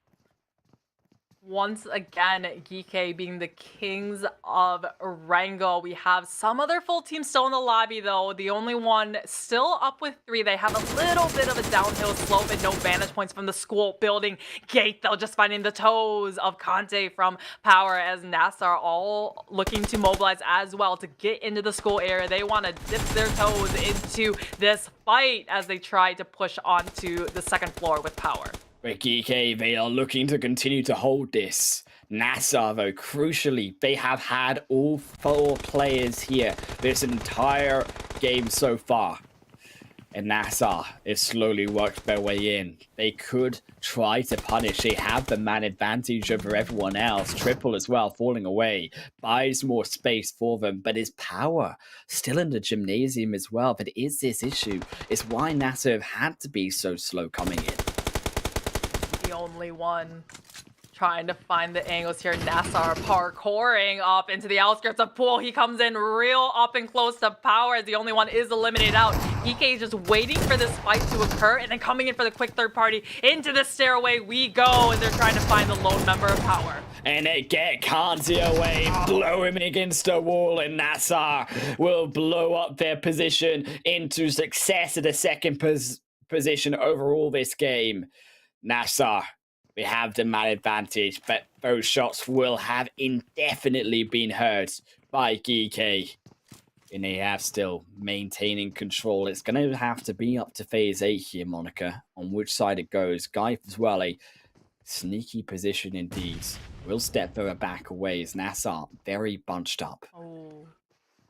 Once again, GEEKAY being the kings of Erangel. We have some other full teams still in the lobby, though. The only one still up with 3. They have a little bit of a downhill slope and no vantage points from the school building gate, though. Just finding the toes of Conte from POWR, as NASR all looking to mobilize as well to get into the school area. They want to dip their toes into this fight as they try to push onto the second floor with POWR. But GEEKAY, they are looking to continue to hold this. NASR, though, crucially, they have had all 4 players here this entire game so far. And NASR has slowly worked their way in. They could try to punish. They have the man advantage over everyone else. Triple as well, falling away. Buys more space for them. But is POWR still in the gymnasium as well? But is this issue? It's why NASR have had to be so slow coming in. The only one trying to find the angles here. NASR parkouring up into the outskirts of pool. He comes in real up and close to POWR. The only one is eliminated out. GEEKAY is just waiting for this fight to occur and then coming in for the quick third party. Into the stairway we go, and they're trying to find the lone member of POWR. And they get Kanzi away, blow him against a wall, and NASR will blow up their position into success at the second position overall this game. NASR, we have the man advantage, but those shots will have indefinitely been heard by GEEKAY. And they have still maintaining control. It's going to have to be up to phase 8 here, Monica, on which side it goes. Guy as well, a sneaky position indeed. Will step further back away as NASR very bunched up. Oh,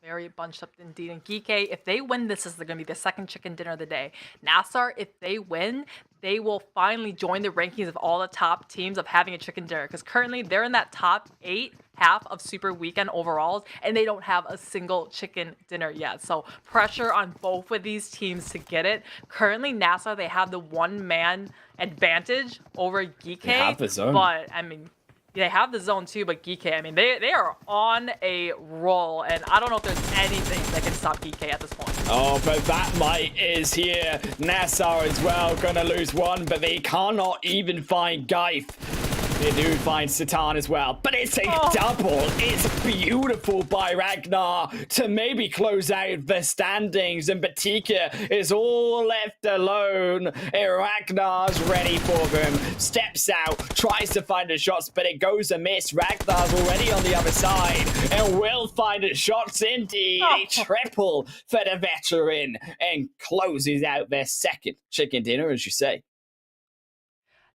very bunched up indeed. And GEEKAY, if they win, this is going to be the second chicken dinner of the day. NASR, if they win, they will finally join the rankings of all the top teams of having a chicken dinner. Because currently, they're in that top 8 half of Super Weekend overalls, and they don't have a single chicken dinner yet. So pressure on both of these teams to get it. Currently, NASR, they have the one-man advantage over GEEKAY. They have the zone. But, I mean, they have the zone too, but GEEKAY, I mean, they are on a roll, and I don't know if there's anything that can stop GEEKAY at this point. Oh, but that might is here. NASR as well, gonna lose one, but they cannot even find Geith. They do find Satan as well, but it's a double. It's beautiful by Ragnar to maybe close out the standings, and Batika is all left alone. And Ragnar's ready for them. Steps out, tries to find the shots, but it goes amiss. Ragnar's already on the other side and will find the shots indeed. A triple for the veteran and closes out their second chicken dinner, as you say.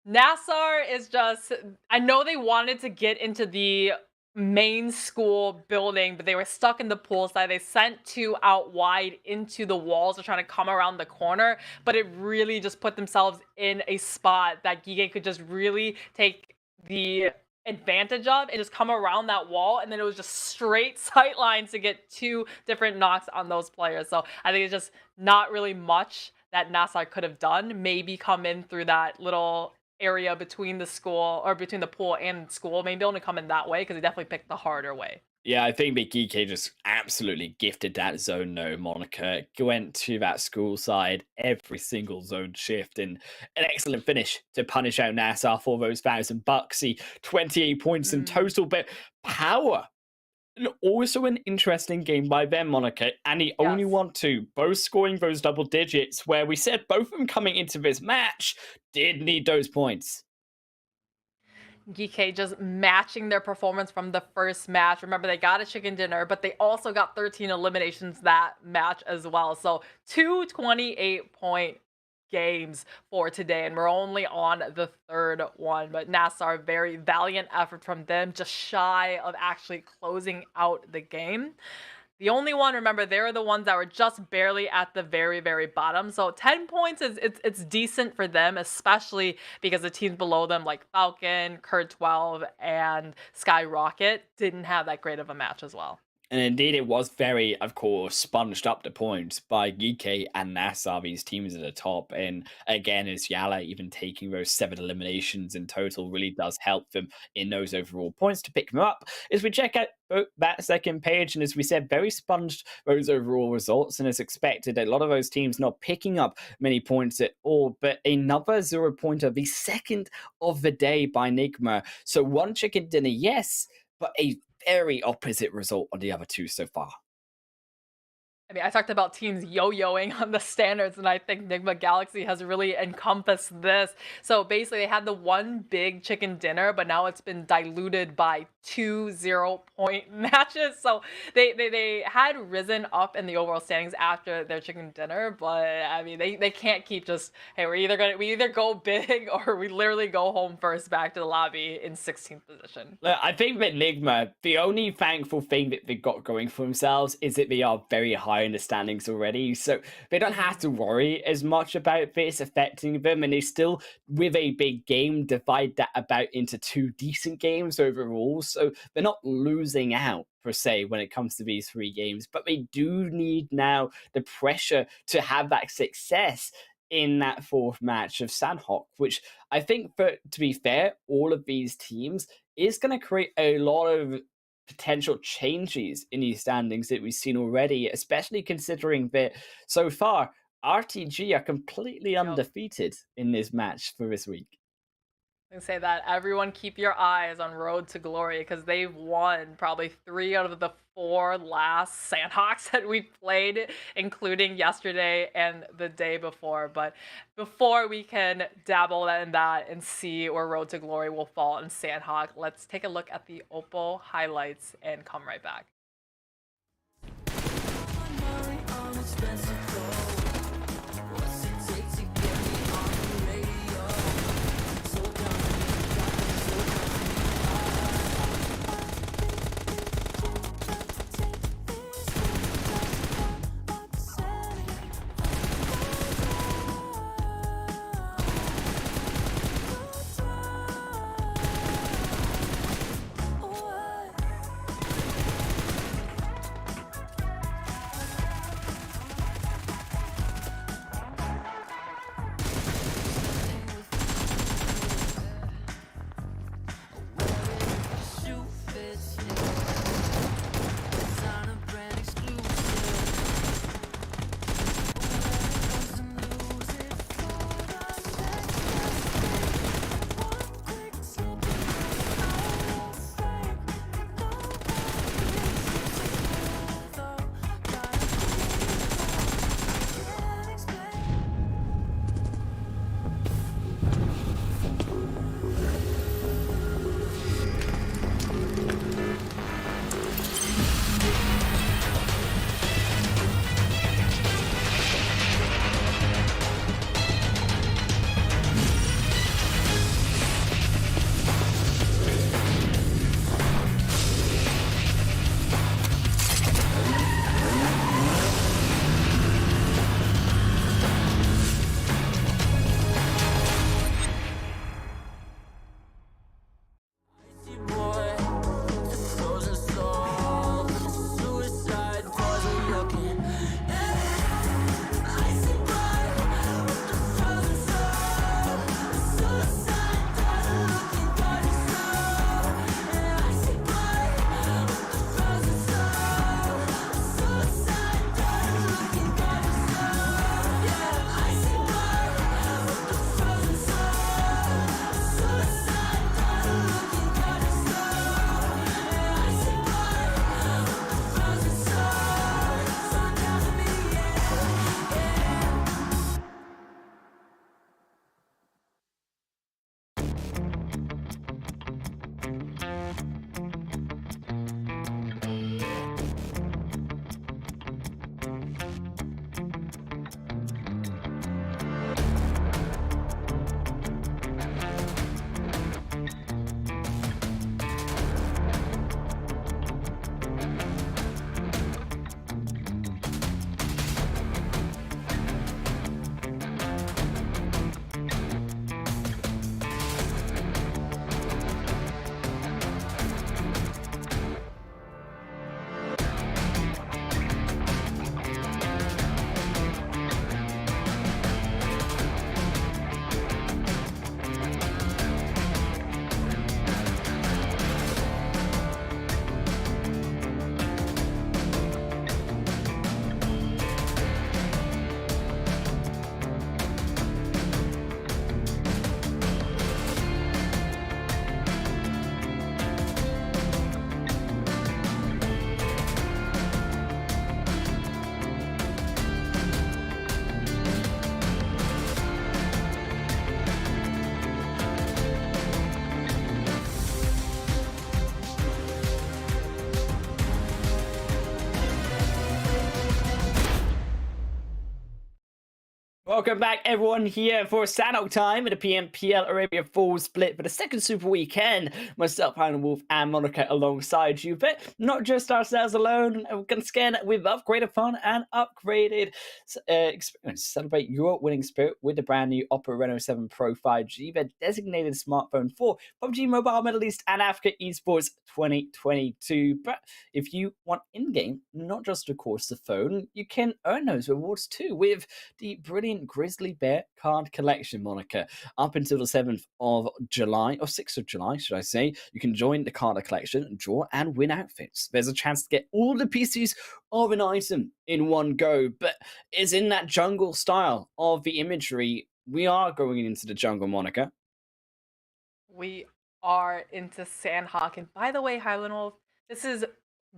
NASR is just, I know they wanted to get into the main school building, but they were stuck in the pool side. They sent 2 out wide into the walls to try to come around the corner, but it really just put themselves in a spot that GEEKAY could just really take the advantage of and just come around that wall, and then it was just straight sight lines to get 2 different knocks on those players. So I think it's just not really much that NASR could have done. Maybe come in through that little area between the school, or between the pool and school. Maybe only come in that way, because they definitely picked the harder way. Yeah, I think GEEKAY just absolutely gifted that zone, no, Monica. Went to that school side, every single zone shift, and an excellent finish to punish out NASR for those $1,000. See, 28 points in total, but POWR. Also an interesting game by them, Monica, and the only one to both scoring those double digits, where we said both of them coming into this match did need those points. GEEKAY just matching their performance from the first match. Remember, they got a chicken dinner, but they also got 13 eliminations that match as well. So 2 28-point games for today, and we're only on the 3rd one. But NASR, very valiant effort from them, just shy of actually closing out the game. The only one, remember, they were the ones that were just barely at the very, very bottom. So 10 points is it's decent for them, especially because the teams below them like Falcon, Kurt 12, and SKYROCKET didn't have that great of a match as well. And indeed, it was very, of course, sponged up the points by GEEKAY and NASR, these teams at the top. And again, as YALLA even taking those 7 eliminations in total really does help them in those overall points to pick them up. As we check out that second page, and as we said, very sponged those overall results. And as expected, a lot of those teams not picking up many points at all. But another 0-pointer, the second of the day by NIGMA. So 1 chicken dinner, yes, but a very opposite result on the other 2 so far. I mean, I talked about teams yo-yoing on the standards, and I think NIGMA Galaxy has really encompassed this. So basically, they had the 1 big chicken dinner, but now it's been diluted by 2 0-point matches. So they had risen up in the overall standings after their chicken dinner, but I mean, they can't keep just, hey, we either go big or we literally go home first back to the lobby in 16th position. Look, I think that NIGMA, the only thankful thing that they've got going for themselves is that they are very high in the standings already, so they don't have to worry as much about this affecting them, and they still, with a big game, divide that about into 2 decent games overall, so they're not losing out per se when it comes to these 3 games, but they do need now the pressure to have that success in that 4th match of Sanhok, which I think, to be fair, all of these teams is going to create a lot of potential changes in these standings that we've seen already, especially considering that so far RTG are completely undefeated in this match for this week. I can say that everyone keep your eyes on Road to Glory, because they've won probably 3 out of the 4 last Sanhoks that we played, including yesterday and the day before. But before we can dabble in that and see where Road to Glory will fall in Sanhok, let's take a look at the Oppo highlights and come right back. Welcome back, everyone, here for Sanhok time at the PMPL Arabia Full Split for the second Super Weekend. Myself, Hannah Wolf, and Monica alongside you, but not just ourselves alone. Once again, with upgraded fun and upgraded experience. Celebrate your winning spirit with the brand new Oppo Reno 7 Pro 5G, the designated smartphone for PUBG Mobile Middle East and Africa Esports 2022. But if you want in-game, not just, of course, the phone, you can earn those rewards too with the brilliant Grizzly Bear card collection, Monica. Up until the 7th of July, or 6th of July, should I say, you can join the card collection, draw, and win outfits. There's a chance to get all the pieces of an item in one go, but is in that jungle style of the imagery. We are going into the jungle, Monica. We are into Sanhok. And by the way, Highland Wolf, this is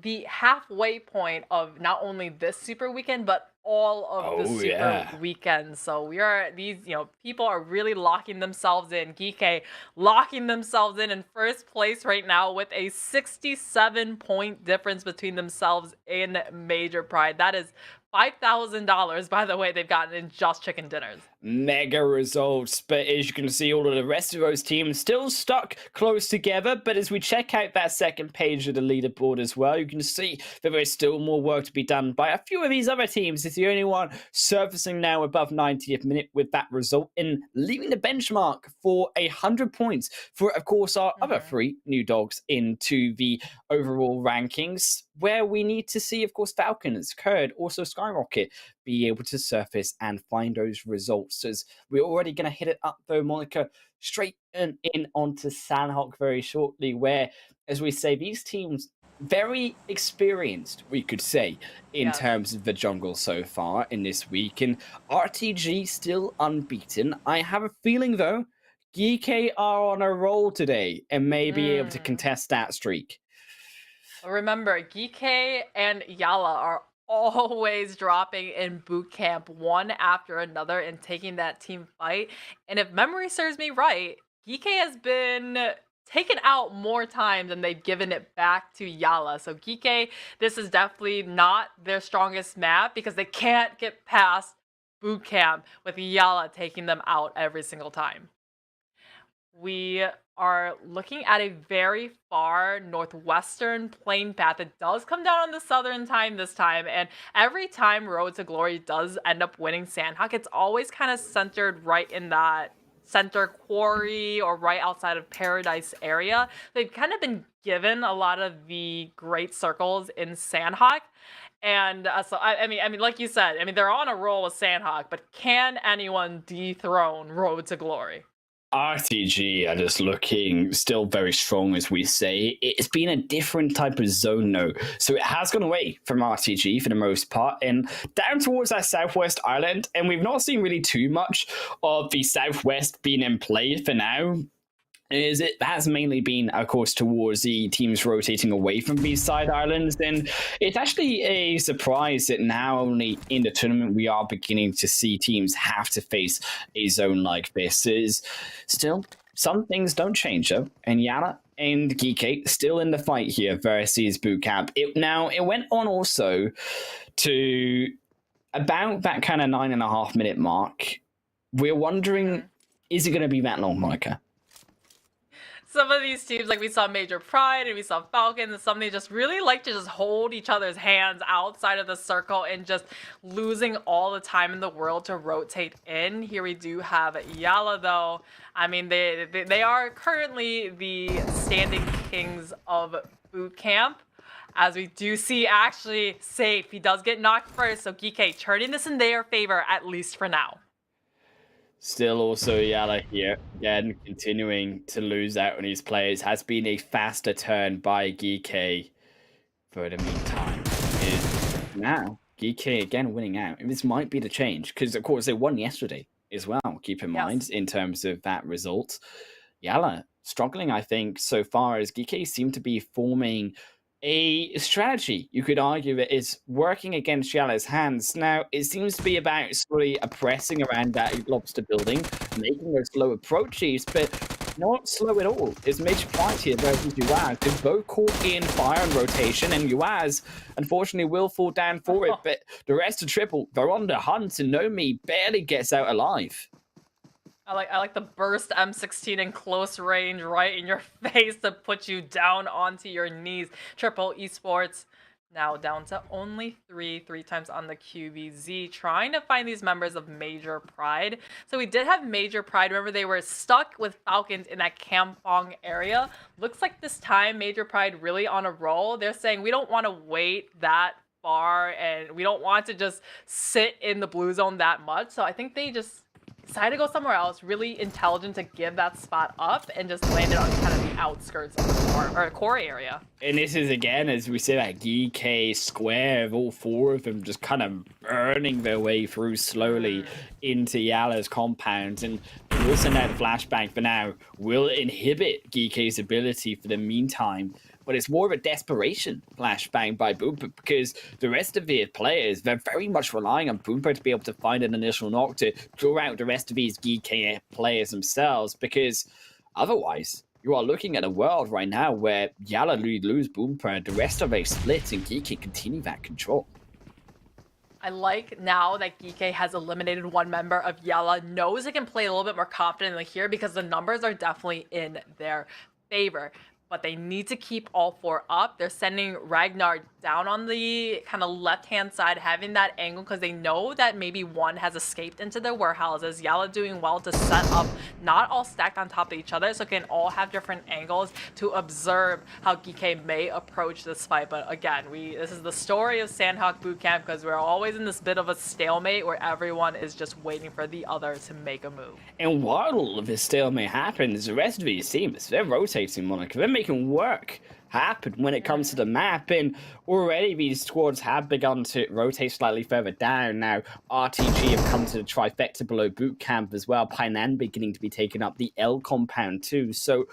the halfway point of not only this Super Weekend, but all of the Super Weekends. So we are, these, people are really locking themselves in. GEEKAY locking themselves in first place right now with a 67-point difference between themselves and Major Pride. That is $5,000, by the way, they've gotten in just chicken dinners. Mega results, but as you can see, all of the rest of those teams still stuck close together. But as we check out that second page of the leaderboard as well, you can see that there's still more work to be done by a few of these other teams. It's the only one surfacing now above 90th minute with that result in leaving the benchmark for 100 points for, of course, our other three new dogs into the overall rankings, where we need to see, of course, Falcons, Curd, also SKYROCKET be able to surface and find those results. As we're already going to hit it up, though, Monica, straight in onto Sanhok very shortly, where, as we say, these teams very experienced, we could say, in terms of the jungle so far in this week. And RTG still unbeaten. I have a feeling, though, GEEKAY are on a roll today and may be able to contest that streak. Remember, GEEKAY and YALLA are always dropping in boot camp one after another and taking that team fight. And if memory serves me right, GEEKAY has been taken out more times than they've given it back to YALLA. So GEEKAY, this is definitely not their strongest map because they can't get past boot camp with YALLA taking them out every single time. We are looking at a very far northwestern plane path. It does come down on the southern time this time, and every time Road to Glory does end up winning Sanhok, it's always kind of centered right in that center quarry or right outside of Paradise area. They've kind of been given a lot of the great circles in Sanhok. And so, I mean, like you said, they're on a roll with Sanhok, but can anyone dethrone Road to Glory? RTG are just looking still very strong, as we say. It's been a different type of zone, though. So it has gone away from RTG for the most part and down towards that southwest island. And we've not seen really too much of the southwest being in play for now. It has mainly been, of course, towards the teams rotating away from these side islands. And it's actually a surprise that now only in the tournament we are beginning to see teams have to face a zone like this. Is still, some things don't change, though. And YALLA and GEEKAY still in the fight here versus Bootcamp. It went on also to about that kind of 9.5 minute mark. We're wondering, is it going to be that long, Monica? Some of these teams, like we saw Major Pride and we saw Falcons, and some they just really like to just hold each other's hands outside of the circle and just losing all the time in the world to rotate in. Here we do have YALLA, though. They are currently the standing kings of boot camp. As we do see, actually, Safe, he does get knocked first, so GEEKAY turning this in their favor, at least for now. Still also YALLA here, again, continuing to lose out on his players. Has been a faster turn by GEEKAY for the meantime. Is now GEEKAY again winning out. And this might be the change, because of course they won yesterday as well, keep in mind, in terms of that result. YALLA struggling, I think, so far as GEEKAY seem to be forming a strategy, you could argue, that is working against YALLA's hands. Now, it seems to be about slowly pressing around that lobster building, making those slow approaches, but not slow at all. It's Major Pride here versus Uaz. They're both caught in fire and rotation, and Uaz, unfortunately, will fall down for it. But the rest of Triple, they're on the hunt, and Nomi barely gets out alive. I like the burst M16 in close range right in your face to put you down onto your knees. Triple Esports now down to only three times on the QBZ, trying to find these members of Major Pride. So we did have Major Pride. Remember, they were stuck with Falcons in that Kampong area. Looks like this time Major Pride really on a roll. They're saying we don't want to wait that far and we don't want to just sit in the blue zone that much. So I think they just decided to go somewhere else. Really intelligent to give that spot up and just landed on kind of the outskirts of the core area. And this is, again, as we say, that GEEKAY square of all four of them just kind of burning their way through slowly into YALLA's compound. And we'll send out the flashbang for now. Will inhibit GEEKAY's ability for the meantime. But it's more of a desperation flashbang by Boomper because the rest of the players, they're very much relying on Boomper to be able to find an initial knock to draw out the rest of these GEEKAY players themselves, because otherwise you are looking at a world right now where YALLA lose Boomper, the rest of a split, and GEEKAY continue that control. I like now that GEEKAY has eliminated one member of YALLA, knows it can play a little bit more confidently here because the numbers are definitely in their favor. But they need to keep all four up. They're sending Ragnar down on the kind of left-hand side, having that angle because they know that maybe one has escaped into their warehouses. YALLA doing well to set up, not all stacked on top of each other, so can all have different angles to observe how GEEKAY may approach this fight. But again, this is the story of Sanhok Bootcamp because we're always in this bit of a stalemate where everyone is just waiting for the other to make a move. And while all of this stalemate happens, the rest of these teams, they're rotating, Monica. They're making work happen when it comes to the map, and already these squads have begun to rotate slightly further down. Now RTG have come to the trifecta below boot camp as well, Painan beginning to be taken up, the L compound too. So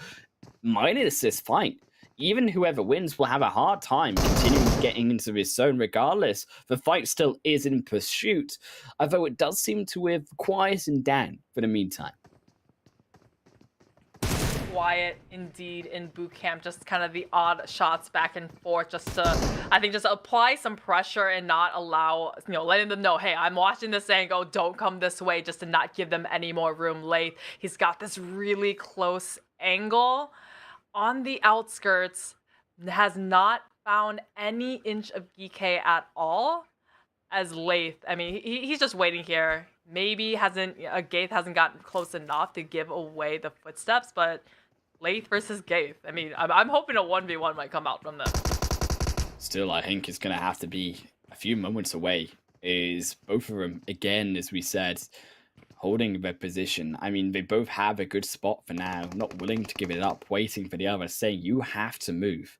minus this fight, even whoever wins will have a hard time continuing getting into this zone regardless. The fight still is in pursuit, although it does seem to have quietened down for the meantime. Quiet indeed in boot camp, just kind of the odd shots back and forth just to, I think, just apply some pressure and not allow, letting them know, hey, I'm watching this angle, don't come this way, just to not give them any more room. Late, he's got this really close angle on the outskirts, has not found any inch of GEEKAY at all. As Lath, I mean, he's just waiting here. Maybe Gaith hasn't gotten close enough to give away the footsteps, but Lath versus Gaith. I mean, I'm hoping a 1v1 might come out from them. Still, I think it's going to have to be a few moments away. Is both of them, again, as we said, holding their position. I mean, they both have a good spot for now, not willing to give it up, waiting for the other, saying you have to move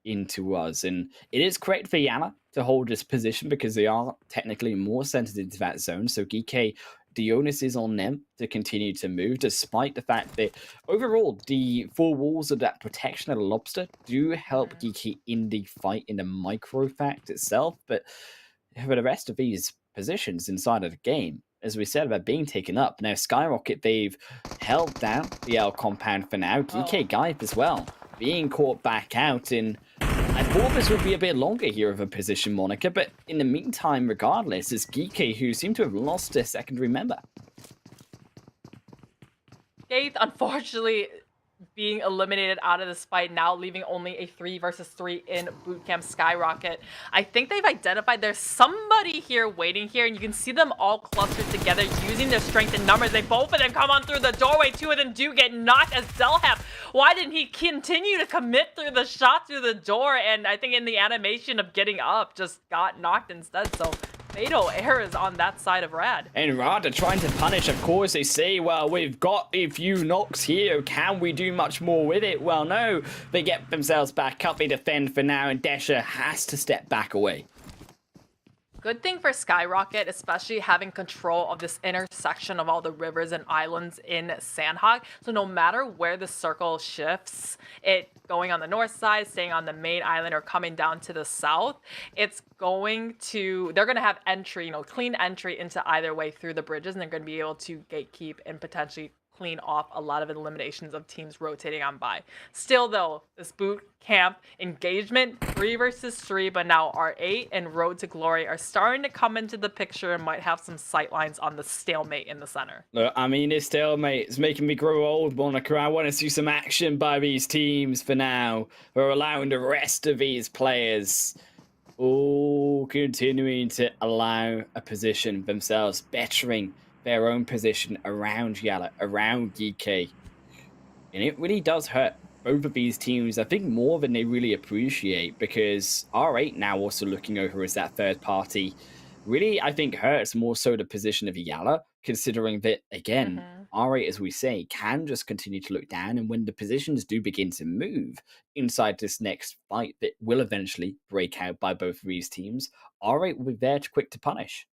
into us. And it is correct for YALLA to hold this position because they are technically more centered into that zone. So GEEKAY, the onus is on them to continue to move, despite the fact that overall the four walls of that protection of the lobster do help GEEKAY in the fight in the micro fact itself. But for the rest of these positions inside of the game, as we said, about being taken up. Now SKYROCKET, they've held down the L compound for now. GEEKAY Gaith as well, being caught back out in. I thought this would be a bit longer here of a position, Monica, but in the meantime, regardless, it's GEEKAY who seem to have lost their secondary member. Gaith, unfortunately, being eliminated out of this fight, now leaving only a 3 versus 3 in bootcamp. SKYROCKET, I think they've identified there's somebody here waiting here, and you can see them all clustered together using their strength in numbers. Both of them come on through the doorway. Two of them do get knocked as Delhap. Why didn't he continue to commit through the shot through the door? And I think in the animation of getting up, just got knocked instead. So fatal errors on that side of Rad. And Rad are trying to punish, of course. They say, well, we've got a few knocks here. Can we do much more with it? Well, no. They get themselves back up. They defend for now, and Desha has to step back away. Good thing for SKYROCKET, especially having control of this intersection of all the rivers and islands in Sanhok. So no matter where the circle shifts, it going on the north side, staying on the main island, or coming down to the south, they're going to have entry, clean entry into either way through the bridges, and they're going to be able to gatekeep and potentially clean off a lot of eliminations of teams rotating on by. Still though, this boot camp engagement 3 versus 3, but now R8 and Road to Glory are starting to come into the picture and might have some sightlines on the stalemate in the center. Look, I mean, this stalemate is making me grow old, Monica. I want to see some action by these teams for now. We're allowing the rest of these players all continuing to allow a position themselves, bettering their own position around YALLA, around GEEKAY. And it really does hurt both of these teams, I think, more than they really appreciate, because R8 now also looking over as that third party really, I think, hurts more so the position of YALLA, considering that, again, R8, as we say, can just continue to look down, and when the positions do begin to move inside this next fight that will eventually break out by both of these teams, R8 will be there to quick to punish.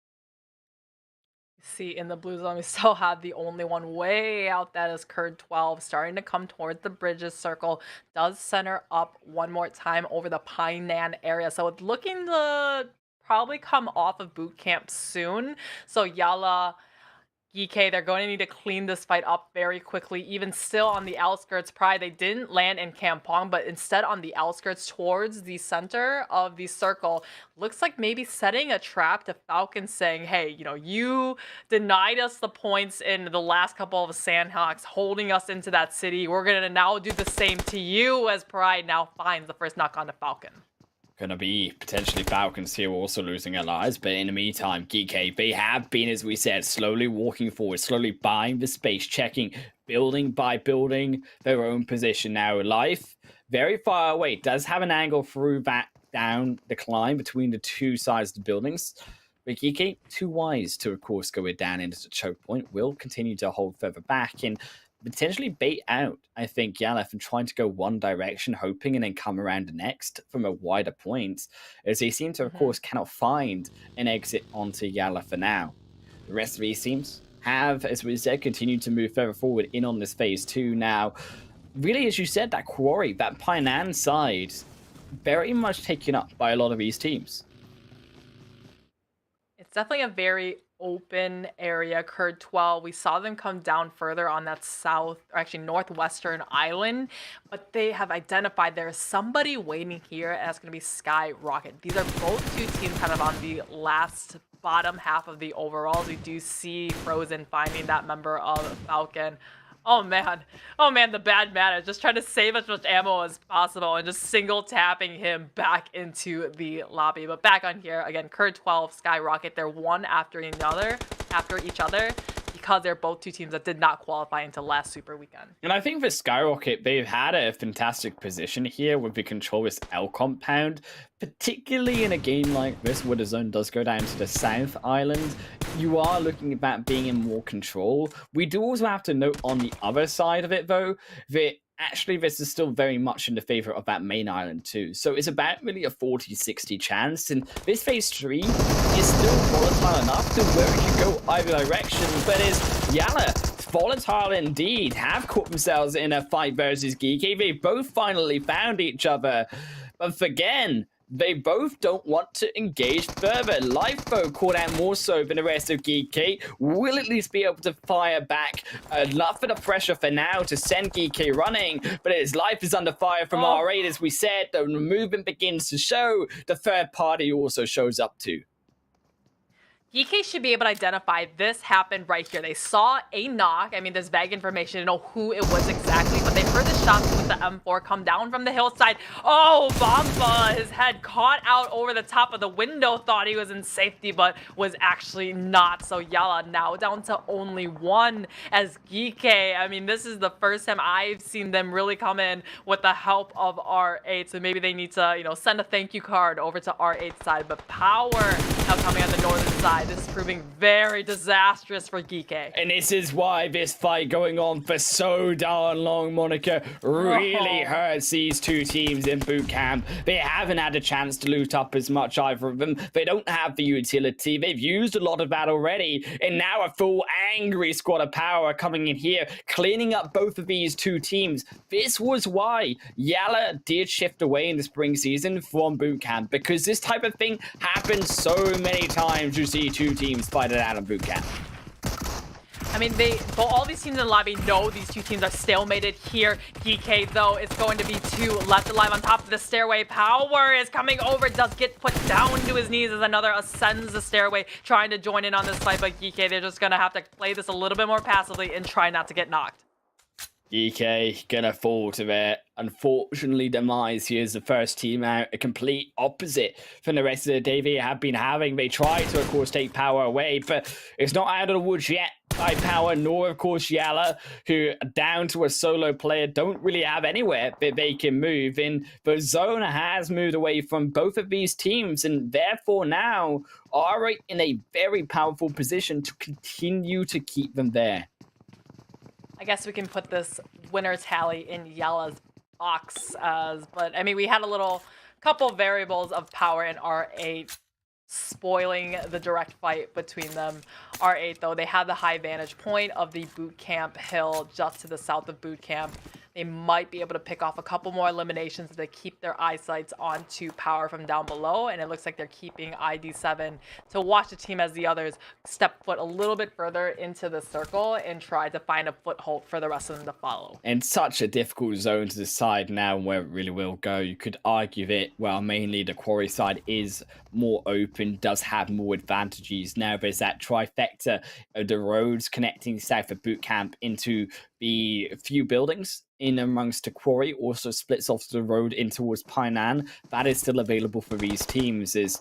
See, in the blue zone, we still have the only one way out. That is Curd 12, starting to come towards the bridges circle. Does center up one more time over the Painan area. So it's looking to probably come off of boot camp soon. So YALLA, GEEKAY, they're going to need to clean this fight up very quickly. Even still on the outskirts, Pride, they didn't land in Kampong, but instead on the outskirts towards the center of the circle. Looks like maybe setting a trap to Falcons, saying, hey, you know, you denied us the points in the last couple of Sanhoks, holding us into that city. We're going to now do the same to you, as Pride now finds the first knock on to Falcon. Gonna be potentially Falcons here also losing their lives, but in the meantime, GEEKAY, they have been, as we said, slowly walking forward, slowly buying the space, checking, building by building their own position. Now, Life, very far away, does have an angle through that down the climb between the two sides of the buildings. But GEEKAY, too wise to, of course, go down into the choke point, will continue to hold further back and potentially bait out, I think, YALLA from trying to go one direction, hoping, and then come around the next from a wider point, as they seem to, of course, cannot find an exit onto YALLA for now. The rest of these teams have, as we said, continued to move further forward in on this phase 2 now. Really, as you said, that quarry, that Painan side, very much taken up by a lot of these teams. It's definitely a very open area. Curd 12, we saw them come down further on that south, or actually northwestern island, but they have identified there's somebody waiting here, and that's going to be SKYROCKET. These are both two teams kind of on the last bottom half of the overalls. We do see Frozen finding that member of Falcon. Oh man, the bad man is just trying to save as much ammo as possible and just single tapping him back into the lobby. But back on here, again, Curd 12, SKYROCKET, they're one after each other, because they're both two teams that did not qualify into last Super Weekend. And I think for SKYROCKET, they've had a fantastic position here with the control-less L compound, particularly in a game like this where the zone does go down to the South Island. You are looking at that being in more control. We do also have to note on the other side of it, though, that actually this is still very much in the favor of that main island too. So it's about really a 40-60 chance, and this phase 3 is still volatile enough to where it can go either direction, but is YALLA volatile indeed, have caught themselves in a fight versus GEEKAY. They both finally found each other, but again, they both don't want to engage further. Life, though, caught out more so than the rest of GEEKAY, will at least be able to fire back enough of the pressure for now to send GEEKAY running, but his life is under fire from R8, as we said. The movement begins to show. The third party also shows up too. GEEKAY should be able to identify this happened right here. They saw a knock. I mean, there's vague information to know who it was exactly, but they heard the shots with the M4 come down from the hillside. Oh, Bomba, his head caught out over the top of the window, thought he was in safety, but was actually not. So YALLA now down to only one as GEEKAY. I mean, this is the first time I've seen them really come in with the help of R8. So maybe they need to, you know, send a thank you card over to R8's side. But POWR now coming on the northern side. This is proving very disastrous for GEEKAY. And this is why this fight going on for so darn long, Monica, really hurts these two teams in boot camp. They haven't had a chance to loot up as much, either of them. They don't have the utility. They've used a lot of that already. And now a full angry squad of POWR coming in here, cleaning up both of these two teams. This was why YALLA did shift away in the spring season from boot camp, because this type of thing happens so many times. You see two teams fight it out in boot camp. I mean, all these teams in the lobby know these two teams are stalemated here. GEEKAY, though, is going to be 2 left alive on top of the stairway. POWR is coming over, does get put down to his knees as another ascends the stairway, trying to join in on this fight, but GEEKAY, they're just going to have to play this a little bit more passively and try not to get knocked. GEEKAY gonna fall to their unfortunately demise. Here's the first team out, a complete opposite from the rest of the day they have been having. They try to, of course, take POWR away, but it's not out of the woods yet by POWR, nor, of course, YALLA, who down to a solo player don't really have anywhere that they can move. And the zone has moved away from both of these teams, and therefore now are in a very powerful position to continue to keep them there. I guess we can put this winner tally in YALLA's box, but I mean, we had a couple variables of POWR and R8 spoiling the direct fight between them. R8, though, they have the high vantage point of the boot camp hill just to the south of boot camp. They might be able to pick off a couple more eliminations to keep their eyesights onto POWR from down below, and it looks like they're keeping ID7 to watch the team as the others step foot a little bit further into the circle and try to find a foothold for the rest of them to follow. And such a difficult zone to decide now where it really will go. You could argue that, well, mainly the quarry side is more open, does have more advantages. Now there's that trifecta of the roads connecting south of boot camp into the few buildings in amongst the quarry, also splits off the road in towards Painan. That is still available for these teams. Is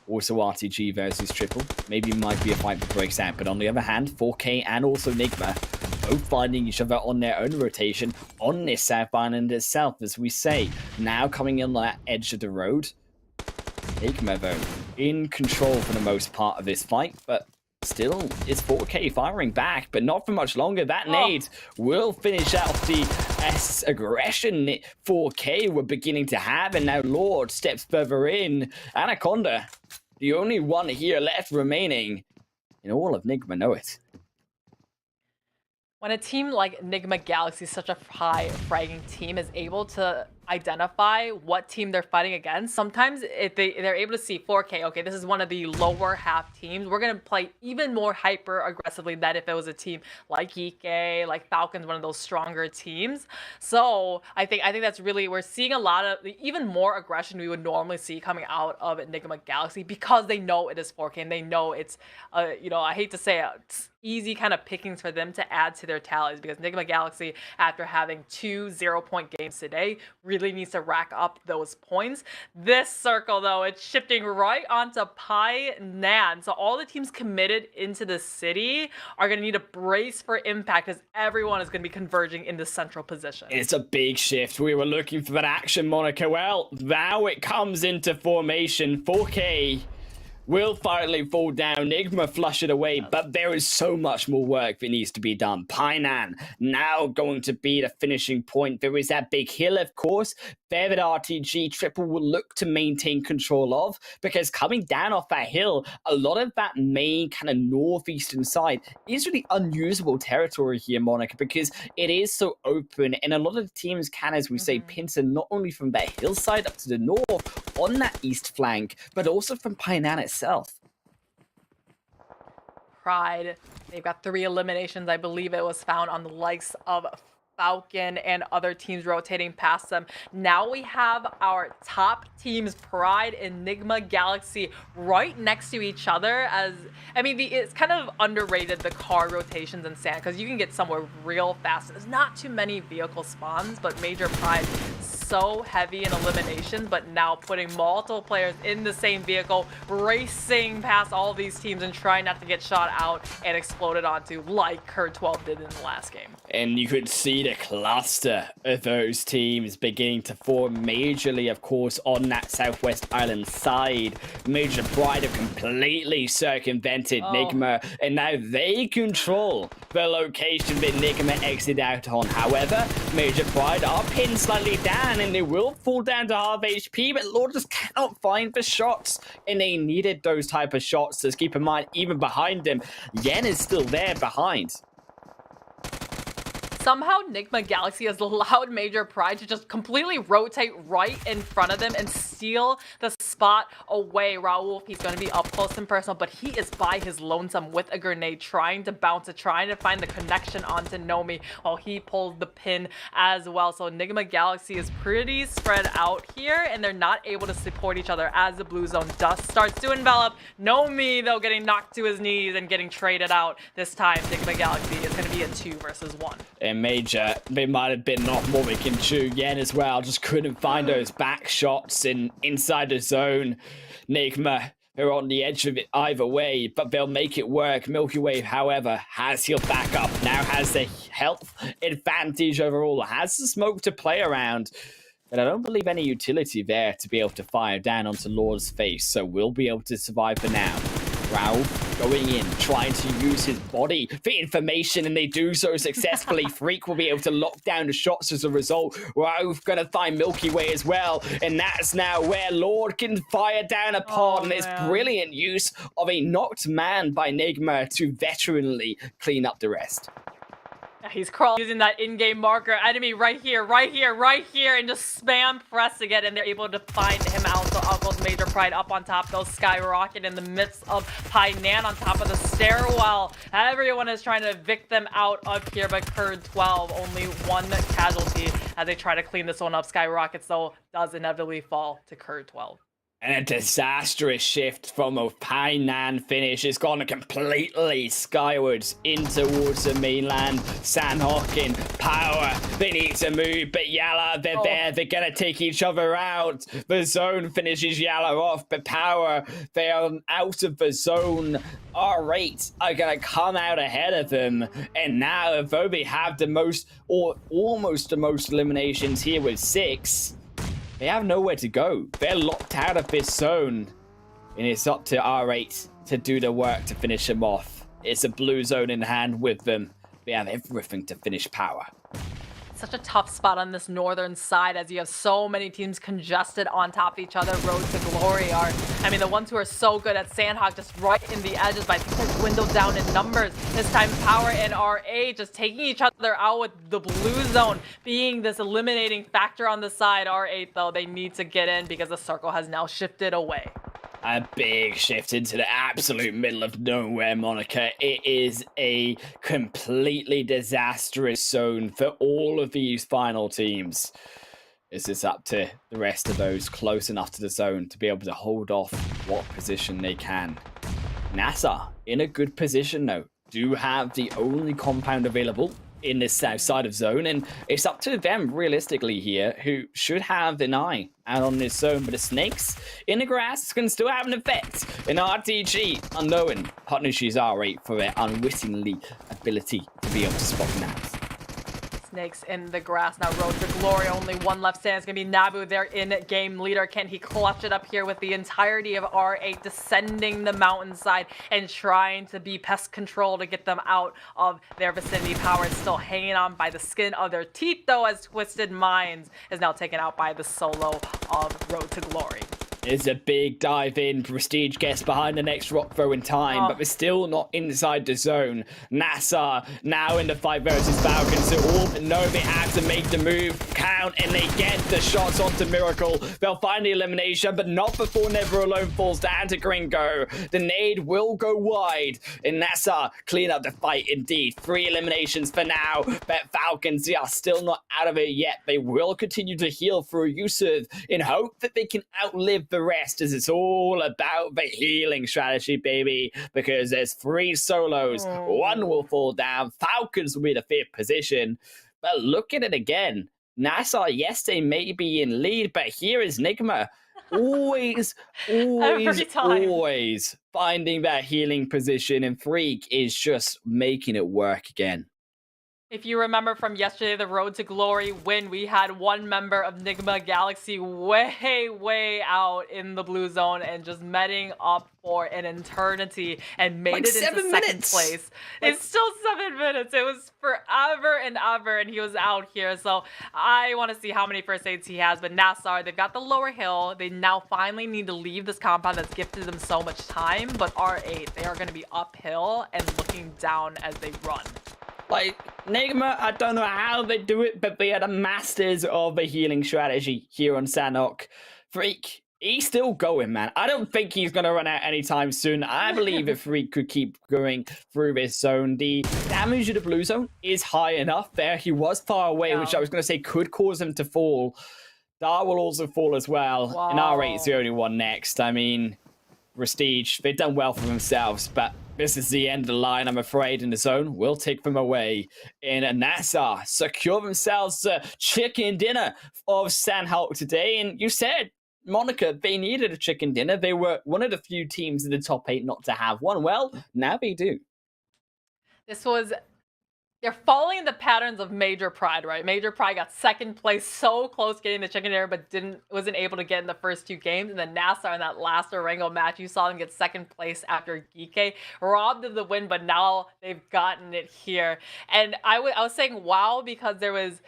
also RTG versus Triple. Maybe might be a fight that breaks out, but on the other hand, 4K and also NIGMA both finding each other on their own rotation on this South Island itself, as we say. Now coming in that edge of the road. NIGMA, though, in control for the most part of this fight, but still, it's 4K firing back, but not for much longer. That nade will finish out the aggression 4K were beginning to have, and now Lord steps further in. Anaconda, the only one here left remaining in all of NIGMA, know it. When a team like NIGMA Galaxy, such a high fragging team, is able to identify what team they're fighting against, sometimes if they're able to see 4K, okay, this is one of the lower half teams, we're going to play even more hyper aggressively than if it was a team like GEEKAY, like FALCONS, one of those stronger teams. So I think that's really, we're seeing a lot of even more aggression we would normally see coming out of NIGMA Galaxy, because they know it is 4K and they know it's you know, I hate to say it, it's easy kind of pickings for them to add to their tallies, because NIGMA Galaxy, after having 2 0-point games today, really needs to rack up those points. This circle, though, it's shifting right onto Painan. So all the teams committed into the city are going to need to brace for impact, as everyone is going to be converging in the central position. It's a big shift. We were looking for that action, Monica. Well, now it comes into formation. 4K will finally fall down. NIGMA flush it away, but there is so much more work that needs to be done. Painan now going to be the finishing point. There is that big hill, of course, there that RTG Triple will look to maintain control of, because coming down off that hill, a lot of that main kind of northeastern side is really unusable territory here, Monica, because it is so open, and a lot of the teams can, as we say, pincer not only from that hillside up to the north on that east flank, but also from Painan itself. Pride, they've got 3 eliminations. I believe it was found on the likes of Falcon and other teams rotating past them. Now we have our top teams, Pride and NIGMA Galaxy, right next to each other. As I mean, it's kind of underrated, the car rotations in Sand, because you can get somewhere real fast. There's not too many vehicle spawns, but Major Pride so heavy in eliminations, but now putting multiple players in the same vehicle, racing past all these teams and trying not to get shot out and exploded onto, like Curd 12 did in the last game. And you could see the cluster of those teams beginning to form majorly, of course, on that Southwest Island side. Major Pride have completely circumvented NIGMA, and now they control the location that NIGMA exited out on. However, Major Pride are pinned slightly down, and they will fall down to half HP, but Lord just cannot find the shots, and they needed those type of shots. So keep in mind, even behind them, Yen is still there behind. Somehow NIGMA Galaxy has allowed Major Pride to just completely rotate right in front of them and steal the spot away. Raul, he's going to be up close and personal, but he is by his lonesome with a grenade, trying to bounce it, trying to find the connection onto Nomi while he pulls the pin as well. So NIGMA Galaxy is pretty spread out here, and they're not able to support each other as the blue zone dust starts to envelop. Nomi, though, getting knocked to his knees and getting traded out. This time, NIGMA Galaxy is going to be a 2 versus 1. And Major, they might have been off more we can chew again as well. Just couldn't find those back shots inside the zone. NIGMA, they're on the edge of it either way, but they'll make it work. Milky Way, however, has healed back up. Now has the health advantage overall. Has the smoke to play around. But I don't believe any utility there to be able to fire down onto Lord's face. So we'll be able to survive for now. Raul going in, trying to use his body for information, and they do so successfully. Freak will be able to lock down the shots as a result. Raul's going to find Milky Way as well, and that's now where Lord can fire down a pod, and it's brilliant use of a knocked man by NIGMA to veteranly clean up the rest. He's crawling using that in-game marker. Enemy right here, and just spam pressing it, and they're able to find him out. So out goes Major Pride up on top. Those Skyrocket in the midst of Hainan on top of the stairwell. Everyone is trying to evict them out of here, but Kurd 12, only one casualty as they try to clean this one up. Skyrockets, though, does inevitably fall to Kurd 12. And a disastrous shift from a Hainan finish. It's gone completely skywards in towards the mainland. Sanhok and POWR, they need to move, but YALLA, they're there. They're going to take each other out. The zone finishes YALLA off, but POWR, they are out of the zone. R8 are going to come out ahead of them. And now, though they have the most, or almost the most eliminations here with 6, they have nowhere to go. They're locked out of this zone. And it's up to R8 to do the work to finish them off. It's a blue zone in hand with them. They have everything to finish POWR. Such a tough spot on this northern side as you have so many teams congested on top of each other. Road to Glory are, I mean, the ones who are so good at Sanhok just right in the edges, but I think they're dwindled down in numbers. This time POWR and RA just taking each other out with the blue zone being this eliminating factor on the side. R8, though, they need to get in because the circle has now shifted away. A big shift into the absolute middle of nowhere, Monica. It is a completely disastrous zone for all of these final teams. This is up to the rest of those close enough to the zone to be able to hold off what position they can. NASR in a good position, though. Do have the only compound available in this south side of zone, and it's up to them realistically here, who should have an eye out on this zone. But the snakes in the grass can still have an effect. An RTG unknown punishes R8 for their unwittingly ability to be able to spot naps. Snakes in the grass now. Road to Glory, only one left stand. It's gonna be Nabu, their in-game leader. Can he clutch it up here with the entirety of R8 descending the mountainside and trying to be pest control to get them out of their vicinity? POWR is still hanging on by the skin of their teeth, though, as Twisted Minds is now taken out by the solo of Road to Glory. It's a big dive in. Prestige gets behind the next rock throw in time, but we're still not inside the zone. NASR now in the fight versus Falcons. So all but know they have to make the move count, and they get the shots onto Miracle. They'll find the elimination, but not before Never Alone falls down to Gringo. The nade will go wide, and NASR clean up the fight indeed. 3 eliminations for now, but Falcons are still not out of it yet. They will continue to heal through Yusuf in hope that they can outlive the rest, as it's all about the healing strategy, baby, because there's 3 solos. 1 will fall down. Falcons will be the 5th position. But look at it again. NASR, yes, they may be in lead, but here is NIGMA. Always finding that healing position, and Freak is just making it work again. If you remember from yesterday, the Road to Glory win, we had one member of NIGMA Galaxy way out in the blue zone and just meting up for an eternity and made it into second place. It's still 7 minutes. It was forever and ever, and he was out here. So I want to see how many first aids he has. But NASR, they've got the lower hill. They now finally need to leave this compound that's gifted them so much time. But R8, they are going to be uphill and looking down as they run. Like, NIGMA, I don't know how they do it, but they are the masters of the healing strategy here on Sanhok. Freak, He's still going, man. I don't think he's going to run out anytime soon. I believe if we could keep going through this zone, the damage to the blue zone is high enough there. He was far away, which I was going to say could cause him to fall. Dar will also fall as well. Wow. And R8's the only one next. I mean, Prestige, they've done well for themselves, but this is the end of the line, I'm afraid, in the zone. We'll take them away. And NASR secure themselves a chicken dinner of Sanhok today. And you said, Monica, they needed a chicken dinner. They were one of the few teams in the top 8 not to have one. Well, now they do. They're following the patterns of Major Pride, right? Major Pride got second place, so close getting the chicken dinner, but wasn't able to get in the first 2 games. And then NASR in that last Erangel match, you saw them get second place after GEEKAY, robbed of the win, but now they've gotten it here. And I was saying wow because there was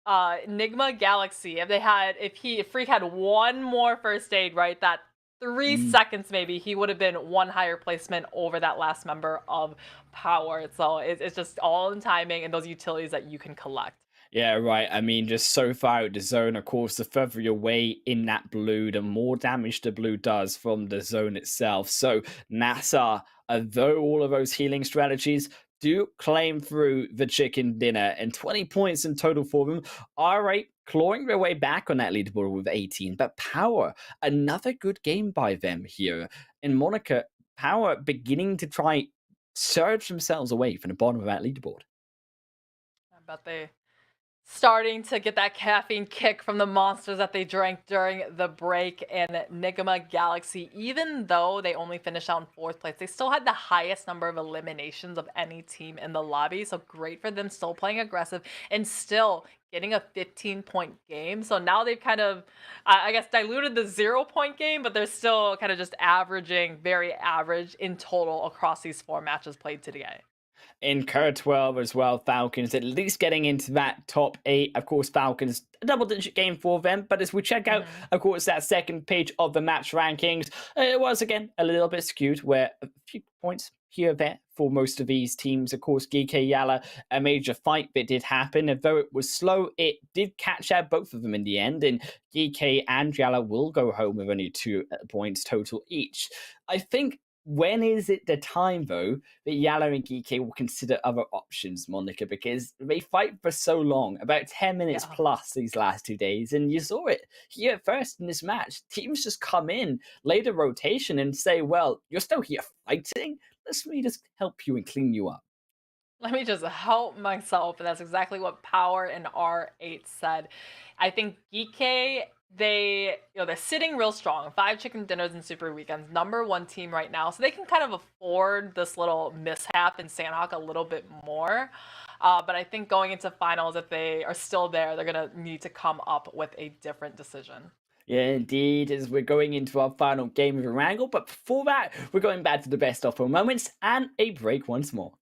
NIGMA Galaxy. If Freak had one more first aid, right, that 3 seconds maybe, he would have been 1 higher placement over that last member of POWR. So it's just all in timing and those utilities that you can collect. Yeah, right. I mean, just so far out the zone, of course, the further you're away in that blue, the more damage the blue does from the zone itself. So NASR, although all of those healing strategies do claim through the chicken dinner, and 20 points in total for them. R8 clawing their way back on that leaderboard with 18, but POWR, another good game by them here. And Monica, POWR beginning to try surge themselves away from the bottom of that leaderboard. I bet they starting to get that caffeine kick from the monsters that they drank during the break. And NIGMA Galaxy, even though they only finished out in 4th place, they still had the highest number of eliminations of any team in the lobby. So great for them, still playing aggressive and still getting a 15-point game. So now they've kind of, I guess, diluted the 0-point game, but they're still kind of just averaging, very average in total across these 4 matches played today. In Cur 12 as well, Falcons at least getting into that top 8. Of course, Falcons, a double-digit game for them. But as we check out, of course, that second page of the match rankings, it was, again, a little bit skewed, where a few points here or there for most of these teams. Of course, GEEKAY, YALLA, a major fight that did happen. And though it was slow, it did catch out both of them in the end. And GEEKAY and YALLA will go home with only 2 points total each. I think, when is it the time, though, that YALLA and GEEKAY will consider other options, Monica? Because they fight for so long, about 10 minutes plus these last 2 days. And you saw it here first in this match. Teams just come in, later rotation, and say, well, you're still here fighting? Let me just help you and clean you up. Let me just help myself. And that's exactly what POWR and R8 said. I think GEEKAY, they're sitting real strong. 5 chicken dinners and super weekends, #1 team right now, so they can kind of afford this little mishap in Sanhok a little bit more. But I think going into finals, if they are still there, they're gonna need to come up with a different decision. Yeah, indeed, as we're going into our final game of Erangel. But before that, we're going back to the best of our moments and a break once more.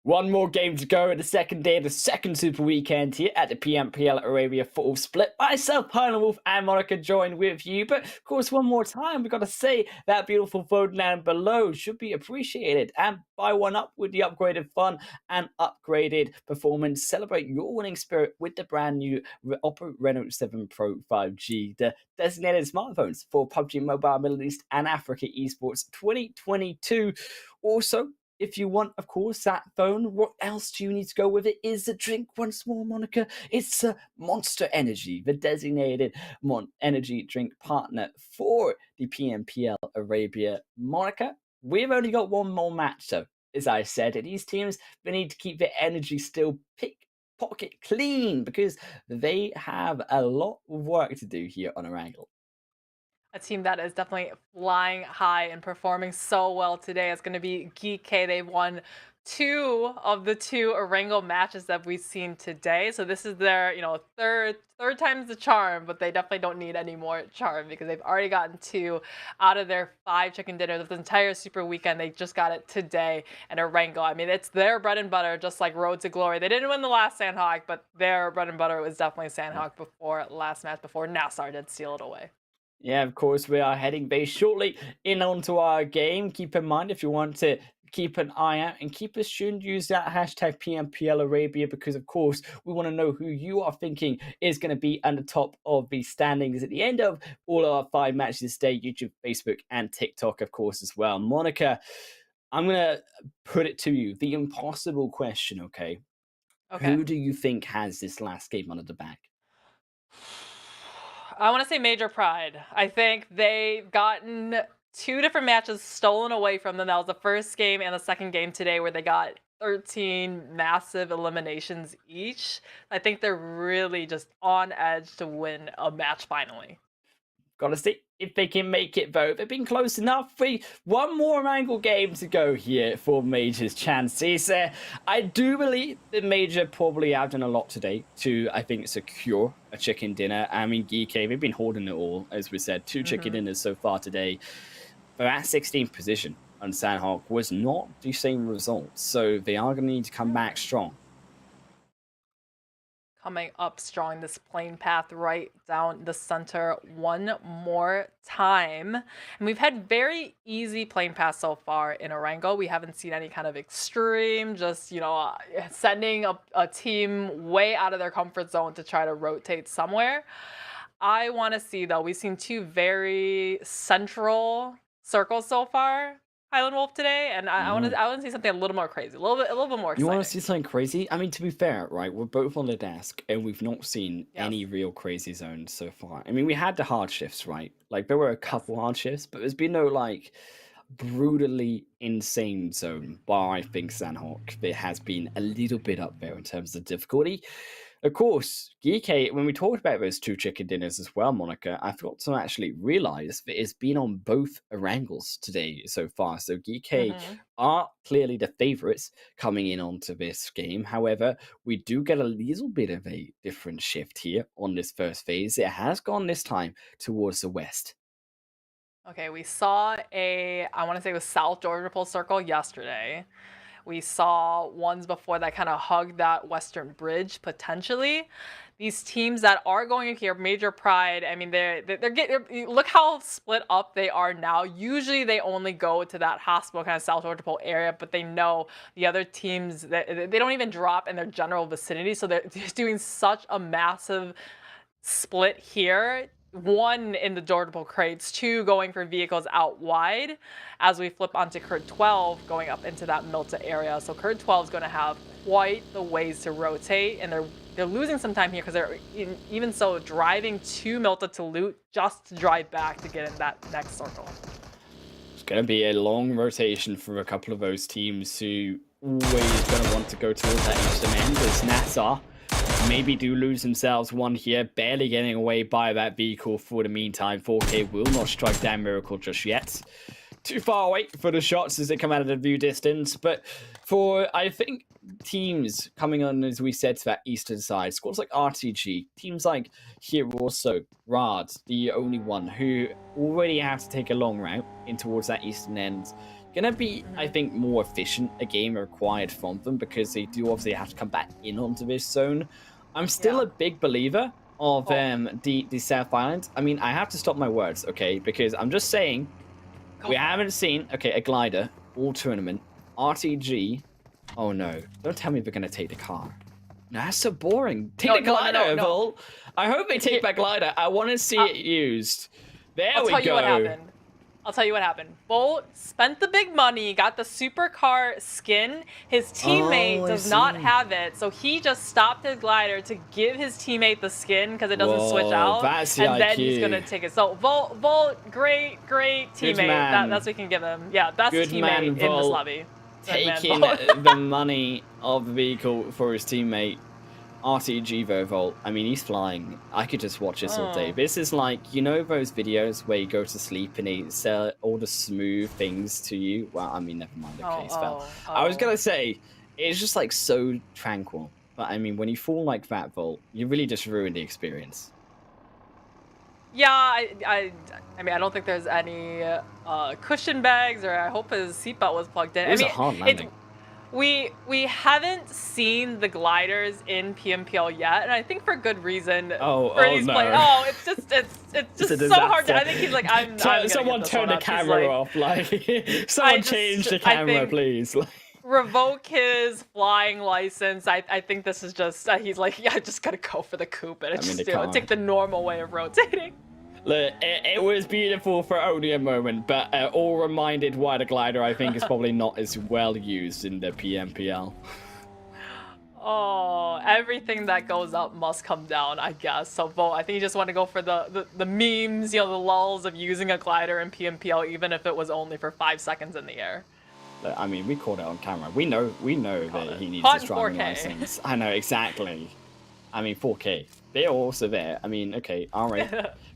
One more game to go in the second day of the second Super Weekend here at the PMPL Arabia Full Split. Myself, Highland Wolf, and Monica joined with you. But of course, one more time, we've got to say that beautiful vote down below should be appreciated. And buy one up with the upgraded fun and upgraded performance. Celebrate your winning spirit with the brand new Oppo Reno 7 Pro 5G, the designated smartphones for PUBG Mobile Middle East and Africa Esports 2022. Also, if you want, of course, that phone, what else do you need to go with it? Is the drink once more, Monica? It's Monster Energy, the designated energy drink partner for the PMPL Arabia. Monica, we've only got one more match, though, as I said. And these teams, they need to keep their energy still pocket clean because they have a lot of work to do here on Erangel. A team that is definitely flying high and performing so well today is going to be GEEKAY. They've won 2 of the 2 Erangel matches that we've seen today. So this is their, third time's the charm, but they definitely don't need any more charm because they've already gotten 2 out of their 5 chicken dinners of the entire Super Weekend. They just got it today in Erangel. I mean, it's their bread and butter, just like Road to Glory. They didn't win the last Sanhok, but their bread and butter was definitely Sanhok before last match, before NASR did steal it away. Yeah, of course, we are heading very shortly in onto our game. Keep in mind, if you want to keep an eye out and keep us tuned, use that hashtag PMPL Arabia because, of course, we want to know who you are thinking is going to be at the top of the standings at the end of all our 5 matches today, YouTube, Facebook, and TikTok, of course, as well. Monica, I'm going to put it to you, the impossible question, okay? Who do you think has this last game under the bag? I want to say Major Pride. I think they've gotten 2 different matches stolen away from them. That was the first game and the second game today where they got 13 massive eliminations each. I think they're really just on edge to win a match finally. Gotta see if they can make it, though. They've been close enough. One more angle game to go here for Major's chances. I do believe that Major probably have done a lot today to, I think, secure a chicken dinner. I mean, GEEKAY, they've been holding it all, as we said. 2 chicken dinners so far today. But at 16th position on Sanhok was not the same result. So they are going to need to come back strong. Coming up strong, this plane path right down the center one more time. And we've had very easy plane paths so far in Erangel. We haven't seen any kind of extreme, just, sending a team way out of their comfort zone to try to rotate somewhere. I want to see, though, we've seen 2 very central circles so far, Highland Wolf, today, and I want to see something a little more crazy, a little bit more exciting. You want to see something crazy? I mean, to be fair, right, we're both on the desk, and we've not seen any real crazy zones so far. I mean, we had the hard shifts, right? Like, there were a couple hard shifts, but there's been no, like, brutally insane zone, bar, I think, Sanhok. There has been a little bit up there in terms of difficulty. Of course, GEEKAY, when we talked about those 2 chicken dinners as well, Monica, I forgot to actually realize that it's been on both Erangels today so far. So GEEKAY are clearly the favorites coming in onto this game. However, we do get a little bit of a different shift here on this first phase. It has gone this time towards the west. Okay, we saw I want to say it was South Georgia Pole Circle yesterday. We saw ones before that kind of hugged that western bridge, potentially. These teams that are going in here, Major Pride, I mean, they're getting, look how split up they are now. Usually they only go to that hospital kind of South Georgia Pole area, but they know the other teams, they don't even drop in their general vicinity. So they're doing such a massive split here. 1 in the Georgia Pole crates, 2 going for vehicles out wide as we flip onto Curd 12 going up into that Milta area. So Curd 12 is going to have quite the ways to rotate, and they're losing some time here because they're even so driving to Milta to loot just to drive back to get in that next circle. It's going to be a long rotation for a couple of those teams who always going to want to go towards that eastern end as NASR maybe do lose themselves one here, barely getting away by that vehicle for the meantime. 4K will not strike down Miracle just yet. Too far away for the shots as they come out of the view distance, but for, I think, teams coming on, as we said, to that eastern side, squads like RTG, teams like here also, Rad, the only one who already have to take a long route in towards that eastern end, gonna be, I think, more efficient a game required from them because they do obviously have to come back in onto this zone. I'm still a big believer of the South Island. I mean, I have to stop my words, okay? Because I'm just saying, we haven't seen, a glider all tournament, RTG. Oh no! Don't tell me they're gonna take the car. No, that's so boring. Take the glider, Vol. I hope they take that glider. I want to see it used. There we go. I'll tell you what happened. I'll tell you what happened. Bolt spent the big money, got the supercar skin. His teammate does not have it, so he just stopped his glider to give his teammate the skin because it doesn't switch out. That's the and then IQ. he's gonna take it. So Volt, great teammate. That's what we can give him. Yeah, best teammate in this lobby. Taking the money of the vehicle for his teammate. RTG though, Volt. I mean, he's flying. I could just watch this all day. This is like, you know those videos where you go to sleep and they sell all the smooth things to you? Well, I mean, never mind. Okay, spell. I was gonna say, it's just like so tranquil. But I mean, when you fall like that, Volt, you really just ruin the experience. Yeah, I mean, I don't think there's any cushion bags, or I hope his seatbelt was plugged in. It was a hard landing. We haven't seen the gliders in PMPL yet, and I think for good reason. No. It's just so hard. I think he's like, I'm. Someone turn the camera off. Like, someone change the camera, please. Revoke his flying license. I think this is just. He's like, yeah, I just gotta go for the coupe and take the normal way of rotating. Look, it was beautiful for only a moment, but all reminded why the glider, I think, is probably not as well used in the PMPL. Oh, everything that goes up must come down, I guess. So, Bo, I think you just want to go for the memes, the lulls of using a glider in PMPL, even if it was only for 5 seconds in the air. I mean, we caught it on camera. We know that he needs his driving license. I know, exactly. I mean, 4K. They're also there. I mean, okay, all right.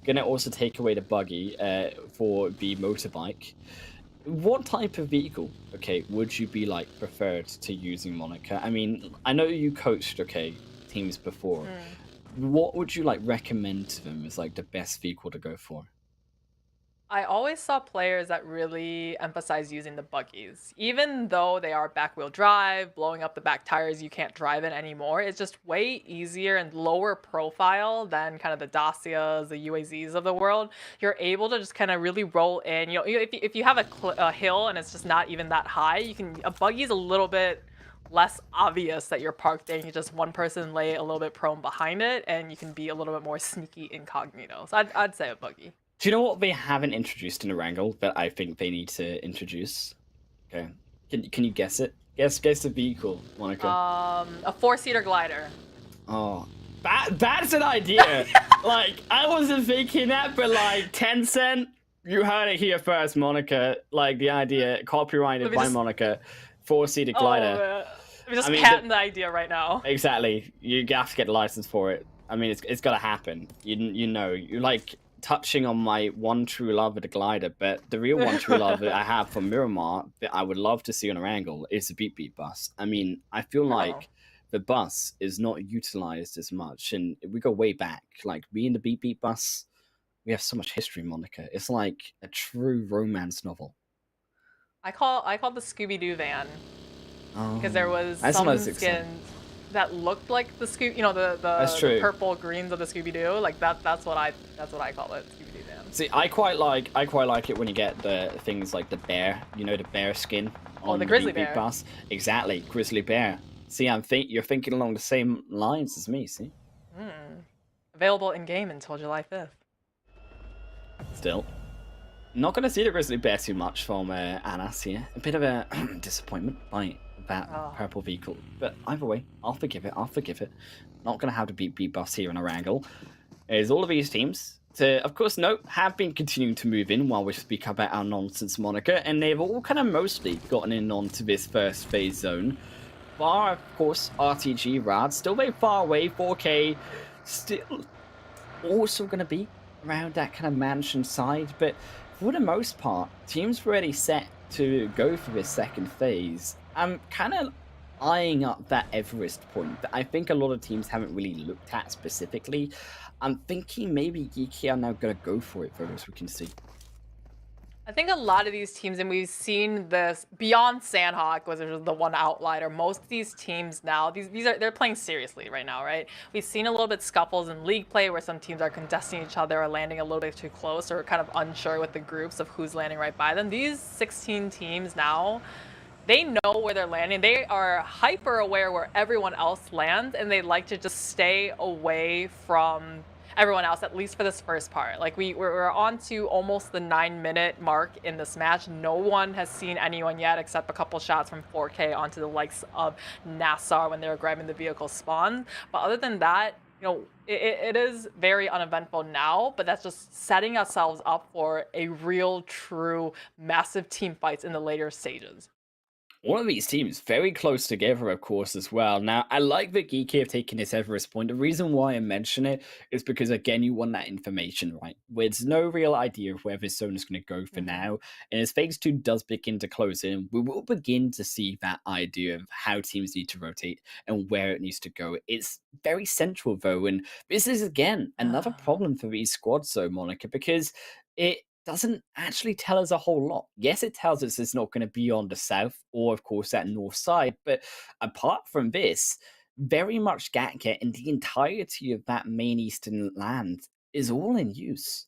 Gonna also take away the buggy for the motorbike. What type of vehicle, would you be like preferred to using, Monica? I mean, I know you coached, teams before. What would you like recommend to them as like the best vehicle to go for? I always saw players that really emphasize using the buggies. Even though they are back-wheel drive, blowing up the back tires, you can't drive it anymore. It's just way easier and lower profile than kind of the Dacias, the UAZs of the world. You're able to just kind of really roll in. You know, if you have a hill and it's just not even that high, a buggy's a little bit less obvious that you're parked there. You can just one person lay a little bit prone behind it, and you can be a little bit more sneaky incognito. So I'd say a buggy. Do you know what they haven't introduced in Erangel that I think they need to introduce? Okay, can you guess it? Guess the vehicle, Monica. A 4-seater glider. Oh, that's an idea. Like, I wasn't thinking that, but like Tencent, you heard it here first, Monica. Like the idea, copyrighted by Monica, 4-seater glider. Let me just patent the idea right now. Exactly. You have to get a license for it. I mean, it's got to happen. You know, you like touching on my one true love of the glider, but the real one true love that I have for Miramar that I would love to see on Erangel is the Beep Beep bus. I mean, I feel like the bus is not utilized as much, and we go way back. Like, me and the Beep Beep bus, we have so much history, Monica. It's like a true romance novel. I call the Scooby-Doo van because there was some skins that looked like the the purple greens of the Scooby-Doo. Like that's what I call it, Scooby-Doo van. See, I quite like it when you get the things like the bear, the bear skin on the grizzly bear bus. Exactly, grizzly bear. See, you're thinking along the same lines as me. See. Available in game until July 5th. Still, not gonna see the grizzly bear too much from Anas here. A bit of a disappointment by that purple vehicle, but either way, I'll forgive it. Not gonna have to beat buffs here in Erangel. Is all of these teams of course have been continuing to move in while we speak about our nonsense, Monica, and they've all kind of mostly gotten in onto this first phase zone. Bar, of course, RTG Rad, still very far away. 4K still also gonna be around that kind of mansion side, but for the most part, teams were already set to go for this second phase. I'm kind of eyeing up that Everest point that I think a lot of teams haven't really looked at specifically. I'm thinking maybe GEEKAY are now going to go for it, though, as we can see. I think a lot of these teams, and we've seen this beyond Sanhok, was the one outlier. Most of these teams now, they're playing seriously right now, right? We've seen a little bit scuffles in league play where some teams are contesting each other or landing a little bit too close or kind of unsure with the groups of who's landing right by them. These 16 teams now, they know where they're landing. They are hyper aware where everyone else lands, and they like to just stay away from everyone else, at least for this first part. Like we're on to almost the 9-minute mark in this match. No one has seen anyone yet except a couple shots from 4K onto the likes of NASR when they were grabbing the vehicle spawn. But other than that, you know, it is very uneventful now, but that's just setting ourselves up for a real, true, massive team fights in the later stages. All of these teams very close together, of course, as well. Now, I like that GEEKAY have taken this Everest point. The reason why I mention it is because, again, you want that information, right? There's no real idea of where this zone is going to go for now. And as Phase 2 does begin to close in, we will begin to see that idea of how teams need to rotate and where it needs to go. It's very central, though. And this is, again, another problem for these squads, though, Monica, because it doesn't actually tell us a whole lot. Yes, it tells us it's not going to be on the south or, of course, that north side. But apart from this, very much GEEKAY and the entirety of that main eastern land is all in use.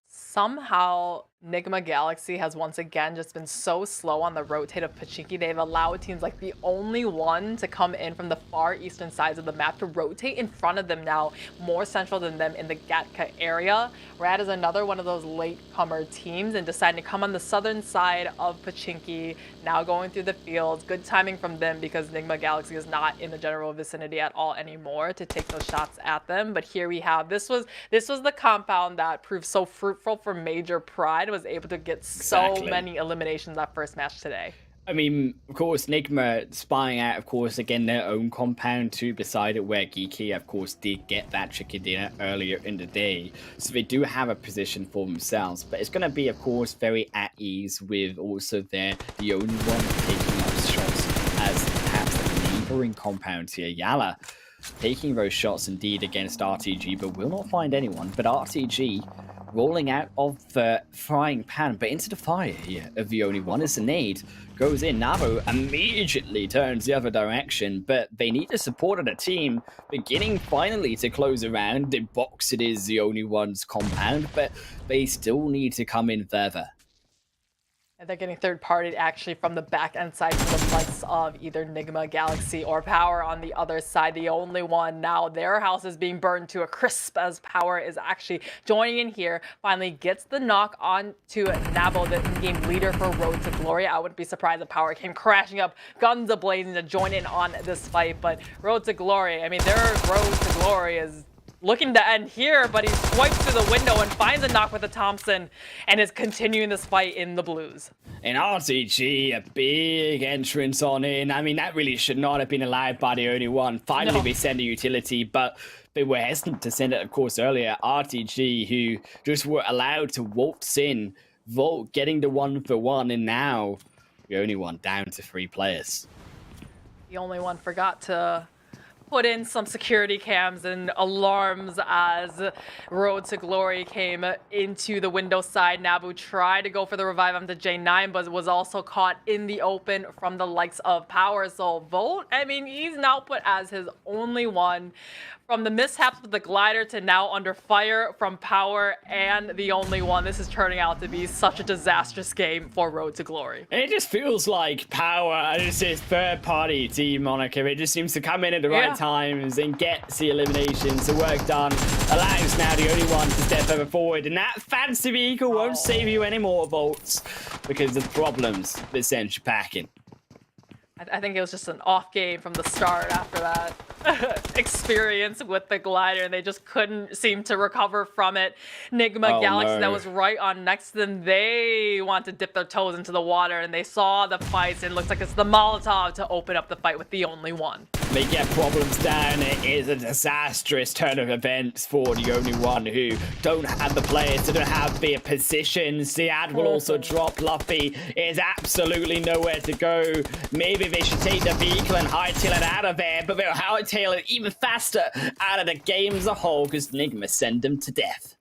Somehow, NIGMA Galaxy has once again just been so slow on the rotate of Pochinki. They've allowed teams like the only one to come in from the far eastern sides of the map to rotate in front of them now, more central than them in the GEEKAY area. Rad is another one of those latecomer teams and deciding to come on the southern side of Pochinki, now going through the fields. Good timing from them because NIGMA Galaxy is not in the general vicinity at all anymore to take those shots at them. But here we have, this was the compound that proved so fruitful for Major Pride, was able to get so many eliminations that first match today. I mean, of course, NIGMA spying out, of course, again, their own compound too beside it, where GEEKAY, of course, did get that chicken dinner earlier in the day. So they do have a position for themselves, but it's going to be, of course, very at ease with also the only one taking up shots as perhaps the neighboring compounds here. YALLA taking those shots indeed against RTG, but will not find anyone. But RTG rolling out of the frying pan, but into the fire here of the only one as the nade goes in. Navo immediately turns the other direction, but they need the support of the team beginning finally to close around. The box, it is the only one's compound, but they still need to come in further. And they're getting third-partied actually from the back end side for the likes of either NIGMA Galaxy or POWR on the other side. The only one now, their house is being burned to a crisp as POWR is actually joining in here. Finally gets the knock on to Nabo, the in-game leader for Road to Glory. I wouldn't be surprised if POWR came crashing up, guns ablazing to join in on this fight. But Road to Glory, I mean, their Road to Glory is looking to end here, but he swipes through the window and finds a knock with a Thompson and is continuing this fight in the blues. And RTG, a big entrance on in. I mean, that really should not have been allowed by the only one. Finally, they send a utility, but they were hesitant to send it, of course, earlier. RTG, who just were allowed to waltz in, Volt getting the 1-for-1, and now the only one down to 3 players. The only one forgot to put in some security cams and alarms as Road to Glory came into the window side. Nabu tried to go for the revive onto J9, but was also caught in the open from the likes of POWR. So Volt, I mean, he's now put as his only one. From the mishaps with the glider to now under fire from POWR and the only one, this is turning out to be such a disastrous game for Road to Glory. And it just feels like POWR is this third-party team, Monica. It just seems to come in at the right times and get the eliminations, the work done, allows now the only one to step over forward. And that fancy vehicle won't save you any more Volts because of the problems that sends you packing. I think it was just an off game from the start after that experience with the glider, and they just couldn't seem to recover from it. NIGMA Galaxy, that was right on next to them, they want to dip their toes into the water, and they saw the fights, and it looks like it's the Molotov to open up the fight with the only one. They get problems down. It is a disastrous turn of events for the only one who don't have the players, they don't have the positions. The ad will also drop. Luffy is absolutely nowhere to go. Maybe they should take the vehicle and hightail it out of there, but they'll hightail it even faster out of the game as a whole because NIGMA send them to death.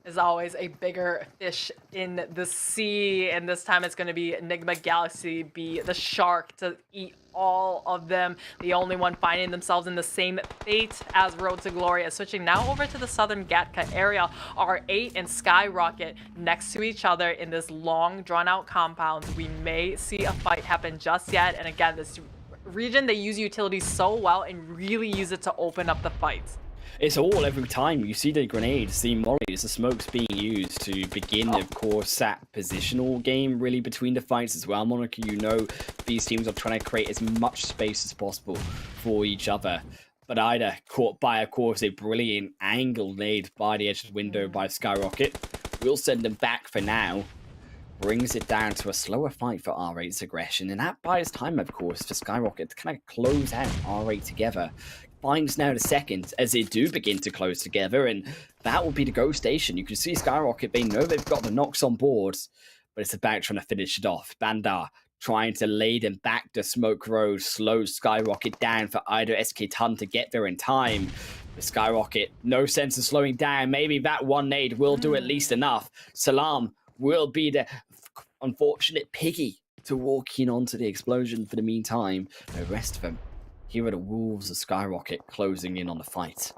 is always a bigger fish in the sea, and this time it's going to be NIGMA Galaxy be the shark to eat all of them. The only one finding themselves in the same fate as Road to Glory is switching now over to the southern Gatka area. R8 and SKYROCKET next to each other in this long drawn out compound. We may see a fight happen just yet, and again, this region, they use utilities so well and really use it to open up the fights. It's all every time you see the grenades, the mollies, the smokes being used to begin, of course, that positional game really between the fights as well. Monica, you know, these teams are trying to create as much space as possible for each other. But either caught by, of course, a brilliant angle nade by the edge of the window by SKYROCKET. We'll send them back for now. Brings it down to a slower fight for R8's aggression. And that buys time, of course, for SKYROCKET to kind of close out R8 together. Finds now the second as they do begin to close together, and that will be the go station. You can see SKYROCKET, they know they've got the knocks on board, but it's about trying to finish it off. Bandar trying to lay them back the smoke road, slows SKYROCKET down for either SK-TUN to get there in time. But SKYROCKET, no sense of slowing down. Maybe that one nade will do at least enough. Salam will be the unfortunate piggy to walk in onto the explosion for the meantime. The rest of them, here are the wolves of SKYROCKET closing in on the fight.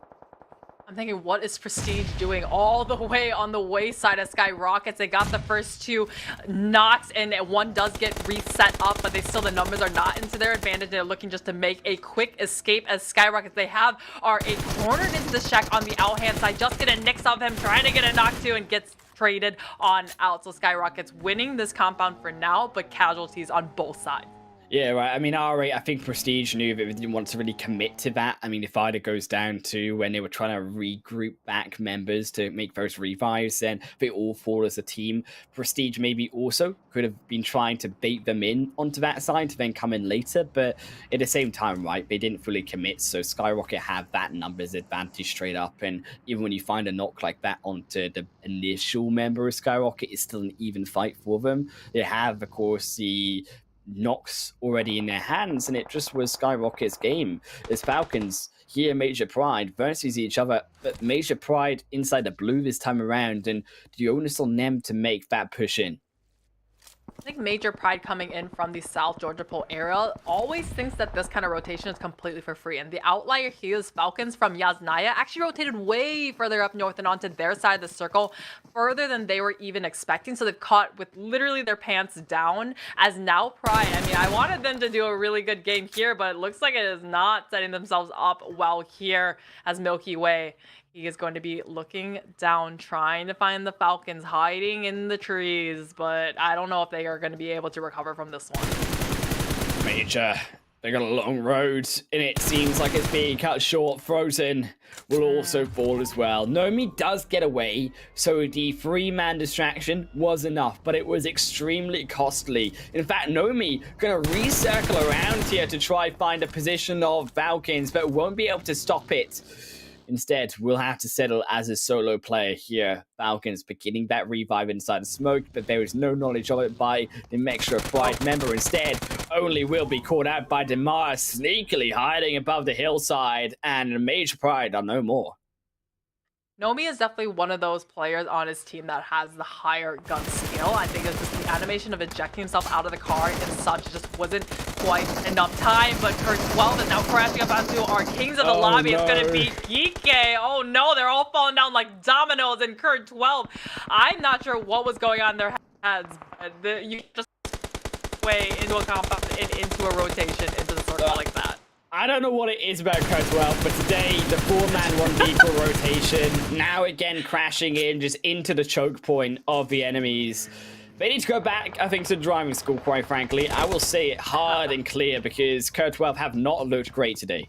I'm thinking, what is Prestige doing all the way on the wayside of SKYROCKET? They got the first two knocks, and one does get reset up, but the numbers are not into their advantage. They're looking just to make a quick escape as SKYROCKET they have are cornered into the shack on the outhand side. Just get a nix of him, trying to get a knock too, and gets traded on out. So SKYROCKET's winning this compound for now, but casualties on both sides. Yeah, right. I mean, R8, I think Prestige knew that they didn't want to really commit to that. I mean, if either goes down to when they were trying to regroup back members to make those revives, then they all fall as a team. Prestige maybe also could have been trying to bait them in onto that side to then come in later, but at the same time, right, they didn't fully commit, so SKYROCKET have that numbers advantage straight up, and even when you find a knock like that onto the initial member of SKYROCKET, it's still an even fight for them. They have, of course, the knocks already in their hands, and it just was SKYROCKET's game. As Falcons here, Major Pride versus each other, but Major Pride inside the blue this time around, and the onus on them to make that push in. I think Major Pride coming in from the South Georgia Pole area always thinks that this kind of rotation is completely for free. And the outlier here is Falcons from Yasnaya actually rotated way further up north and onto their side of the circle, further than they were even expecting. So they've caught with literally their pants down as now Pride. I mean, I wanted them to do a really good game here, but it looks like it is not setting themselves up well here as Milky Way. He is going to be looking down, trying to find the Falcons hiding in the trees, but I don't know if they are going to be able to recover from this one. Major, they got a long road, and it seems like it's being cut short. Frozen will also fall as well. Nomi does get away, so the 3-man distraction was enough, but it was extremely costly. In fact, Nomi gonna recircle around here to try find a position of Falcons, but won't be able to stop it. Instead, we'll have to settle as a solo player here. Falcons beginning that revive inside the smoke, but there is no knowledge of it by the Major Pride member. Instead, only will be caught out by Demar, sneakily hiding above the hillside, and Major Pride are no more. Nomi is definitely one of those players on his team that has the higher gun skill. I think it's just the animation of ejecting himself out of the car and such just wasn't quite enough time. But Kurt 12 is now crashing up onto our Kings of the Lobby. No. It's going to be GEEKAY. Oh no, they're all falling down like dominoes. And Kurt 12, I'm not sure what was going on in their heads. But you just way into a compound and into a rotation into the circle like that. I don't know what it is about Code 12, but today the 4-man 1v4 rotation, now again crashing in just into the choke point of the enemies. They need to go back, I think, to driving school, quite frankly. I will say it hard and clear because Code 12 have not looked great today.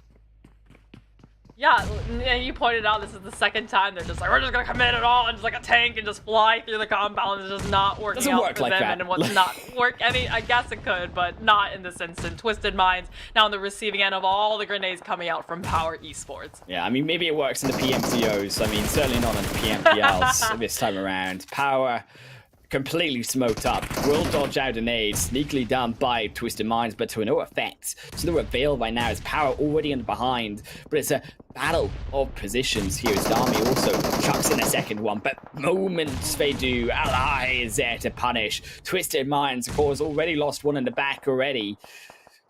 Yeah, and you pointed out this is the second time they're just like, we're just gonna commit it all and just like a tank and just fly through the compound. It's just not working Doesn't out work for like them. that. And what's not work, I mean, I guess it could, but not in this instant. Twisted Minds now on the receiving end of all the grenades coming out from POWR Esports. Yeah, I mean, maybe it works in the PMCOs. I mean, certainly not in the PMPLs this time around. POWR completely smoked up. Will dodge out an aid, sneakily done by Twisted Minds, but to no effect. To no avail right now, as Power already in behind. But it's a battle of positions here as Dami also chucks in a second one, but moments they do. Ally is there to punish. Twisted Minds, of course, already lost one in the back already.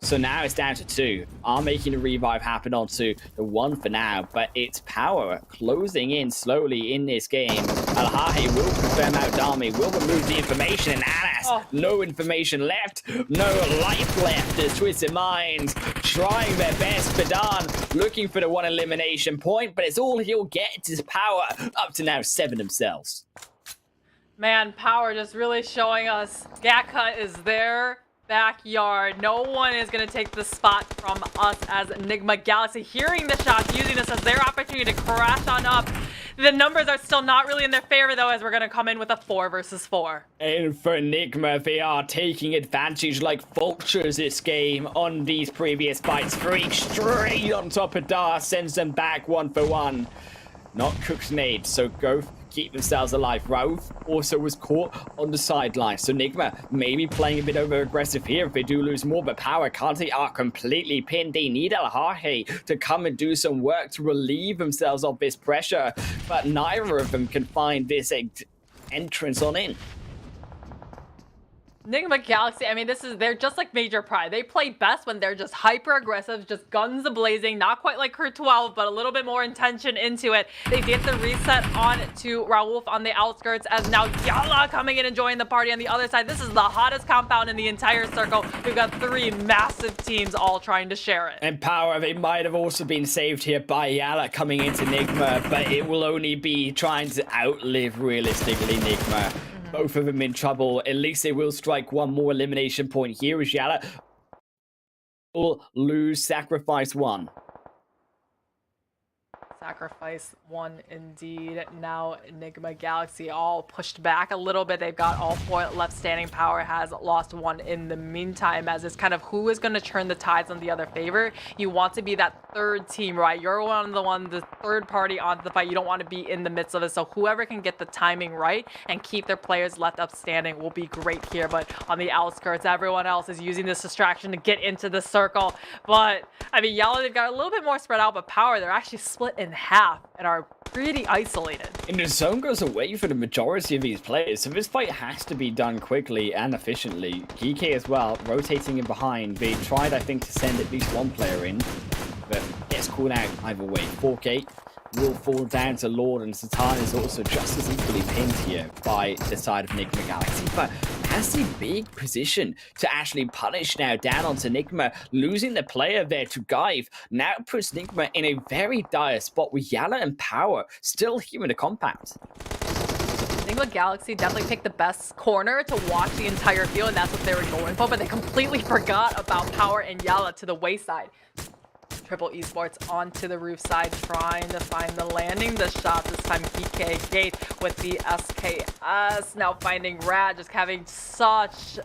So now it's down to 2. Are making a revive happen onto the 1 for now, but it's Power closing in slowly in this game. Alhahe will confirm out Dami, will remove the information, and Anas, no information left, no life left as Twisted Minds trying their best. Fadan looking for the 1 elimination point, but it's all he'll get is Power, up to now 7 themselves. Man, Power just really showing us GEEKAY is their backyard. No one is going to take the spot from us as NIGMA Galaxy. Hearing the shots, using this as their opportunity to crash on up. The numbers are still not really in their favor, though, as we're going to come in with a 4 versus 4. And for NIGMA, they are taking advantage like vultures this game on these previous fights. 3 straight on top of Dar, sends them back 1 for 1. Not Cook's nade, so go keep themselves alive. Rauf also was caught on the sideline, so NIGMA maybe playing a bit over aggressive here if they do lose more, but Power can't. They are completely pinned. They need Alhahe to come and do some work to relieve themselves of this pressure, but neither of them can find this entrance on in. NIGMA Galaxy, I mean, they're just like Major Pride. They play best when they're just hyper aggressive, just guns a-blazing, not quite like Crew 12, but a little bit more intention into it. They get the reset on to Rauf on the outskirts, as now YALLA coming in and joining the party on the other side. This is the hottest compound in the entire circle. We've got 3 massive teams all trying to share it. And Power, they might have also been saved here by YALLA coming into NIGMA, but it will only be trying to outlive, realistically, NIGMA. Both of them in trouble. At least they will strike 1 more elimination point here as YALLA will lose, sacrifice 1. Sacrifice 1 indeed. Now NIGMA Galaxy all pushed back a little bit. They've got all 4 left standing. Power has lost 1 in the meantime, as it's kind of who is going to turn the tides on the other favor. You want to be that 3rd team, right? You're the 3rd party onto the fight. You don't want to be in the midst of it. So whoever can get the timing right and keep their players left up standing will be great here. But on the outskirts, everyone else is using this distraction to get into the circle. But I mean, YALLA, they've got a little bit more spread out, but Power, they're actually split in half and are pretty isolated. And the zone goes away for the majority of these players, so this fight has to be done quickly and efficiently. GEEKAY as well, rotating in behind. They tried, I think, to send at least 1 player in, but gets called out either way. 4K will fall down to Lord, and Satan is also just as equally pinned here by the side of NIGMA Galaxy, but has the big position to actually punish now down onto NIGMA. Losing the player there to Gaive now puts NIGMA in a very dire spot with YALLA and Power still here in the compound. NIGMA Galaxy definitely picked the best corner to watch the entire field, and that's what they were going for, but they completely forgot about Power and YALLA to the wayside. Triple Esports onto the roof side, trying to find the landing. The shot this time, GEEKAY Gate with the SKS. Now finding Rad, just having such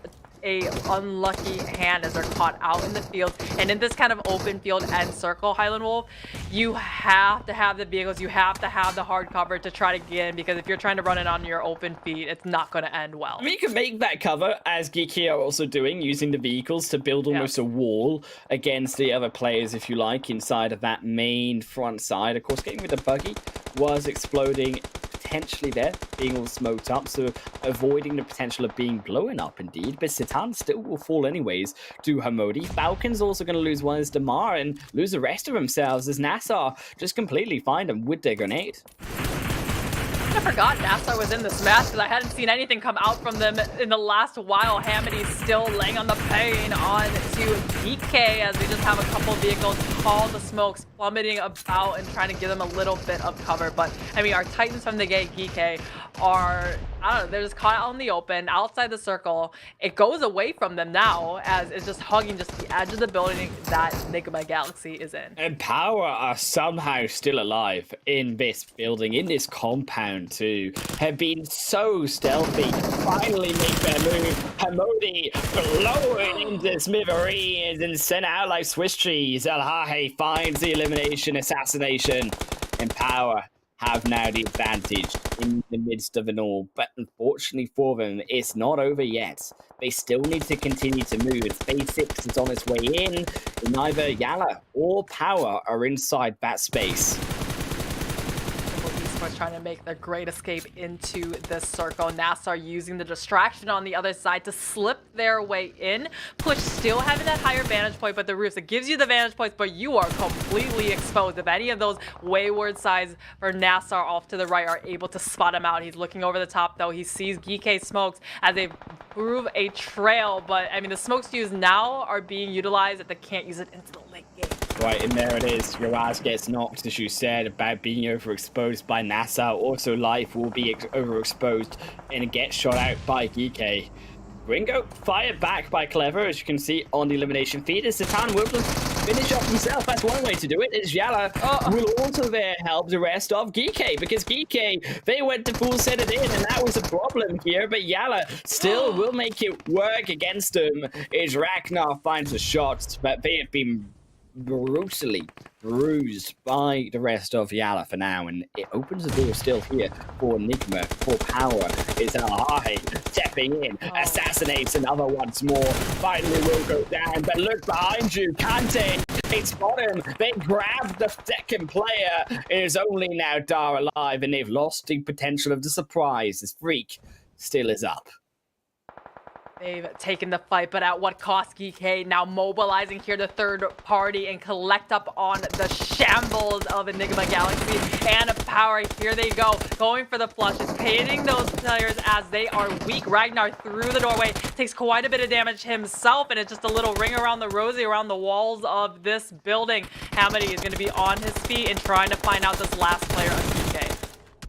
a unlucky hand as they're caught out in the field. And in this kind of open field and circle, Highland Wolf, you have to have the vehicles, you have to have the hard cover to try to get in, because if you're trying to run it on your open feet, it's not going to end well. I mean, you can make that cover, as GEEKAY are also doing, using the vehicles to build almost a wall against the other players, if you like, inside of that main front side. Of course, getting with the buggy was exploding potentially there, being all smoked up, so avoiding the potential of being blown up indeed, but Satan still will fall anyways to Hamodi. Falcons also going to lose 1 as Damar and lose the rest of themselves as NASR just completely find them with their grenade. I forgot NASR was in this match because I hadn't seen anything come out from them in the last while. Hamidy's still laying on the pain on to GEEKAY as they just have a couple vehicles, all the smokes plummeting about and trying to give them a little bit of cover. But I mean, our Titans from the gate, GEEKAY, are, I don't know, they're just caught out in the open, outside the circle. It goes away from them now as it's just hugging just the edge of the building that NIGMA Galaxy is in. And Power are somehow still alive in this building, in this compound too. Have been so stealthy, finally make their move. Hamodi blowing into smithereens and sent out like Swiss cheese. Alhahe finds the elimination assassination, and Power have now the advantage in the midst of it all. But unfortunately for them, it's not over yet. They still need to continue to move. Phase 6 is on its way in. Neither YALLA or POWR are inside that space. Esports trying to make their great escape into this circle. NASR using the distraction on the other side to slip their way in. Push still having that higher vantage point, but the roofs, it gives you the vantage points, but you are completely exposed. If any of those wayward sides for NASR off to the right are able to spot him out, he's looking over the top though. He sees GEEKAY smokes as they prove a trail, but I mean the smokes used now are being utilized that they can't use it into the late game. Right, and there it is. Raz gets knocked, as you said, about being overexposed by NASR. Also, Life will be overexposed and gets shot out by GEEKAY. Ringo fired back by Clever, as you can see on the elimination feed. As Satan will finish off himself. That's one way to do it. Is YALLA will also there help the rest of GEEKAY, because GEEKAY, they went to full set it in, and that was a problem here. But YALLA still will make it work against them. As Ragnar finds a shot, but they have been brutally bruised by the rest of YALLA for now, and it opens the door still here for NIGMA, for POWR. Is Alahai stepping in, assassinates another once more, finally will go down, but look behind you, Kante, they spot him, they grab the second player. It is only now Dar alive, and they've lost the potential of the surprise. This Freak still is up. They've taken the fight, but at what cost? GEEKAY now mobilizing here the third party and collect up on the shambles of Enigma Galaxy and POWR. Here they go, going for the flushes, hitting those players as they are weak. Ragnar through the doorway takes quite a bit of damage himself, and it's just a little ring around the rosy around the walls of this building. Hamidi is going to be on his feet and trying to find out this last player of GEEKAY.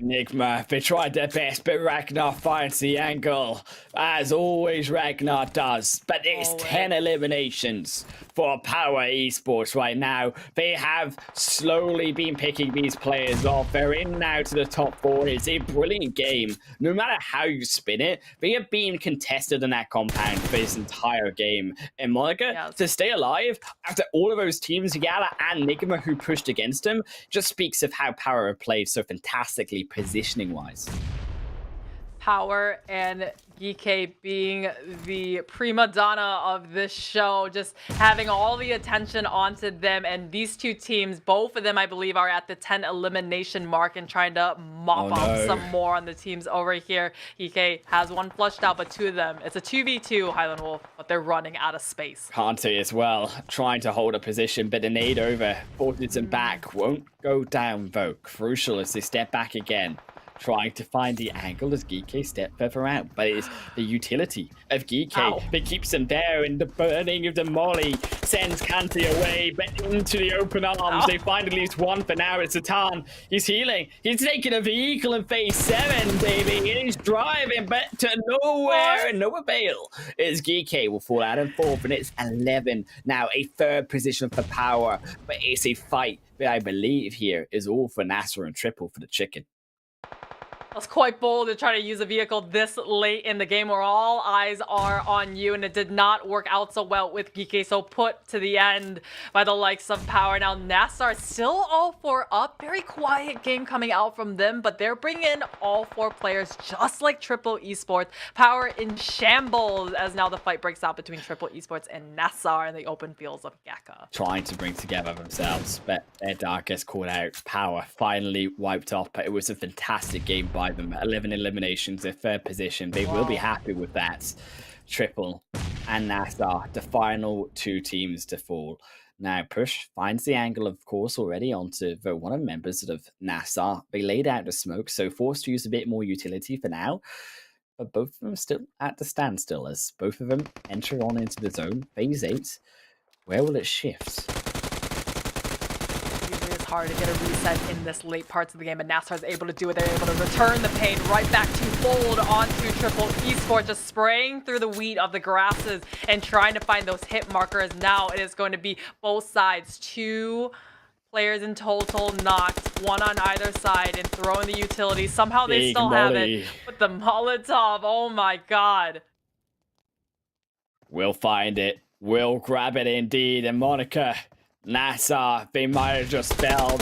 NIGMA, they tried their best, but Ragnar finds the angle. As always, Ragnar does. But it's 10 eliminations for POWR Esports right now. They have slowly been picking these players off. They're in now to the top 4. It's a brilliant game. No matter how you spin it, they have been contested in that compound for this entire game. And Monica, to stay alive after all of those teams, YALLA and NIGMA, who pushed against them, just speaks of how POWR have played so fantastically positioning-wise. POWR and GEEKAY being the prima donna of this show, just having all the attention onto them. And these two teams, both of them, I believe, are at the 10 elimination mark and trying to mop up some more on the teams over here. GEEKAY has one flushed out, but two of them, it's a 2v2 Highland Wolf, but they're running out of space. Kante as well, trying to hold a position, but the nade over forces him back. Won't go down, though. Crucial as they step back again. Trying to find the angle as GEEKAY step further out, but it is the utility of GEEKAY that keeps him there, and the burning of the molly sends Kante away, but into the open arms. They find at least one for now. It's Satan. He's healing. He's taking a vehicle in phase 7, baby. He's driving, but to nowhere and no avail. As GEEKAY will fall out in 4th, and it's 11. Now a 3rd position for POWR, but it's a fight that I believe here is all for NASR and triple for the chicken. That's quite bold to try to use a vehicle this late in the game where all eyes are on you, and it did not work out so well with GEEKAY, so put to the end by the likes of POWR. Now NASR still all 4 up. Very quiet game coming out from them, but they're bringing in all 4 players just like Triple Esports. POWR in shambles as now the fight breaks out between Triple Esports and NASR in the open fields of GEEKAY. Trying to bring together themselves, but their dark gets caught out. POWR finally wiped off, but it was a fantastic game by them. 11 eliminations, their 3rd position. They will be happy with that. Triple and NASR, the final 2 teams to fall. Now Push finds the angle, of course, already onto the one of the members of NASR. They laid out the smoke, so forced to use a bit more utility for now. But both of them are still at the standstill as both of them enter on into the zone. Phase 8. Where will it shift? It's hard to get a reset in this late parts of the game, but NASR is able to do it. They're able to return the pain right back to fold onto Triple Esports, just spraying through the wheat of the grasses and trying to find those hit markers. Now it is going to be both sides. 2 players in total knocked, 1 on either side, and throwing the utility. Somehow they still have it with the Molotov. Oh my god. We'll find it. We'll grab it indeed. And Monica, NASR, they might have just failed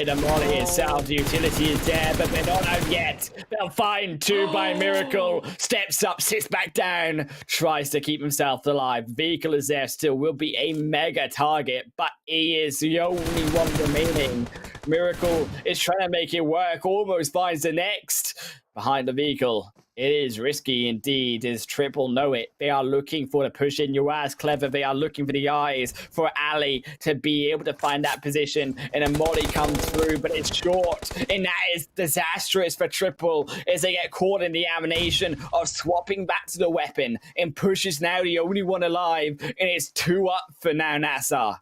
the molly itself. The utility is there, but they're not out yet. They'll find two by miracle. Steps up, sits back down, tries to keep himself alive. Vehicle is there still, will be a mega target, but he is the only one remaining. Miracle is trying to make it work, almost finds the next. Behind the vehicle, it is risky indeed. Does Triple know it? They are looking for the push in. You as clever. They are looking for the eyes for Ali to be able to find that position. And a molly comes through, but it's short. And that is disastrous for Triple as they get caught in the animation of swapping back to the weapon. And Push is now the only one alive. And it's 2 up for now NASR.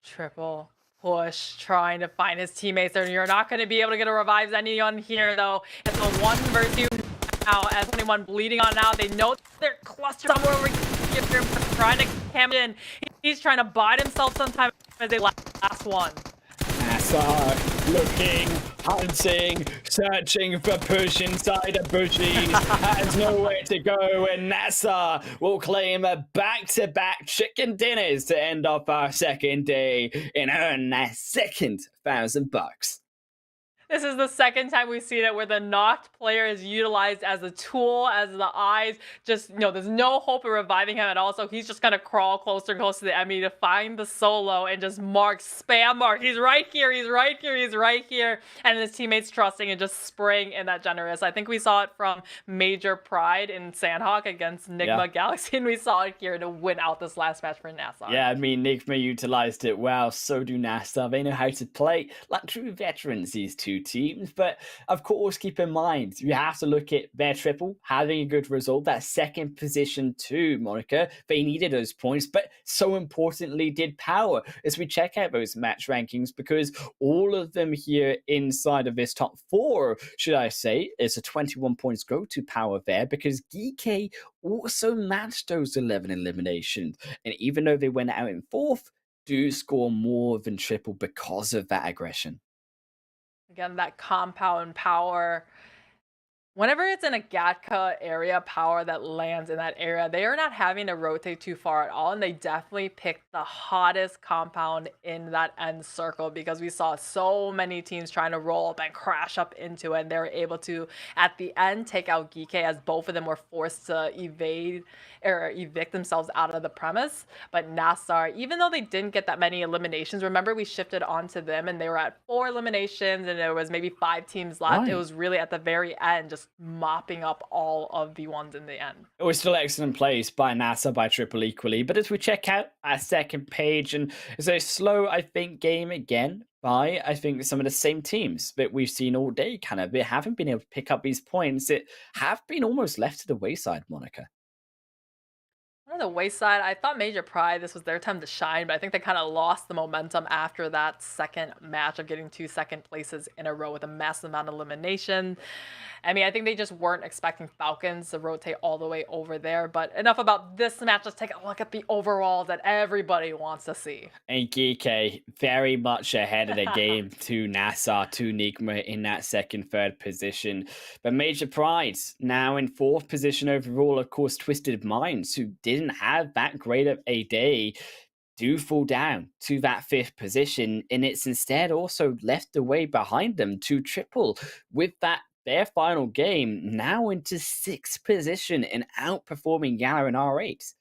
Triple Push trying to find his teammates there. You're not going to be able to get a revive anyone here, though. It's a 1 versus 2 now. As anyone bleeding on now, they know they're clustered somewhere over here. They're trying to come in. He's trying to bide himself sometime as they last one. NASR looking, hunting, searching for Push inside the bushes. Has nowhere to go, and NASR will claim a back-to-back chicken dinners to end off our second day and earn that second $1,000. This is the second time we've seen it where the knocked player is utilized as a tool, as the eyes. Just, there's no hope of reviving him at all. So he's just going to crawl closer and closer to the enemy to find the solo and just spam mark. He's right here. He's right here. He's right here. And his teammates trusting and just spraying in that generous. I think we saw it from Major Pride in Sanhok against NIGMA Galaxy. And we saw it here to win out this last match for NASR. Yeah, I mean, NIGMA utilized it well. So do NASR. They know how to play like true veterans, these two teams. But of course, keep in mind, you have to look at their Triple having a good result. That second position too, Monica. They needed those points, but so importantly did POWR as we check out those match rankings, because all of them here inside of this top 4, should I say, is a 21 points go to POWR there, because GEEKAY also matched those 11 eliminations. And even though they went out in 4th, do score more than Triple because of that aggression. Again, that compound power. Whenever it's in a Gatka area, POWR that lands in that area, they are not having to rotate too far at all. And they definitely picked the hottest compound in that end circle, because we saw so many teams trying to roll up and crash up into it. And they were able to, at the end, take out GEEKAY, as both of them were forced to evade or evict themselves out of the premise. But NASR, even though they didn't get that many eliminations, remember we shifted onto them and they were at 4 eliminations and there was maybe 5 teams left. Right. It was really at the very end, just mopping up all of the ones in the end. It was still excellent plays by NASR, by Triple equally. But as we check out our second page, and it's a slow, I think, game again by, I think, some of the same teams that we've seen all day. Kind of, they haven't been able to pick up these points. It have been almost left to the wayside, Monica. On the wayside, I thought Major Pride, this was their time to shine, but I think they kind of lost the momentum after that second match of getting 2 second places in a row with a massive amount of elimination. I mean, I think they just weren't expecting FALCONS to rotate all the way over there. But enough about this match. Let's take a look at the overall that everybody wants to see. And GEEKAY very much ahead of the game to NASR, to NIGMA in that second, third position. But Major Pride now in 4th position overall. Of course, Twisted Minds, who didn't have that great of a day, do fall down to that 5th position. And it's instead also left away behind them to Triple with that their final game now into 6th position and outperforming YALLA and R8.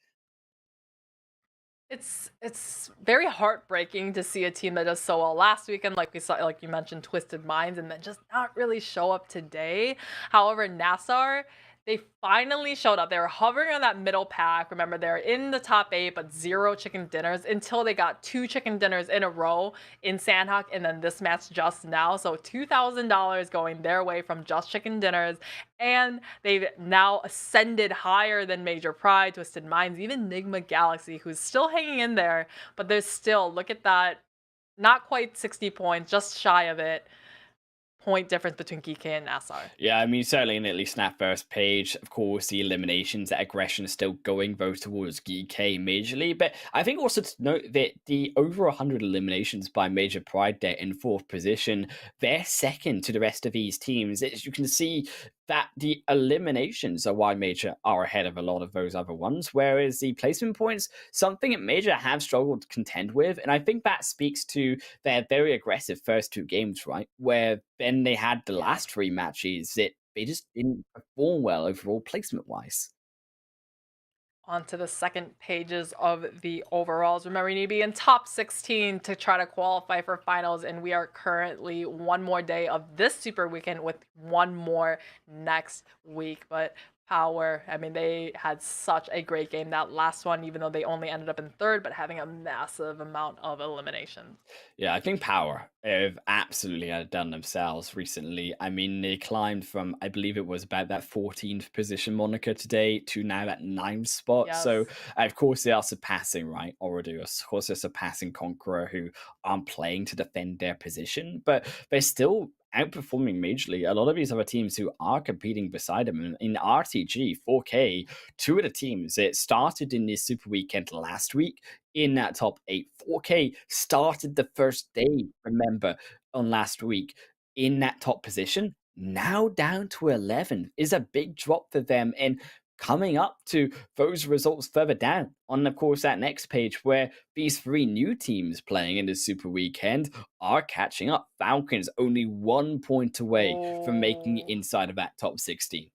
It's very heartbreaking to see a team that does so well last weekend, like we saw, like you mentioned, Twisted Minds, and then just not really show up today. However, NASR, they finally showed up. They were hovering on that middle pack. Remember, they're in the top 8, but 0 chicken dinners until they got 2 chicken dinners in a row in Sanhok, and then this match just now. So $2,000 going their way from just chicken dinners. And they've now ascended higher than Major Pride, Twisted Minds, even NIGMA Galaxy, who's still hanging in there. But there's still, look at that, not quite 60 points, just shy of it. Point difference between GEEKAY and NASR. Yeah, I mean, certainly in at least that first page, of course, the eliminations, the aggression is still going both towards GEEKAY majorly. But I think also to note that the over 100 eliminations by Major Pride there in 4th position, they're second to the rest of these teams. As you can see, that the eliminations are why Major are ahead of a lot of those other ones, whereas the placement points, something that Major have struggled to contend with. And I think that speaks to their very aggressive first two games, right? Where then they had the last three matches that they just didn't perform well overall placement wise. Onto the second pages of the overalls. Remember, you need to be in top 16 to try to qualify for finals, and we are currently one more day of this super weekend with one more next week. But POWR, I mean, they had such a great game that last one, even though they only ended up in third, but having a massive amount of eliminations. Yeah, I think POWR have absolutely outdone themselves recently. I mean, they climbed from, I believe it was about that 14th position moniker today to now at 9th spot. So, Yes. of course, they are surpassing, right? OOREDOO. Of course, they're surpassing CONQUEROR, who aren't playing to defend their position, but they're still outperforming majorly a lot of these other teams who are competing beside them. In RTG, 4K, two of the teams that started in this Super Weekend last week in that top 8. 4K started the first day, remember, on last week in that top position. Now down to 11 is a big drop for them. And coming up to those results further down on, of course, that next page where these three new teams playing in the Super Weekend are catching up. Falcons only 1 point away from making it Oh. inside of that top 16.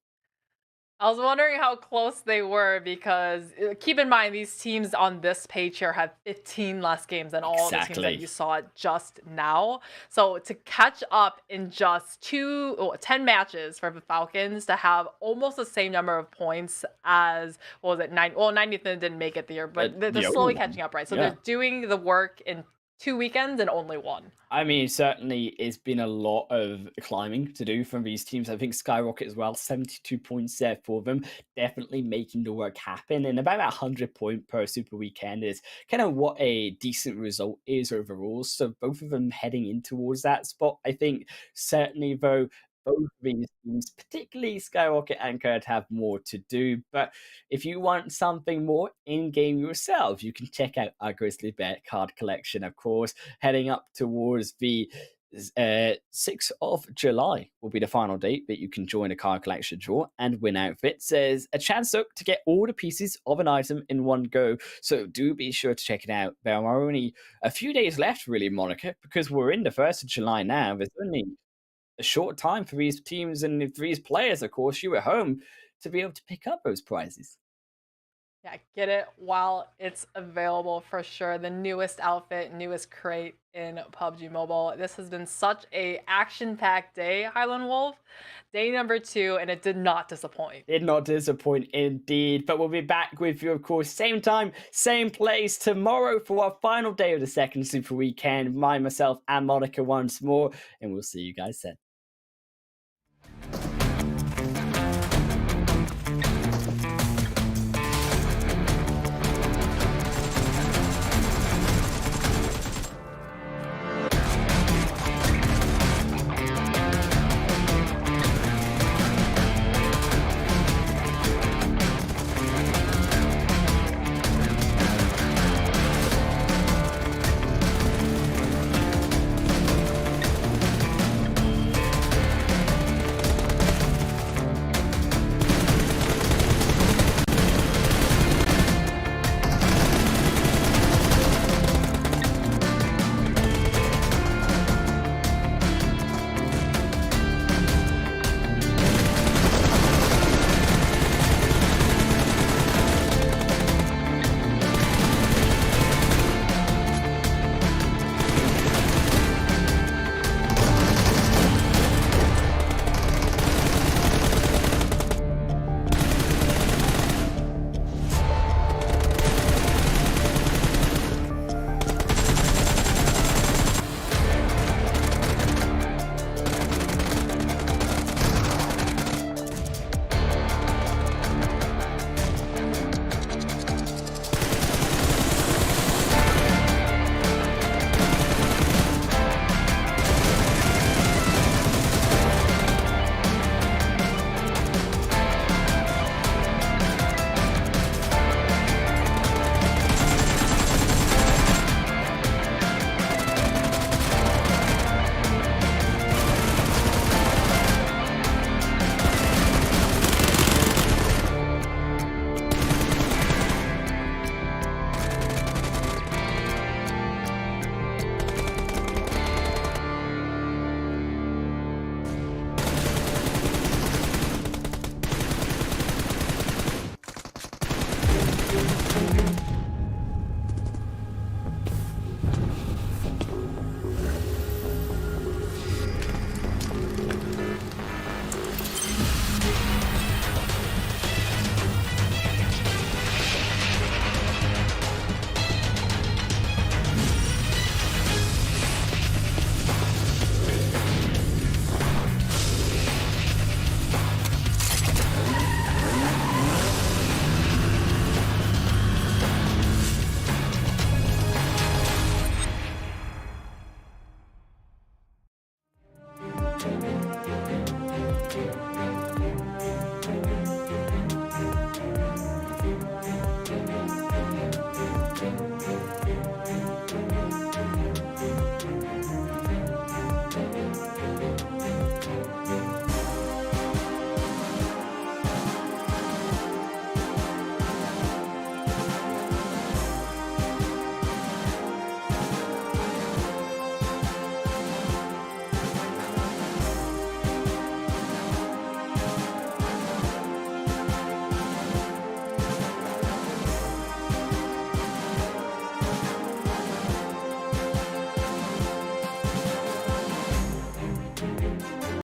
I was wondering how close they were because keep in mind these teams on this page here have 15 less games than all the teams that Exactly. you saw just now. So to catch up in just 10 matches for the Falcons to have almost the same number of points as, what was it, 90th didn't make it there, but they're The slowly other one, catching up, right? So yeah. they're doing the work in 2 weekends and only one. I mean, certainly it's been a lot of climbing to do from these teams. I think SKYROCKET as well, 72 points there for them, definitely making the work happen. And about 100 point per Super Weekend is kind of what a decent result is overall. So both of them heading in towards that spot. I think certainly though, both of these teams, particularly SKYROCKET and Kurt, have more to do. But if you want something more in-game yourself, you can check out our Grizzly Bear card collection, of course, heading up towards the 6th of July will be the final date that you can join a card collection draw and win outfits. There's a chance to get all the pieces of an item in one go, so do be sure to check it out. There are only a few days left, really, Monica, because we're in the 1st of July now. There's only a short time for these teams and for these players, of course, you at home, to be able to pick up those prizes. Yeah, get it while it's available for sure. The newest outfit, newest crate in PUBG Mobile. This has been such a action-packed day, Highland Wolf. Day number 2, and it did not disappoint. Did not disappoint indeed. But we'll be back with you, of course, same time, same place tomorrow for our final day of the second Super Weekend. Myself, and Monica once more, and we'll see you guys then.